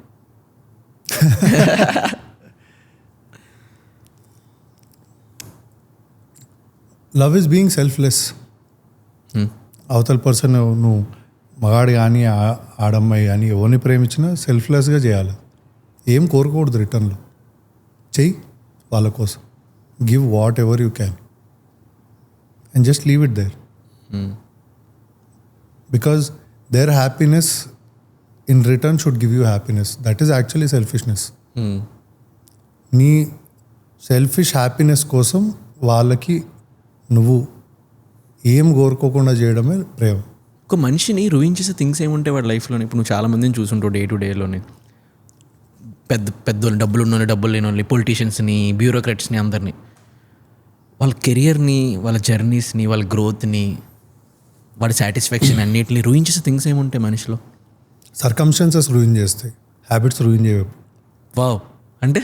Love is being selfless. అవతల పర్సన్ నువ్వు మగాడు కానీ ఆడమ్మాయి కానీ ఎవరిని ప్రేమించినా సెల్ఫ్లెస్గా చేయాలి, ఏం కోరుకోకూడదు రిటర్న్లో. చెయ్యి వాళ్ళ కోసం, give whatever you can and just leave it there. Because their happiness in return should give you happiness. That is actually selfishness. నీ సెల్ఫిష్ హ్యాపీనెస్ కోసం వాళ్ళకి నువ్వు ఏం కోరుకోకుండా చేయడమే ప్రేమ. ఒక మనిషిని రూయిన్ చేసే థింగ్స్ ఏముంటాయి వాడి లైఫ్లోనే? ఇప్పుడు నువ్వు చాలా మందిని చూసుంటావు డే టు డేలోనే, పెద్దోళ్ళు, డబ్బులు ఉన్న వాళ్ళు, డబ్బులు లేని వాళ్ళు, పొలిటీషియన్స్ని, బ్యూరోక్రాట్స్ని, అందరినీ, వాళ్ళ కెరియర్ని, వాళ్ళ జర్నీస్ని, వాళ్ళ గ్రోత్ని, వాడి సాటిస్ఫాక్షన్ అన్నిటిని రూయిన్ చేసే థింగ్స్ ఏముంటాయి మనిషిలో? సర్కమ్స్టాన్సెస్ రూయిన్ చేస్తాయి, హ్యాబిట్స్ రూయిన్ చేయవు. వావ్. అంటే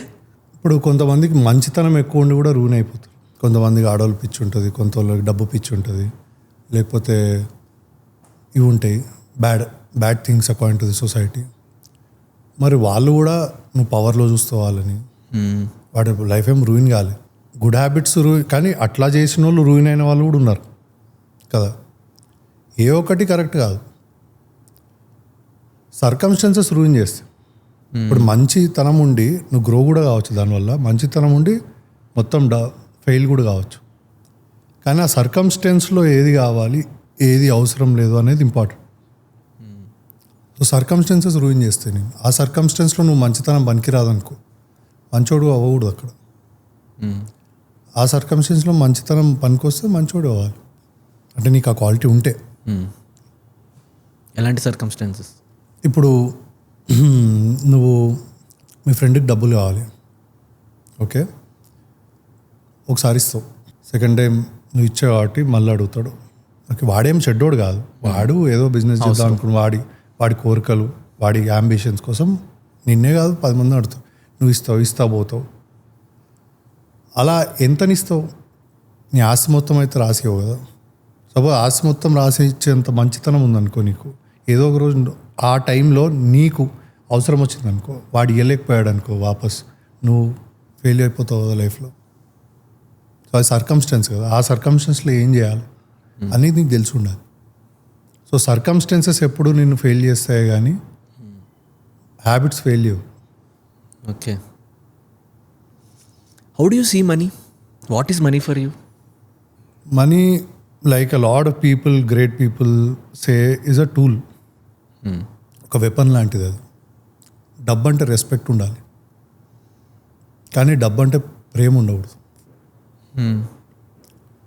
ఇప్పుడు కొంతమందికి మంచితనం ఎక్కువ ఉండి కూడా రూయిన్ అయిపోతుంది. కొంతమందికి ఆడవాళ్ళు పిచ్చి ఉంటుంది, కొంతమందికి డబ్బు పిచ్చి ఉంటుంది, లేకపోతే ఇవి ఉంటాయి bad things according to the society. మరి వాళ్ళు కూడా నువ్వు పవర్లో చూస్తావు వాళ్ళని, వాడి లైఫ్ ఏం రూయిన్ కాలేదు. గుడ్ హ్యాబిట్స్ కానీ అట్లా చేసిన వాళ్ళు రూయిన్ అయిన వాళ్ళు కూడా ఉన్నారు కదా. ఏ ఒక్కటి కరెక్ట్ కాదు, సర్కమ్స్టాన్సెస్ రూయిన్ చేస్తాయి. ఇప్పుడు మంచితనం ఉండి నువ్వు గ్రో కూడా కావచ్చు, దానివల్ల మంచితనం ఉండి మొత్తం ఫెయిల్ కూడా కావచ్చు. కానీ ఆ సర్కమ్స్టెన్స్లో ఏది కావాలి, ఏది అవసరం లేదు అనేది ఇంపార్టెంట్. సో సర్కమ్స్టెన్సెస్ రూయిన్ చేస్తాయి నేను. ఆ సర్కమ్స్టెన్స్లో నువ్వు మంచితనం పనికిరాదనుకో, మంచోడు అవ్వకూడదు అక్కడ. ఆ సర్కమ్స్టెన్స్లో మంచితనం పనికొస్తే మంచోడు అవ్వాలి, అంటే నీకు ఆ క్వాలిటీ ఉంటే. ఎలాంటి సర్కమ్స్టాన్సెస్? ఇప్పుడు నువ్వు మీ ఫ్రెండ్కి డబ్బులు కావాలి, ఓకే, ఒకసారి ఇస్తావు, సెకండ్ టైం నువ్వు ఇచ్చావు కాబట్టి మళ్ళీ అడుగుతాడు. ఓకే, వాడేం చెడ్డోడు కాదు, వాడు ఏదో బిజినెస్ చేద్దాం అనుకుని వాడి కోరికలు, వాడి యాంబిషన్స్ కోసం నిన్నే కాదు 10 మంది అడుగుతావు. నువ్వు ఇస్తావు పోతావు. అలా ఎంతనిస్తావు? నీ ఆస్తి మొత్తం అయితే రాసేవు కదా. సపోజ్ ఆస్తి మొత్తం రాసి ఇచ్చేంత మంచితనం ఉందనుకో నీకు, ఏదో ఒక రోజు ఆ టైంలో నీకు అవసరం వచ్చిందనుకో, వాడు ఇవ్వలేకపోయాడు అనుకో వాపస్, నువ్వు ఫెయిల్ అయిపోతావు కదా లైఫ్లో. సో అది సర్కమ్స్టెన్స్ కదా, ఆ సర్కమ్స్టెన్స్లో ఏం చేయాలి అనేది నీకు తెలిసి ఉండాలి. సో సర్కమ్స్టెన్సెస్ ఎప్పుడు నిన్ను ఫెయిల్ చేస్తాయి కానీ హ్యాబిట్స్ ఫెయిల్ చేయవు. Okay. How do you see money? What is money for you? Money, like a lot of people, great people say, is a tool, ఒక వెపన్ లాంటిది అది. డబ్బు అంటే రెస్పెక్ట్ ఉండాలి, కానీ డబ్బు అంటే ప్రేమ ఉండకూడదు.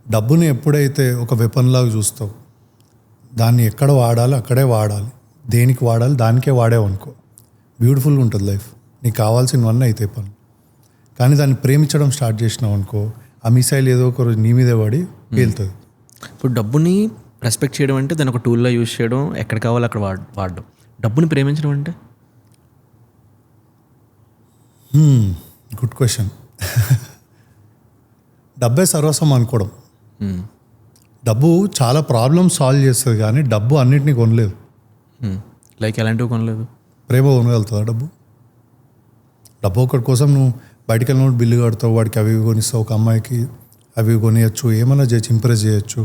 డబ్బుని ఎప్పుడైతే ఒక వెపన్ లాగా చూస్తావు, దాన్ని ఎక్కడ వాడాలి అక్కడే వాడాలి, దేనికి వాడాలి దానికే వాడేవనుకో, బ్యూటిఫుల్గా ఉంటుంది లైఫ్. నీకు కావాల్సినవన్నీ అవుతాయి పనులు. కానీ దాన్ని ప్రేమించడం స్టార్ట్ చేసినావు అనుకో, ఆ మిసైల్ ఏదో ఒక రోజు నీ మీదే పడి పేలుతుంది. ఇప్పుడు డబ్బుని రెస్పెక్ట్ చేయడం అంటే దాన్ని ఒక టూల్లా యూజ్ చేయడం, ఎక్కడ కావాలో అక్కడ వాడడం. డబ్బుని ప్రేమించడం అంటే? Good question. డబ్బే సర్వస్వం అనుకోవడం. డబ్బు చాలా ప్రాబ్లమ్స్ సాల్వ్ చేస్తుంది కానీ డబ్బు అన్నిటినీ కొనలేదు. లైక్ ఎలాంటివి కొనలేదు? ప్రేమ కొనగలుగుతుందా డబ్బు? డబ్బు ఒకటి కోసం నువ్వు బయటికి వెళ్ళినప్పుడు బిల్లు కడతావు, వాడికి అవి కొనిస్తావు, ఒక అమ్మాయికి అవి కొనియచ్చు, ఏమైనా చేయొచ్చు, ఇంప్రెస్ చేయొచ్చు.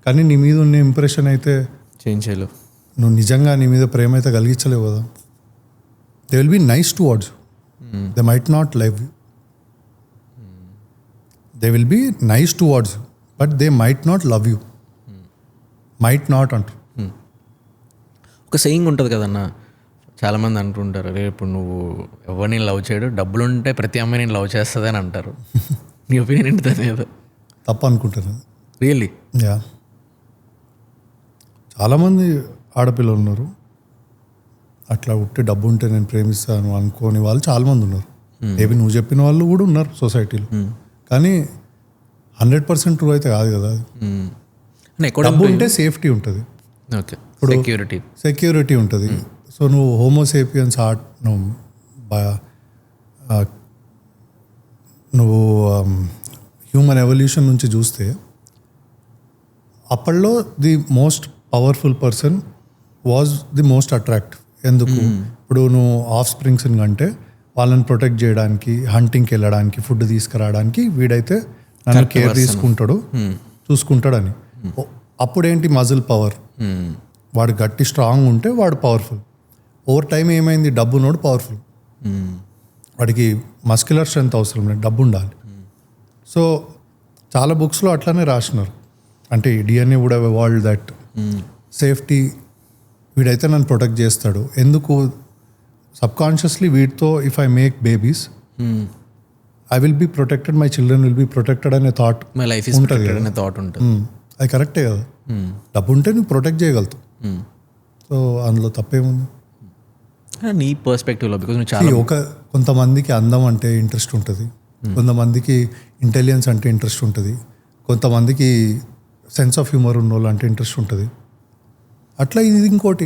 కానీ నీ మీద ఉన్న ఇంప్రెషన్ అయితే చేంజ్ చేయలేవు. నువ్వు నిజంగా నీ మీద ప్రేమ అయితే కలిగించలేవు కదా. They will be nice towards you, they might not love you, they will be nice towards you but they might not love you. Might not అంటారు. ఒక సెయింగ్ ఉంటుంది కదన్న, చాలామంది అంటుంటారు, రేపు నువ్వు ఎవరిని లవ్ చేయడు, డబ్బులు ఉంటే ప్రతి అమ్మాయి నేను లవ్ చేస్తుంది అని అంటారు. నీ ఒపీనియన్ ఏంటి దాని మీద? తప్ప అనుకుంటారు. రియల్లీ? యా, చాలామంది ఆడపిల్లలు ఉన్నారు అట్లా ఉట్టి డబ్బు ఉంటే నేను ప్రేమిస్తాను అనుకోని వాళ్ళు చాలామంది ఉన్నారు. మేబీ నువ్వు చెప్పిన వాళ్ళు కూడా ఉన్నారు సొసైటీలో, కానీ 100% ట్రూ అయితే కాదు కదా. డబ్బు ఉంటే సేఫ్టీ ఉంటుంది, ఓకే, సెక్యూరిటీ సెక్యూరిటీ ఉంటుంది. సో నువ్వు హోమోసేపియన్స్ ఆర్ట్ నువ్వు హ్యూమన్ ఎవల్యూషన్ నుంచి చూస్తే అప్పట్లో the most powerful person was the most attractive. ఎందుకు? ఇప్పుడు నువ్వు ఆఫ్ స్ప్రింగ్స్ని కంటే వాళ్ళని ప్రొటెక్ట్ చేయడానికి, హంటింగ్కి వెళ్ళడానికి, ఫుడ్ తీసుకురావడానికి వీడైతే నన్ను కేర్ తీసుకుంటాడు, చూసుకుంటాడని. అప్పుడేంటి మజిల్ పవర్, వాడు గట్టి స్ట్రాంగ్ ఉంటే వాడు పవర్ఫుల్. ఓవర్ టైం ఏమైంది, డబ్బునోడు పవర్ఫుల్. వాడికి మస్క్యులర్ స్ట్రెంత్ అవసరం లేదు, డబ్బు ఉండాలి. సో చాలా బుక్స్లో అట్లానే రాసినారు, అంటే DNA would have evolved that safety, వీడైతే నన్ను ప్రొటెక్ట్ చేస్తాడు. ఎందుకు? సబ్కాన్షియస్లీ వీటితో if I make babies I will be protected, my children will be protected అనే thought my life is protected అనే థాట్ ఉంటుంది. అది కరెక్టే కదా. డబ్బు ఉంటే నువ్వు ప్రొటెక్ట్ చేయగలుగుతావు. సో అందులో తప్పేముంది నీ పర్స్పెక్టివ్లో? బికాజ్ నువ్వు చాలా కొంతమందికి అందం అంటే ఇంట్రెస్ట్ ఉంటుంది, కొంతమందికి ఇంటెలిజెన్స్ అంటే ఇంట్రెస్ట్ ఉంటుంది, కొంతమందికి సెన్స్ ఆఫ్ హ్యూమర్ ఉన్న వాళ్ళు అంటే ఇంట్రెస్ట్ ఉంటుంది. అట్లా ఇది ఇంకోటి.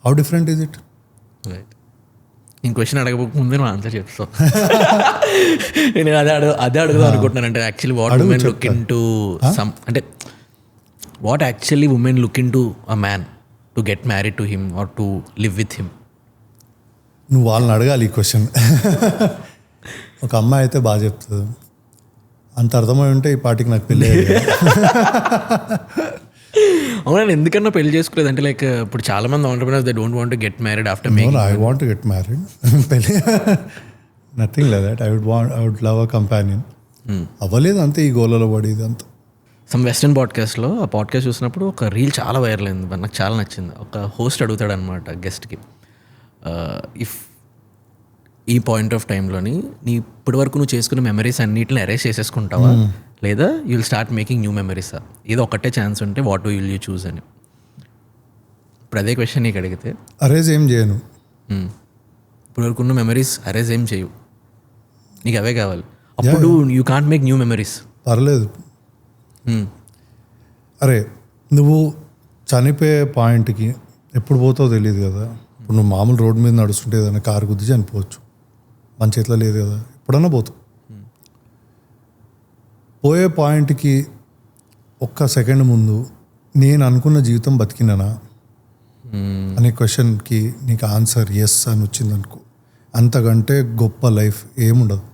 How different is it? Right. నేను క్వశ్చన్ అడగకపోకముందే నువ్వు ఆన్సర్ చెప్తావు. నేను అదే అడుగుదాం అనుకుంటున్నాను. అంటే actually what women look into some, అంటే what actually women look into a man to get married to him or to live with him? నువ్వు వాళ్ళని అడగాలి ఈ క్వశ్చన్. ఒక అమ్మాయి అయితే బాగా చెప్తుంది, అంత అర్థమై ఉంటే ఈ పాటికి నాకు పెళ్ళి. అవునా, ఎందుకన్నా పెళ్లి చేసుకోలేదు? అంటే లైక్ ఇప్పుడు చాలా మంది entrepreneurs they don't want to get married after making. I want to get married. పెళ్ళి nothing like that. I would love a companion. అవ్వలేదు అంతే, ఈ గోలలో పడేది అంతా. సమ్ వెస్టర్న్ పాడ్కాస్ట్లో, ఆ పాడ్కాస్ట్ చూసినప్పుడు ఒక రీల్ చాలా వైరల్ అయింది, నాకు చాలా నచ్చింది. ఒక హోస్ట్ అడుగుతాడు అనమాట గెస్ట్కి, ఇఫ్ ఈ పాయింట్ ఆఫ్ టైంలోని నీ ఇప్పటి వరకు నువ్వు చేసుకున్న మెమరీస్ అన్నిటిని అరేంజ్ చేసేసుకుంటావా, లేదా you will start making new మెమరీసా? ఏదో ఒకటే ఛాన్స్ ఉంటే వాట్ విల్ యూ చూస్ అని. ఇప్పుడు అదే క్వశ్చన్ నీకు అడిగితే, అరేంజ్ ఏం చేయను. ఇప్పటి వరకు ఉన్న మెమరీస్ అరేంజ్ ఏం చేయవు, నీకు అవే కావాలి. అప్పుడు you can't make new memories. పర్లేదు. అరే నువ్వు చనిపోయే పాయింట్కి ఎప్పుడు పోతావో తెలియదు కదా. ఇప్పుడు నువ్వు మామూలు రోడ్డు మీద నడుస్తుంటే ఏదైనా కారు గుద్ది చనిపోవచ్చు, మన చేతిలో లేదు కదా, ఎప్పుడన్నా పోతావు. పోయే పాయింట్కి ఒక్క సెకండ్ ముందు నేను అనుకున్న జీవితం బతికినానా అనే క్వశ్చన్కి నీకు ఆన్సర్ ఎస్ అని వచ్చిందనుకో, అంతకంటే గొప్ప లైఫ్ ఏముండదు.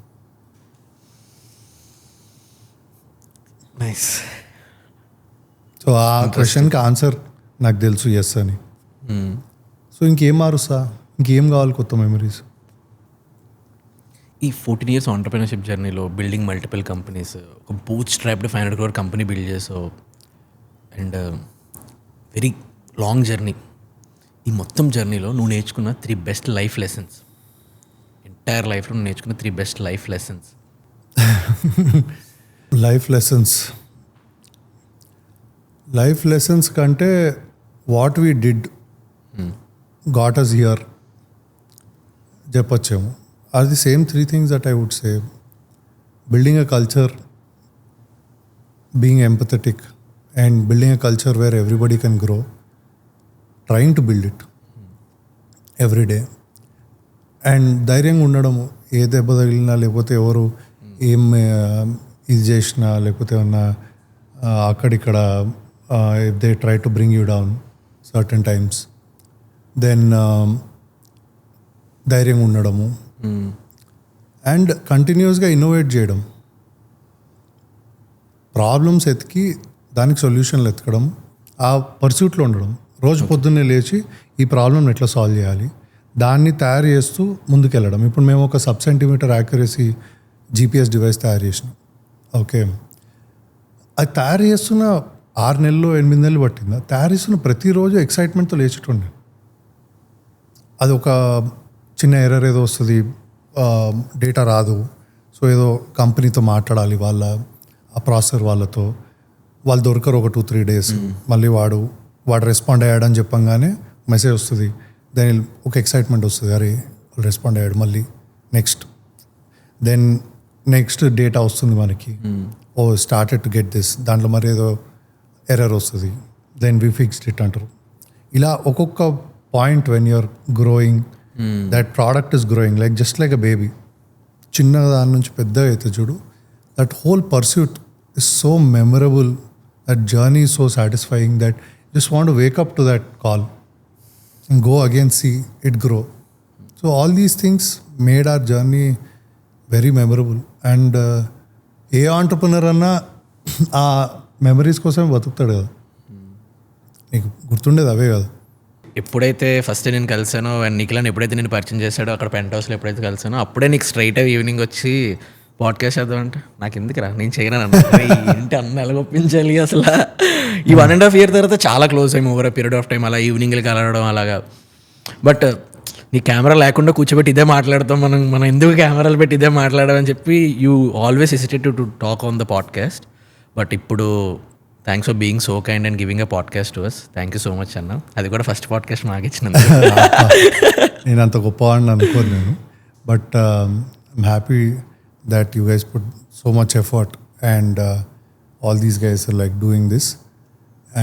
నైస్. సో ఆ క్వశ్చన్కి ఆన్సర్ నాకు తెలుసు ఎస్ అని. సో ఇంకేం మారుస్తా, ఇంకేం కావాలి కొత్త మెమరీస్? ఈ 14 years ఆంటర్‌ప్రెన్యూర్‌షిప్ జర్నీలో బిల్డింగ్ మల్టిపుల్ కంపెనీస్, ఒక boot strapped 500 crore company build చేసావు, అండ్ వెరీ లాంగ్ జర్నీ. ఈ మొత్తం జర్నీలో నువ్వు నేర్చుకున్న 3 బెస్ట్ లైఫ్ లెసన్స్, ఎంటైర్ లైఫ్లో నువ్వు నేర్చుకున్న 3 best life lessons. Life lessons కంటే what we did got us here చెప్పొచ్చేమో. Are the same 3 things that I would say. Building a culture, being empathetic, and building a culture where everybody can grow, trying to build it every day. And ధైర్యంగా ఉండడము, ఏ దెబ్బ తగిలినా లేకపోతే ఎవరు ఏం ఇది చేసినా లేకపోతే ఏమన్నా అక్కడిక్కడ if they try to bring you down certain times, then ధైర్యంగా ఉండడము అండ్ కంటిన్యూస్గా ఇన్నోవేట్ చేయడం, ప్రాబ్లమ్స్ ఎతికి దానికి సొల్యూషన్లు ఎతకడం, ఆ పర్సూట్లో ఉండడం. రోజు పొద్దున్నే లేచి ఈ ప్రాబ్లమ్ని ఎట్లా సాల్వ్ చేయాలి, దాన్ని తయారు చేస్తూ ముందుకెళ్ళడం. ఇప్పుడు మేము ఒక sub centimetre accuracy GPS device తయారు చేసినాం. ఓకే, అది తయారు చేస్తున్న 6 నెలలు 8 నెలలు పట్టింది. తయారు చేస్తున్న ప్రతిరోజు ఎక్సైట్మెంట్తో లేచుండే. అది ఒక చిన్న ఎర్రర్ ఏదో వస్తుంది, డేటా రాదు, సో ఏదో కంపెనీతో మాట్లాడాలి, ఆ ప్రాసెసర్ వాళ్ళతో, వాళ్ళు దొరకరు ఒక 2-3 డేస్. మళ్ళీ వాడు రెస్పాండ్ అయ్యాడని చెప్పంగానే మెసేజ్ వస్తుంది, దాని ఒక ఎక్సైట్మెంట్ వస్తుంది, అరే వాళ్ళు రెస్పాండ్ అయ్యాడు, మళ్ళీ నెక్స్ట్ డేటా వస్తుంది మనకి, ఓ స్టార్టెడ్ టు గెట్ దిస్, దాంట్లో మరి ఏదో ఎర్రర్ వస్తుంది, దెన్ వి ఫిక్స్డ్ ఇట్ అంటారు. ఇలా ఒక్కొక్క point when you're growing, that product is growing like just like a baby. చిన్న దాని నుంచి పెద్దగా అయితే చూడు, that whole pursuit is so memorable, that journey is so satisfying that you just want to wake up to that call and go again, see it grow. So all these things made our journey very memorable. And A entrepreneur అన్నా ఆ memories కోసం బతుకుతాడు కదా. నీకు గుర్తుండేది అవే కదా. ఎప్పుడైతే first నేను కలిసానో and నిఖిలని ఎప్పుడైతే నేను పరిచయం చేశాడో అక్కడ పెంట్ హౌస్లో ఎప్పుడైతే కలిసానో అప్పుడే నీకు స్ట్రైట్ అయ్యి ఈవినింగ్ వచ్చి పాడ్కాస్ట్ చేద్దామంటే నాకు ఎందుకురా నేను చేయను ఏంటి అన్న ఎలాగొప్పించాలి అసలు. ఈ 1.5 year తర్వాత చాలా క్లోజ్ అయ్యి ఓవర్ పీరియడ్ ఆఫ్ టైం అలా ఈవినింగ్లు కలవడం అలాగా. బట్ నీ కెమెరా లేకుండా కూర్చోబెట్టి ఇదే మాట్లాడతాం మనం ఎందుకు కెమెరాలు పెట్టి ఇదే మాట్లాడమని చెప్పి you always hesitate to talk on the podcast. But ఇప్పుడు thanks for being so kind and giving a podcast to us. Thank you so much అన్న. అది కూడా ఫస్ట్ పాడ్కాస్ట్ మాకు ఇచ్చినందుకు. నేను అంత గొప్పవాడిని అనుకోను నేను, but I'm happy that you guys put so much effort and all these guys are like doing this.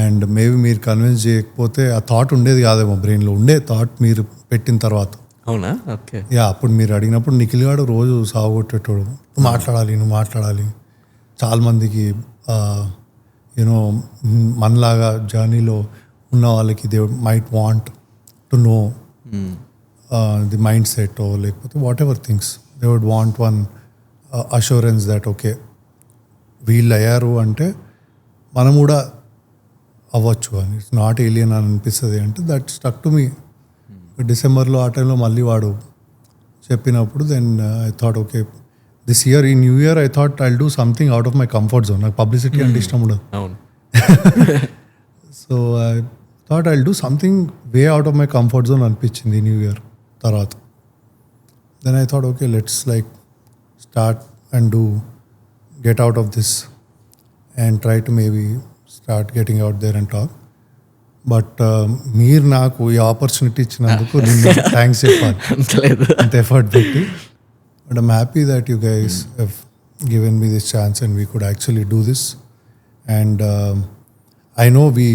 And maybe మీరు కన్విన్స్ చేయకపోతే ఆ థాట్ ఉండేది కాదేమో, బ్రెయిన్లో ఉండే థాట్ మీరు పెట్టిన తర్వాత. అవునా? ఓకే. యా, అప్పుడు మీరు అడిగినప్పుడు నిఖిల్ గాడు రోజు సాగొట్టేటోడు, నువ్వు మాట్లాడాలి. చాలా మందికి యూనో మనలాగా జర్నీలో ఉన్న వాళ్ళకి they might want to know the mindset లేకపోతే whatever things, they would want one assurance that okay వీళ్ళు అయ్యారు అంటే మనం కూడా అవ్వచ్చు అని, ఇట్స్ నాట్ ఏలియన్ అని అనిపిస్తుంది. అంటే దట్ స్టక్ టు మీ. డిసెంబర్లో ఆ టైంలో మళ్ళీ వాడు చెప్పినప్పుడు then I thought okay this year, ఈ new year I thought I'll do something out of my comfort zone. నాకు పబ్లిసిటీ అంటే ఇష్టం ఉండదు. అవును. So I thought I'll do something way out of my comfort zone అనిపించింది new year తర్వాత. Then I thought okay let's like start and get out of this and try to maybe start getting out there and talk. But మీరు నాకు ఈ opportunity ఇచ్చినందుకు నేను thanks చెప్పాలి, అంత effort పెట్టి. But I'm happy that you guys have given me this chance and we could actually do this. And I know we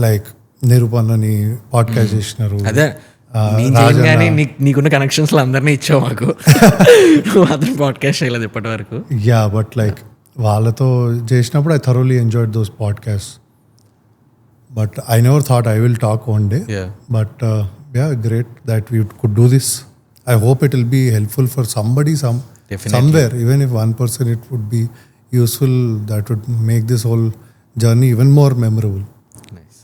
like నిరూపణని podcast చేసినారు, అదే నీకున్న కనెక్షన్స్ అందరినీ ఇచ్చావు మాకు. అతను పాడ్కాస్ట్ చేయలేదు ఇప్పటి వరకు. యా, బట్ లైక్ వాళ్ళతో చేసినప్పుడు I thoroughly enjoyed those podcast. But I never thought I will talk one day. But yeah, great that we could do this. I hope it will be helpful for somebody somewhere, even if one person, it would be useful. That would make this whole journey even more memorable. Nice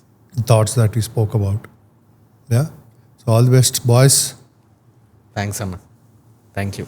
thoughts that we spoke about. Yeah. So all the best, boys. Thanks, Anna. Thank you.